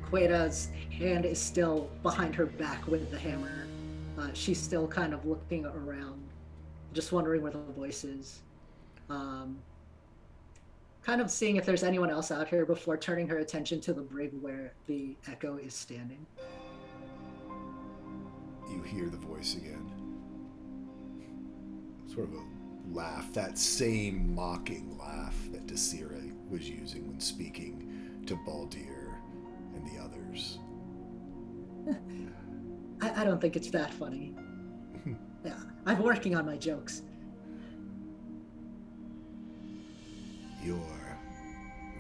Queta's hand is still behind her back with the hammer. She's still kind of looking around, just wondering where the voice is. Kind of seeing if there's anyone else out here before turning her attention to the brig where the echo is standing. You hear the voice again. Sort of a laugh, that same mocking laugh that Desira was using when speaking to Baldir and the others. I don't think it's that funny. Yeah, I'm working on my jokes. Your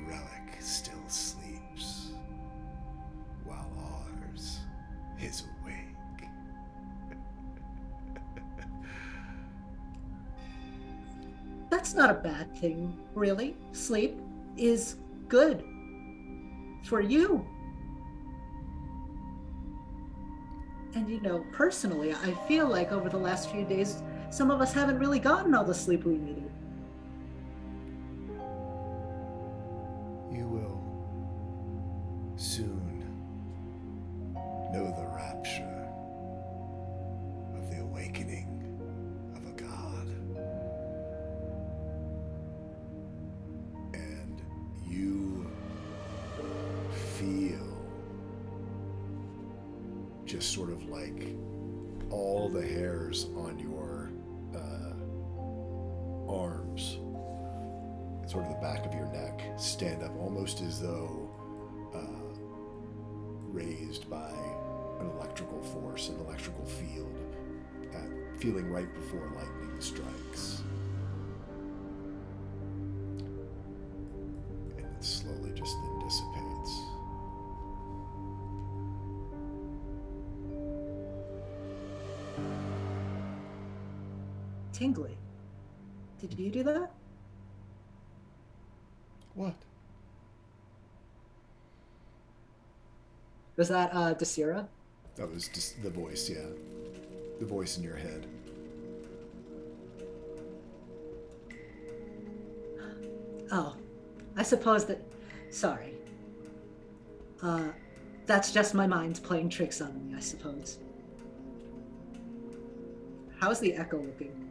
relic still sleeps, while ours is awake. That's not a bad thing, really. Sleep is good. For you. And you know, personally, I feel like over the last few days, some of us haven't really gotten all the sleep we needed. You will soon know the rapture of the awakening of a god. And you feel just sort of like all the hairs on your arms, sort of the back of your neck, stand up almost as though raised by an electrical force, an electrical field, feeling right before lightning strikes. And it slowly just then dissipates. Tingly. Did you do that? What? Was that Desira? That was just the voice, yeah. The voice in your head. Oh, I suppose that... Sorry. That's just my mind playing tricks on me, I suppose. How's the echo looking?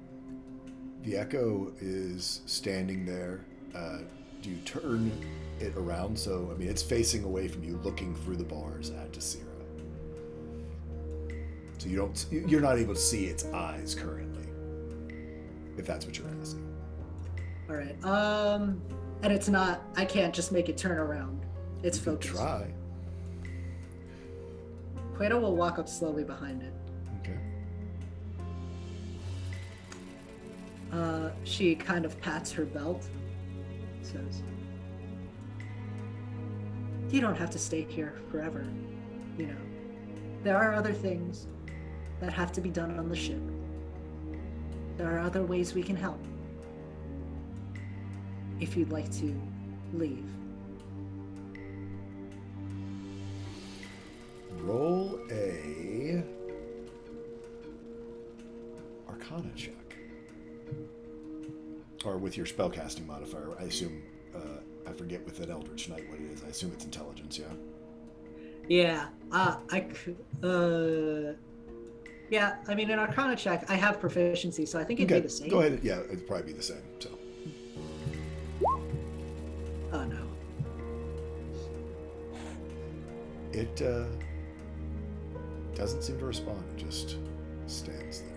The echo is standing there. Do you turn it around? So, I mean, it's facing away from you, looking through the bars at Desira. So you're not able to see its eyes currently, if that's what you're asking. All right. And it's not. I can't just make it turn around. It's You could focused. try. Queta will walk up slowly behind it. Okay. She kind of pats her belt. Says, "You don't have to stay here forever. You know, there are other things that have to be done on the ship. There are other ways we can help. If you'd like to leave." Roll a Arcana check. Or with your spellcasting modifier, I assume, I forget with an Eldritch Knight what it is. I assume it's intelligence, yeah? Yeah, I could, yeah, I mean, in Arcana check, I have proficiency, so I think it'd be the same. Go ahead. Yeah, it'd probably be the same, so. Oh, no. It doesn't seem to respond. It just stands there.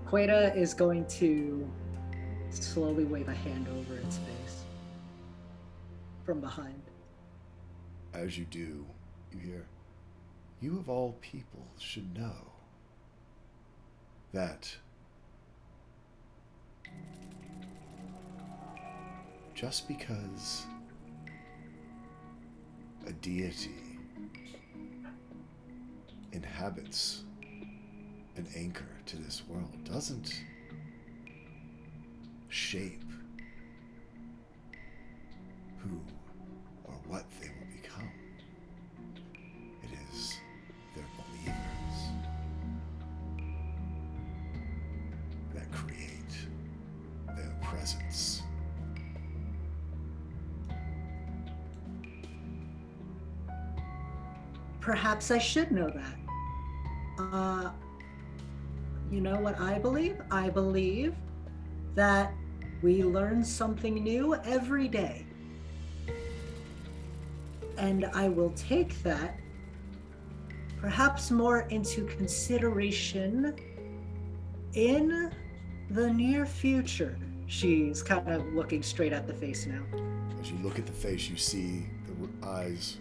Queta is going to slowly wave a hand over its face from behind. As you do, you hear, "You of all people should know that just because a deity inhabits an anchor to this world doesn't shape who or what they will become. perhaps I should know that. You know what I believe? I believe that we learn something new every day. And I will take that perhaps more into consideration in the near future. She's kind of looking straight at the face now. As you look at the face, you see the eyes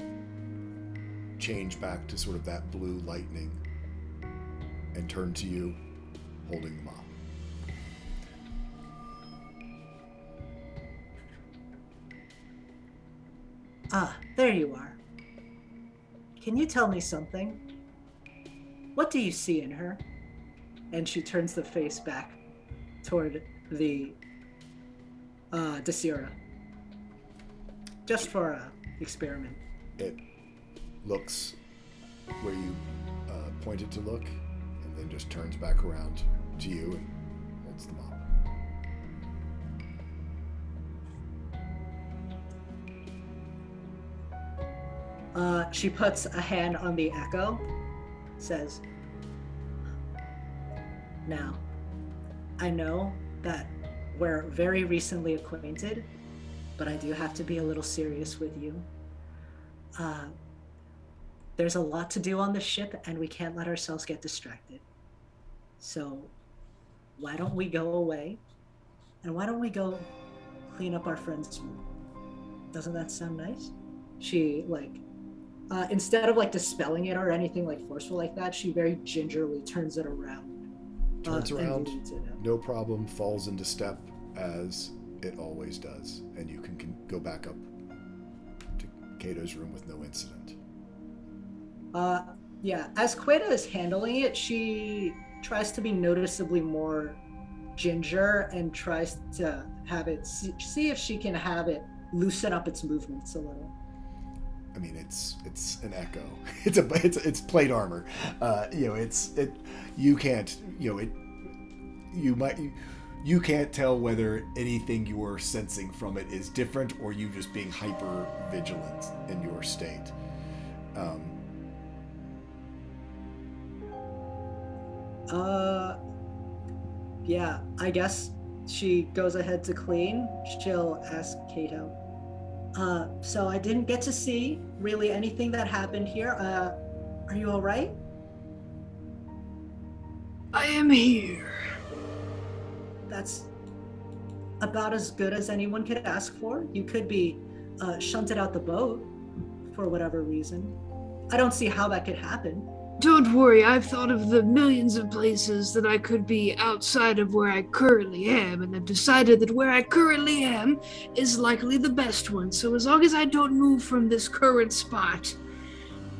change back to sort of that blue lightning and turn to you, holding the mop. Ah, there you are. Can you tell me something? What do you see in her? And she turns the face back toward the Desira. Just for a experiment. It looks where you pointed to look, and then just turns back around to you and holds the mop. She puts a hand on the echo, says, "Now, I know that we're very recently acquainted, but I do have to be a little serious with you. There's a lot to do on the ship, and we can't let ourselves get distracted. So why don't we go away, and why don't we go clean up our friend's room? Doesn't that sound nice?" She, instead of dispelling it or anything forceful like that, she very gingerly turns it around. Turns around, no problem, falls into step as it always does, and you can go back up to Cato's room with no incident. Yeah, as Queta is handling it, she tries to be noticeably more ginger and tries to have it, see if she can have it loosen up its movements a little. I mean, it's an echo. It's plate armor. You can't, you can't tell whether anything you are sensing from it is different or you just being hyper vigilant in your state. Yeah, I guess she goes ahead to clean. She'll ask Cato. So I didn't get to see really anything that happened here. Are you all right? I am here. That's about as good as anyone could ask for. You could be shunted out the boat for whatever reason. I don't see how that could happen. Don't worry, I've thought of the millions of places that I could be outside of where I currently am, and I've decided that where I currently am is likely the best one. So as long as I don't move from this current spot,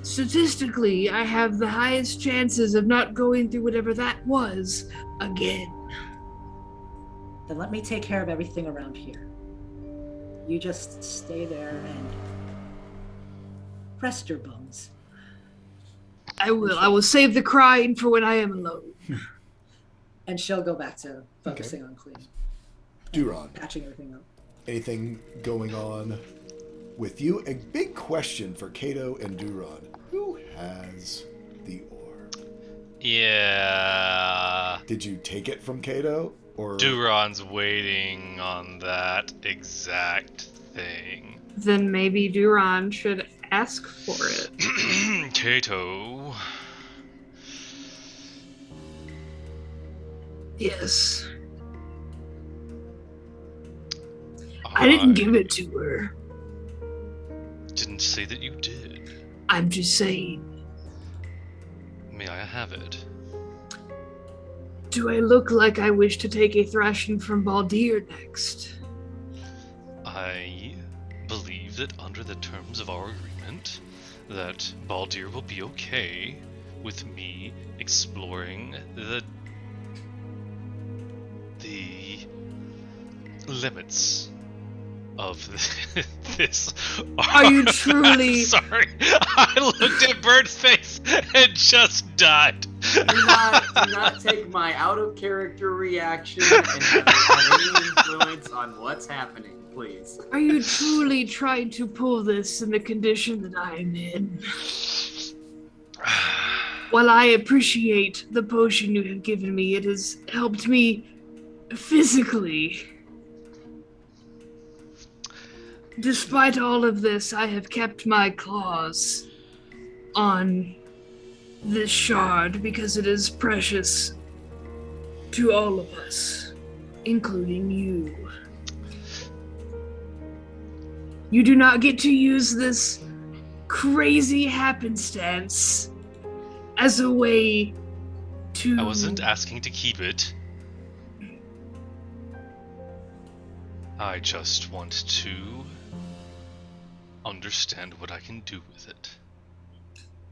statistically, I have the highest chances of not going through whatever that was again. Then let me take care of everything around here. You just stay there and rest your bones. I will. I will save the crying for when I am alone. And she'll go back to focusing on cleaning. Duron. Patching everything up. Anything going on with you? A big question for Cato and Duron. Who has the orb? Yeah. Did you take it from Cato? Or Duron's waiting on that exact thing. Then maybe Duron should ask for it. Cato. Yes. I didn't give it to her. Didn't say that you did. I'm just saying. May I have it? Do I look like I wish to take a thrashing from Baldir next? I believe that under the terms of our agreement, that Baldir will be okay with me exploring the limits of this. Are you truly? Sorry, I looked at Bert's face and just died. Do not take my out of character reaction and have any influence on what's happening, please. Are you truly trying to pull this in the condition that I am in? While I appreciate the potion you have given me, it has helped me physically. Despite all of this, I have kept my claws on this shard because it is precious to all of us, including you. You do not get to use this crazy happenstance as a way to... I wasn't asking to keep it. I just want to understand what I can do with it.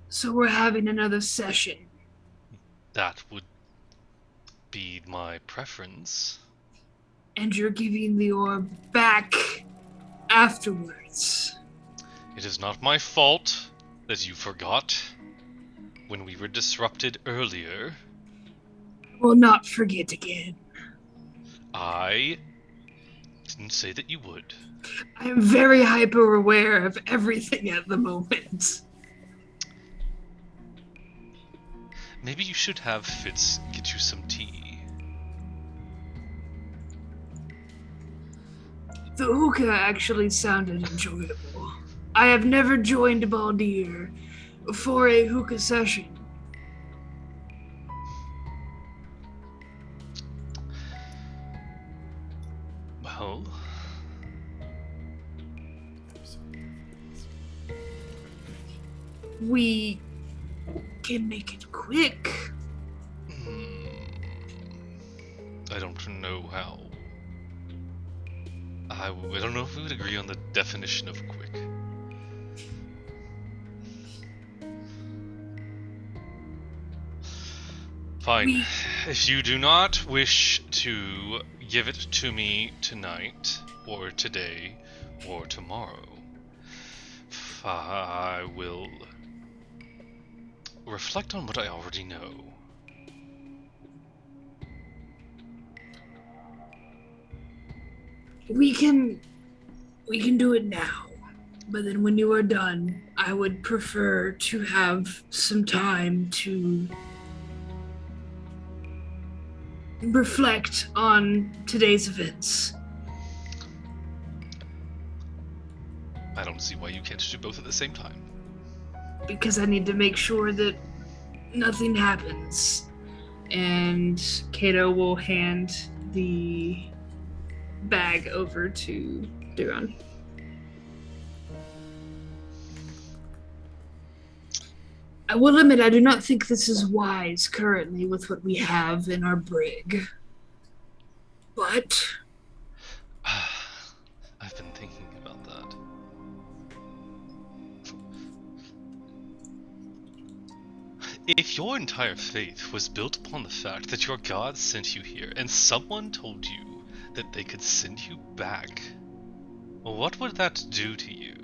So we're having another session. That would be my preference. And you're giving the orb back afterwards. It is not my fault that you forgot when we were disrupted earlier. We'll not forget again. I didn't say that you would. I am very hyper aware of everything at the moment. Maybe you should have Fitz get you some tea. The hookah actually sounded enjoyable. I have never joined Baldir for a hookah session. Well, We can make it quick. I don't know how. I don't know if we would agree on the definition of quick. Fine. If you do not wish to give it to me tonight, or today, or tomorrow, I will reflect on what I already know. We can do it now. But then when you are done, I would prefer to have some time to reflect on today's events. I don't see why you can't do both at the same time. Because I need to make sure that nothing happens. And Kato will hand the bag over to Duran. I will admit, I do not think this is wise currently with what we have in our brig. But I've been thinking about that. If your entire faith was built upon the fact that your God sent you here and someone told you that they could send you back, what would that do to you?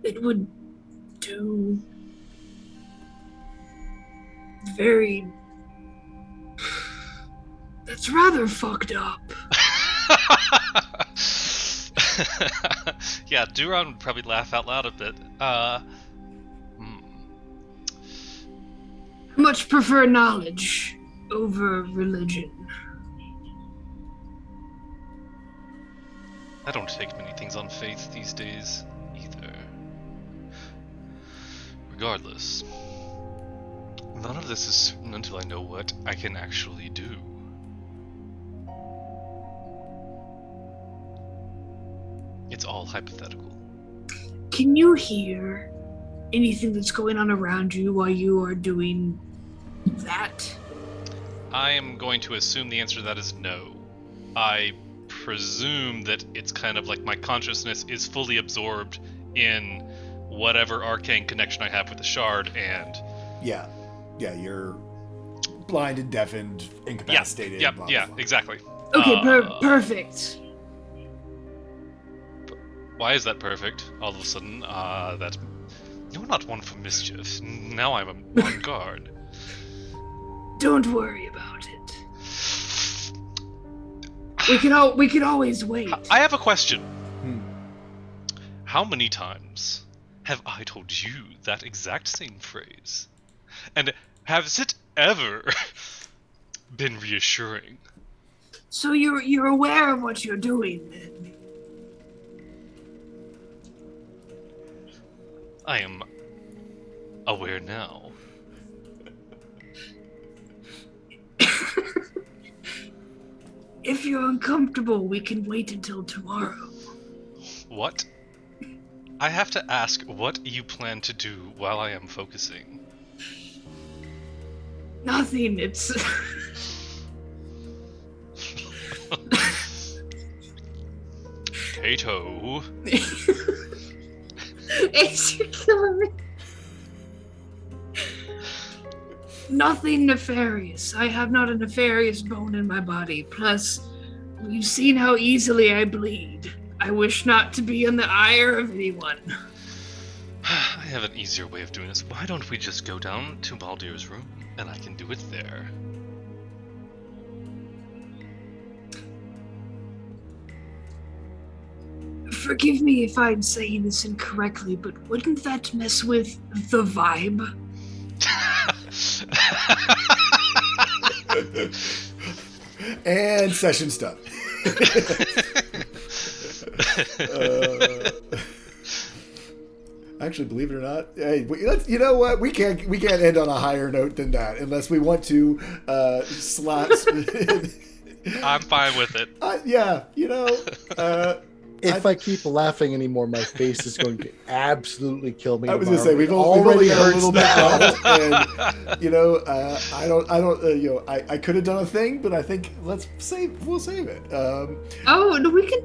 it would do very... That's rather fucked up. Yeah, Duran would probably laugh out loud a bit. I much prefer knowledge over religion. I don't take many things on faith these days, either. Regardless, none of this is certain until I know what I can actually do. It's all hypothetical. Can you hear anything that's going on around you while you are doing that? I am going to assume the answer to that is no. I presume that it's kind of like my consciousness is fully absorbed in whatever arcane connection I have with the shard, and... Yeah, you're blinded, deafened, incapacitated. Yeah, blah, yeah, blah, blah. exactly. Okay, perfect. Why is that perfect? All of a sudden, that... You're not one for mischief. Now I'm on guard. Don't worry about it. We could always wait. I have a question. How many times have I told you that exact same phrase? And has it ever been reassuring? So you're aware of what you're doing, then? I am aware now. If you're uncomfortable, we can wait until tomorrow. What? I have to ask what you plan to do while I am focusing. Nothing, it's... Kato. Ace, you're killing me. Nothing nefarious. I have not a nefarious bone in my body. Plus, we've seen how easily I bleed. I wish not to be in the ire of anyone. I have an easier way of doing this. Why don't we just go down to Baldir's room, and I can do it there? Forgive me if I'm saying this incorrectly, but wouldn't that mess with the vibe? And session's done. Actually, believe it or not, hey, you know what? We can't end on a higher note than that unless we want to slot. I'm fine with it. Yeah, you know. If I keep laughing anymore, my face is going to absolutely kill me. I was going to say we've only got a little bit left, and you know, I don't, you know, I could have done a thing, but I think we'll save it. Oh, no, we can.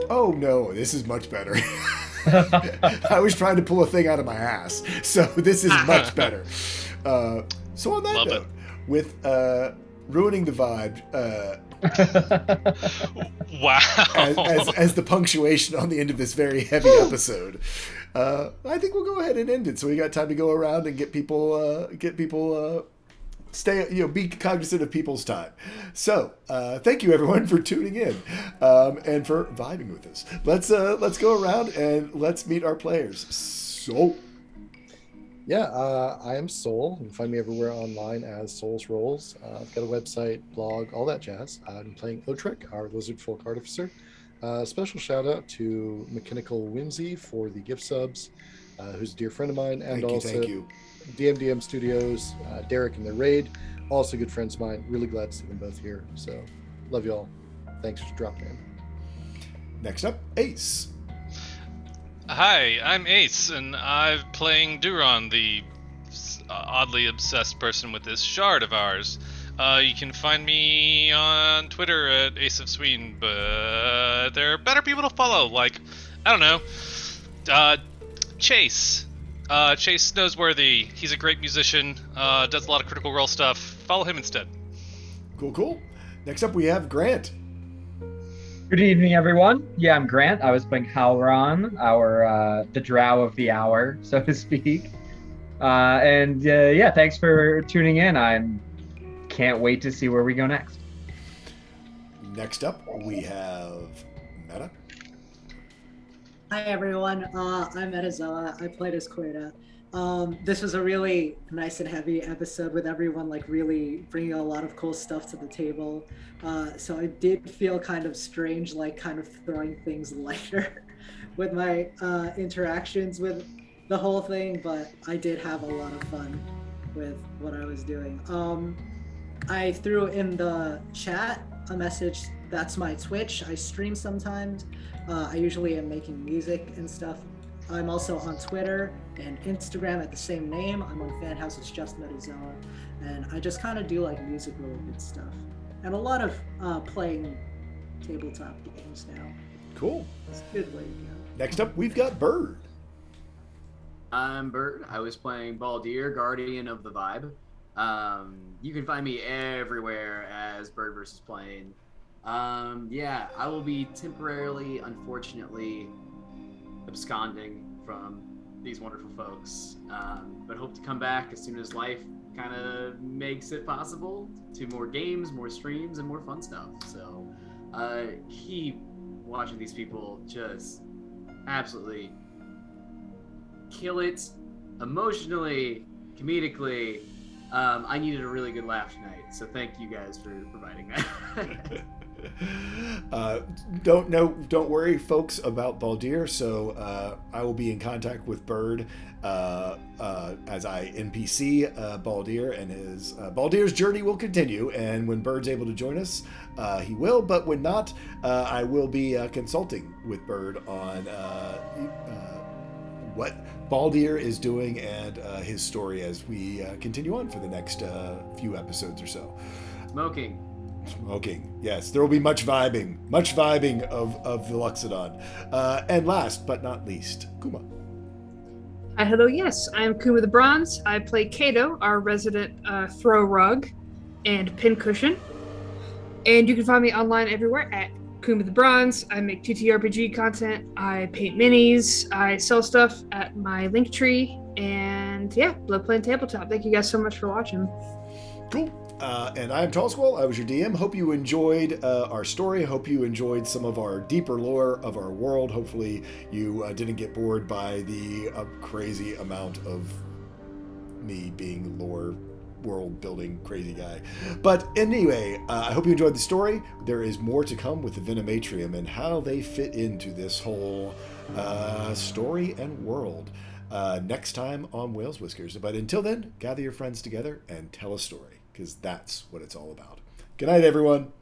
Oh no, this is much better. I was trying to pull a thing out of my ass, so this is much better. So on that Love note, it. with ruining the vibe. Wow. As the punctuation on the end of this very heavy episode, I think we'll go ahead and end it. So we got time to go around and get people stay, you know, be cognizant of people's time. So thank you everyone for tuning in and for vibing with us. Let's go around and let's meet our players. So. Yeah, I am Soul. You can find me everywhere online as Soul's Rolls. I've got a website, blog, all that jazz. I'm playing Otrek, our Lizard Folk Artificer. Special shout out to Mechanical Whimsy for the gift subs, who's a dear friend of mine, and Thank you. DMDM Studios, Derek and the Raid, also good friends of mine. Really glad to see them both here. So, love you all. Thanks for dropping in. Next up, Ace. Hi, I'm Ace, and I'm playing Duron, the oddly obsessed person with this shard of ours. You can find me on Twitter at Ace of Sweden, but there are better people to follow, like, I don't know, Chase. Chase Noseworthy. He's a great musician, does a lot of Critical Role stuff. Follow him instead. Cool. Next up, we have Grant. Good evening, everyone. Yeah, I'm Grant. I was playing Halron, the drow of the hour, so to speak. Yeah, thanks for tuning in. I can't wait to see where we go next. Next up, we have Meta. Hi everyone, I'm Metazoa. I played as Queta. This was a really nice and heavy episode with everyone like really bringing a lot of cool stuff to the table. So I did feel kind of strange, like kind of throwing things lighter with my interactions with the whole thing, but I did have a lot of fun with what I was doing. I threw in the chat a message. That's my Twitch. I stream sometimes. I usually am making music and stuff. I'm also on Twitter and Instagram at the same name. I'm on Fanhouse, it's just Metazoa. And I just kind of do like music related stuff. And a lot of playing tabletop games now. Cool. It's a good way to go. Next up, we've got Bird. I'm Bird. I was playing Baldir, Guardian of the Vibe. You can find me everywhere as Bird versus Plane. Yeah, I will be temporarily, unfortunately, absconding from these wonderful folks, but hope to come back as soon as life kind of makes it possible to more games, more streams, and more fun stuff. So keep watching these people just absolutely kill it emotionally, comedically. I needed a really good laugh tonight, so thank you guys for providing that. Don't worry, folks, about Baldir. So I will be in contact with Bird as I NPC Baldir, and his Baldir's journey will continue. And when Bird's able to join us, he will. But when not, I will be consulting with Bird on what Baldir is doing and his story as we continue on for the next few episodes or so. Smoking, yes. There will be much vibing of the Luxodon. And last but not least, Kuma. Hi, hello, yes. I am Kuma the Bronze. I play Kato, our resident throw rug and pincushion. And you can find me online everywhere at Kuma the Bronze. I make TTRPG content. I paint minis. I sell stuff at my Linktree. And yeah, love playing tabletop. Thank you guys so much for watching. Cool. And I'm Tall Squall. I was your DM. Hope you enjoyed our story. Hope you enjoyed some of our deeper lore of our world. Hopefully you didn't get bored by the crazy amount of me being lore world building crazy guy. But anyway, I hope you enjoyed the story. There is more to come with the Venomatrium and how they fit into this whole story and world next time on Whales Whiskers. But until then, gather your friends together and tell a story, because that's what it's all about. Good night, everyone.